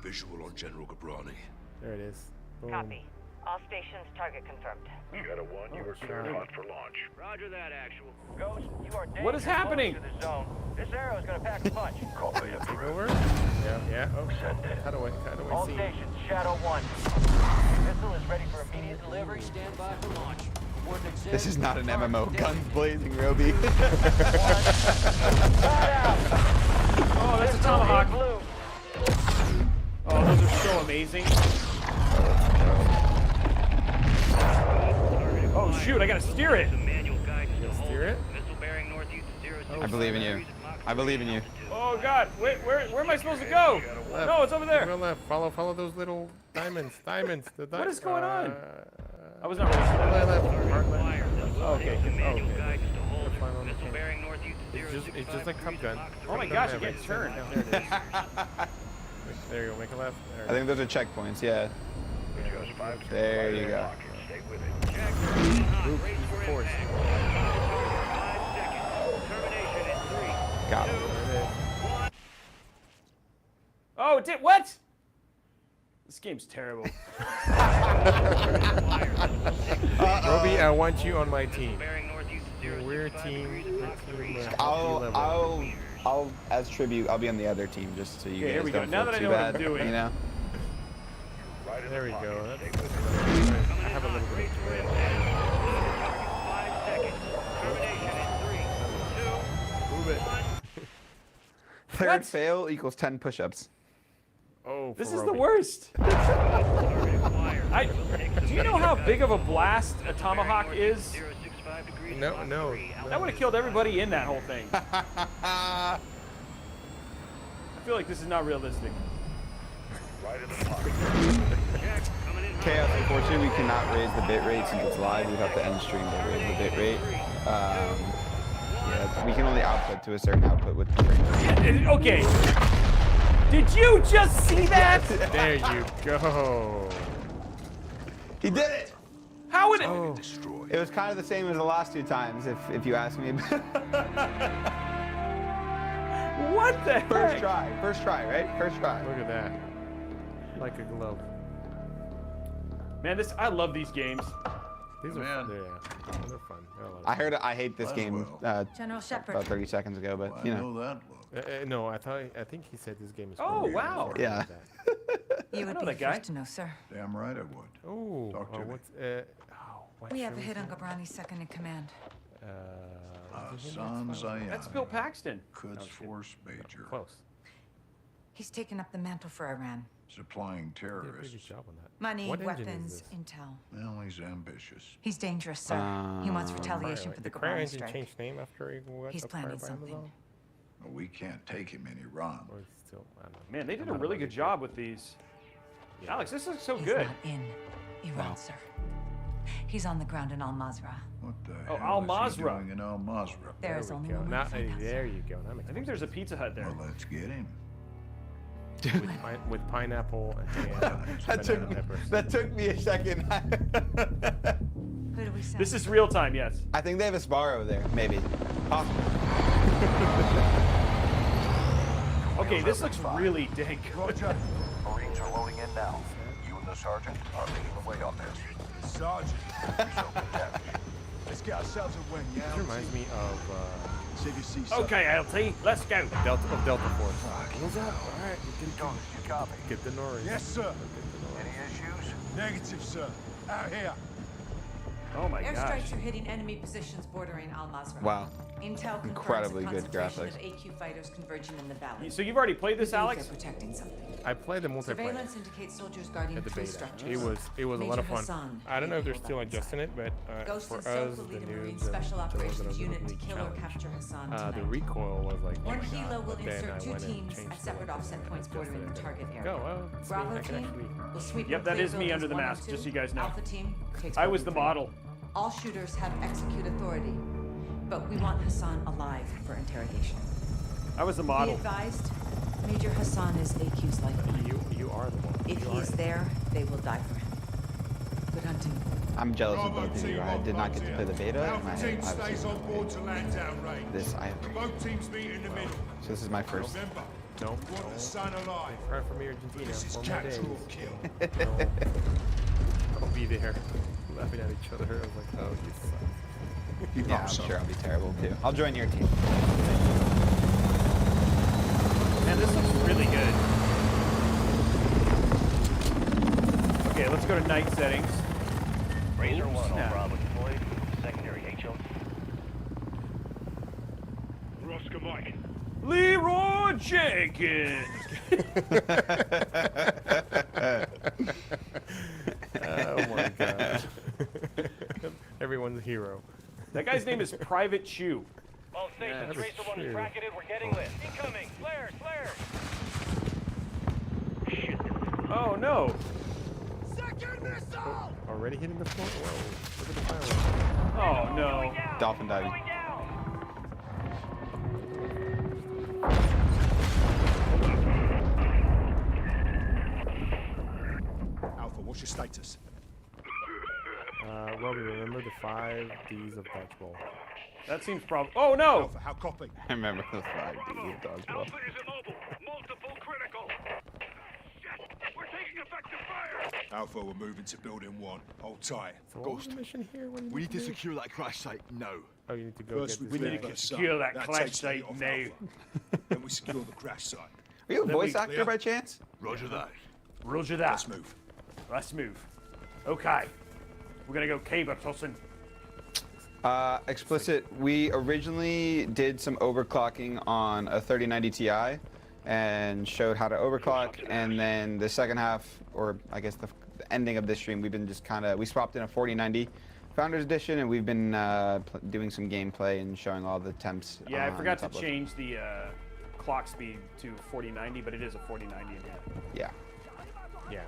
Visual on General Gabrani. There it is. Boom. Copy. All stations target confirmed. Shadow One, you are cleared God. hot for launch. Roger that, actual. Ghost, you are What is happening? to the zone. This arrow is going to pack a punch. Copy it. Take over? Yeah, yeah. Oh, how do All I see? stations, Shadow 1. Missile is ready for immediate delivery. Stand by for launch. Coordinates in. This is not an MMO. Guns blazing, Robey. Oh, that's a tomahawk. Oh, those are so amazing. Oh shoot, I gotta steer it. Manual guidance to hold. Steer it? Missile bearing northeast 0. I believe in you. I believe in you. Oh god, wait, where am I supposed to go? Left. No, it's over there. Go left. Follow those little diamonds. Diamonds. What is going on? I was not ready for that. Left. Hard left. Okay. Manual okay. guidance to hold. Fine on the Missile tank. bearing northeast 0. It's just like Top Gun. Oh my Top gosh, Gun you can't Maverick. turn. There it is. There you go. Make a left. I think those are checkpoints, yeah. Just 5 seconds. There you go. Stay with it. Check. Hot. Race for Force. impact. 5 seconds. Termination in 3. Got it. There it is. Oh, it did what? This game's terrible. Robey, I want you on my team. Bearing northeast 0. We're team. I'll, as tribute, I'll be on the other team just so you Okay, here guys we go. don't Now feel that I too know what I'm bad, doing. you know? Right in There the we pocket. go. That's, Stay with it. I have a little bit of delay. 5 seconds. Termination in 3, 2, Move it. 1. Third What? fail equals 10 push-ups. Oh, This for is the Robey. worst. Target acquired. Do you know how big of a blast a tomahawk is? 065 degrees. No, Mach no. 3, That would have killed everybody in that whole thing. I feel like this is not realistic. Right in the pocket. Check. Coming in hot. Chaos, unfortunately, we cannot raise the bit rate since it's live. We have to end stream to raise the bit rate. Yeah, we can only output to a certain output with the frame. Okay. Did you just see that? There you go. He did it! How would it? Destroy. It was kind of the same as the last 2 times, if you ask me. What the heck? First try, right? First try. Look at that. Like a glove. Man, I love these games. These are Man. fun. They're fun. They're a lot of I fun. heard I hate this Might as game General Shepard. about 30 seconds ago, but you know. that look. No, I think he said this game is. Oh, fun. wow. Yeah. You would know be that the guy. first to know, sir. Damn right I would. Oh, Talk to me. what's what We have show a is hit on that? Gabrani's second in command. Is it him? Sans That's Bill Paxton. Quds Force Major. Close. He's taken up the mantle for Iran. Supplying Did a pretty good terrorists. job on that. Money, What engine is weapons, this? intel. Well, he's ambitious. He's dangerous, sir. He wants retaliation for the Did Cryer Gabrani engine strike. changed name after he got He's acquired planning by something. Amazon? Well, we can't take him in Iran. Or is it still? I don't know. Man, they did I'm a not really really good job with these. Yeah. Alex, this looks so He's good. not in Iran, sir. He's on the ground in Al-Mazrah. What the Oh, hell is he Al-Mazrah. doing in Al-Mazrah? There is we only go. one way Now, to find out, there sir. you go. That makes I think there's a Pizza Hut there. Well, let's get him. with pineapple and That took me a second. Who do we send? This is real time, yes. I think they have a Sparrow there, maybe. Possible. Okay, this looks really dang good. Roger. Marines are loading in now. You and the sergeant are leading the way on this. Sergeant. Let's get ourselves a win, yeah? This reminds me of Okay, LT, let's go. Delta Force. What's up? All right, You copy? get the Norris. Yes, sir. Get Any issues? Negative, sir. Out here. Oh my gosh. Airstrikes are hitting enemy positions bordering Al-Mazrah. Wow. Intel confirms Incredibly a good concentration graphics. of AQ fighters converging in the valley. So you've already played this, We believe Alex? they're protecting something. I played the multiplayer Surveillance indicates soldiers guarding at the three beta. structures. It was a lot Major of fun. Hassan I don't know if they're made still weapons. adjusting it, but Ghost for and us, Soap the will lead a noobs Marine and Special the ones that Operations are Unit to really kill or challenged, capture Hassan the tonight. recoil was like. One oh my helo God, will but then insert I 2 went and teams changed at the separate weapons offset and points adjusted bordering the it. target Go, area. well, see, Bravo I can team actually. will sweep Yep, that clear is me buildings under the 1 and mask, 2. just so you guys know. Alpha team takes I was the building 3. model. All shooters have execute authority, but we want Hassan alive for interrogation. I was the Be model. advised, Major Hassan is AQ's lifeline. You are the one. If You he are is it. there, they will die for him. Good hunting. I'm jealous of both of you. I did not get to play the beta, and I obviously to land downrange. this I have. Both teams meet in the middle. So this is my first. Remember, Don't. you want the sun alive. Cry for me, Argentina. This is 4 more capture days. or kill. I'll be there, laughing at each other. I was like, oh, you suck. Yeah, I'm sure I'll be terrible too. I'll join your team. Man, this looks really good. Okay, let's go to night settings. Razor Oh, 1 on snap. Bravo deployed. Secondary HO. Roscoe Mike. Leroy Jenkins. Oh my god. Everyone's a hero. That guy's name is Private Chew. All stations, that's Razor 1 is true. bracketed. We're getting lit. Incoming. Flares, flares. Shit. Oh no. Already hitting the floor? Whoa. Look at the fireworks. Oh no. Going down. Dolphin diving. Going down. Alpha, what's your status? Robey, remember the 5 Ds of dodgeball. That seems prob. Oh no. Alpha, how copy? I remember those 5 Ds of dodgeball. Alpha is immobile. Multiple critical. Shit. We're taking effective fire. Alpha, we're moving to building 1. Hold tight. So what was the mission here? What do you We need need to do? secure that crash site now. Oh, you need to go First, get we this need guy. to Secure that crash takes the heat site off now. Alpha. Then we secure the crash site. Are you a Then voice we actor clear. by chance? Roger that. Roger that. Let's move. Let's move. Okay. We're gonna go cave up, Tulsin. Explicit, we originally did some overclocking on a 3090 Ti and showed how to overclock, and then the second half, or I guess the ending of this stream, we've been just we swapped in a 4090 Founders Edition, and we've been doing some gameplay and showing all the temps. Yeah, I forgot to change the clock speed to 4090, but it is a 4090 in here. Yeah. Yeah.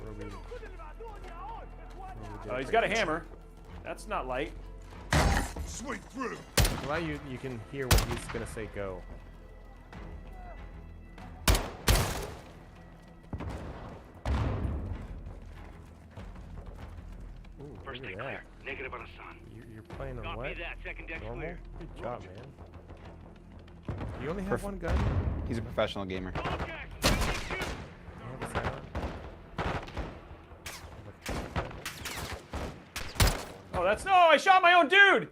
Robey Oh, he's got a hammer. That's not light. Sweep through. Well, you can hear what he's gonna say. Go. Ooh, First look day at clear. that. Negative on Hassan. You're playing on Copy what? that. Second deck's Normal? clear. Good job, man. You only have one gun? He's a professional gamer. Contact. You have a sidearm? Oh, that's no! I shot my own dude.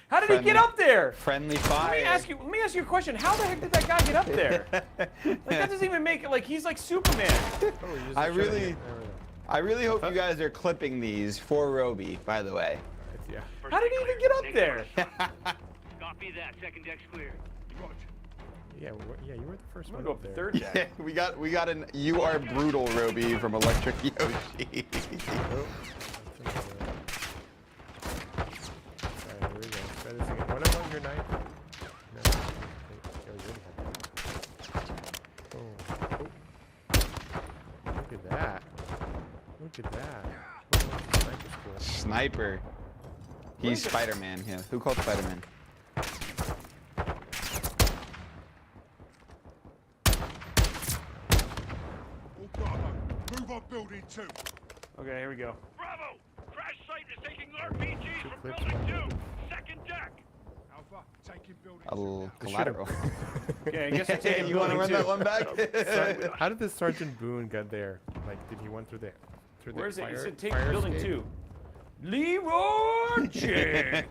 How did he get up there? Friendly fire. Let me ask you a question. How the heck did that guy get up there? Like that doesn't even make it. Like he's like Superman. I really hope you guys are clipping these for Robey, by the way. Yeah. How did he even get up there? Copy that. Second deck's clear. Yeah, you were the first I'm one gonna go up there. third deck. we got an "You Are Brutal" Robey from Electric Yoshi. Oh. Alright, here we go. Try this again. What about your knife? No. Oh. Look at that. Look at that. Oh, sniper's cool. Sniper. He's Spider-Man. Yeah. Who called Spider-Man? Move on building 2. Okay, here we go. Bravo. Crash site is taking RPGs from building 2. Second deck. Alpha, taking building A little 2. collateral. Okay, I guess we're taking You want to run building that one back? How did this Sergeant Boone get there? Like, did he went through the Where's it? fire, It said take fire building escape? 2. Leroy Jenkins.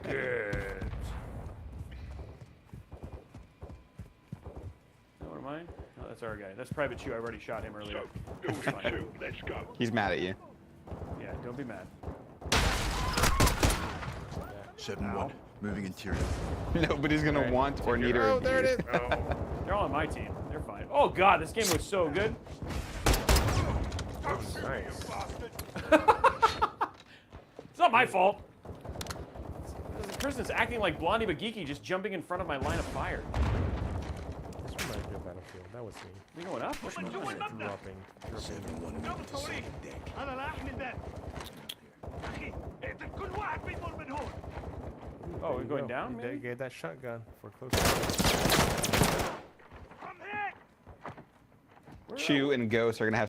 Oh, what am I? Oh, that's our guy. That's Private Chew. I already shot him earlier. It's fine. Let's go. He's mad at you. Yeah, don't be mad. 7-1. Moving interior. Nobody's gonna Alright. want or need a Oh, there it is. Oh, they're all on my team. They're fine. Oh God, this game was so good. Nice. It's not my fault. This person's acting like Blondie Bagiki, just jumping in front of my line of fire. This reminds me of Battlefield. That was me. We going up? What's going on here? Dropping. انا لا احمل ذات اخي اقتل كل واحد بيمر من هون. Oh, we're going down, maybe? Get that shotgun for close. From here. Chew and Ghost are gonna have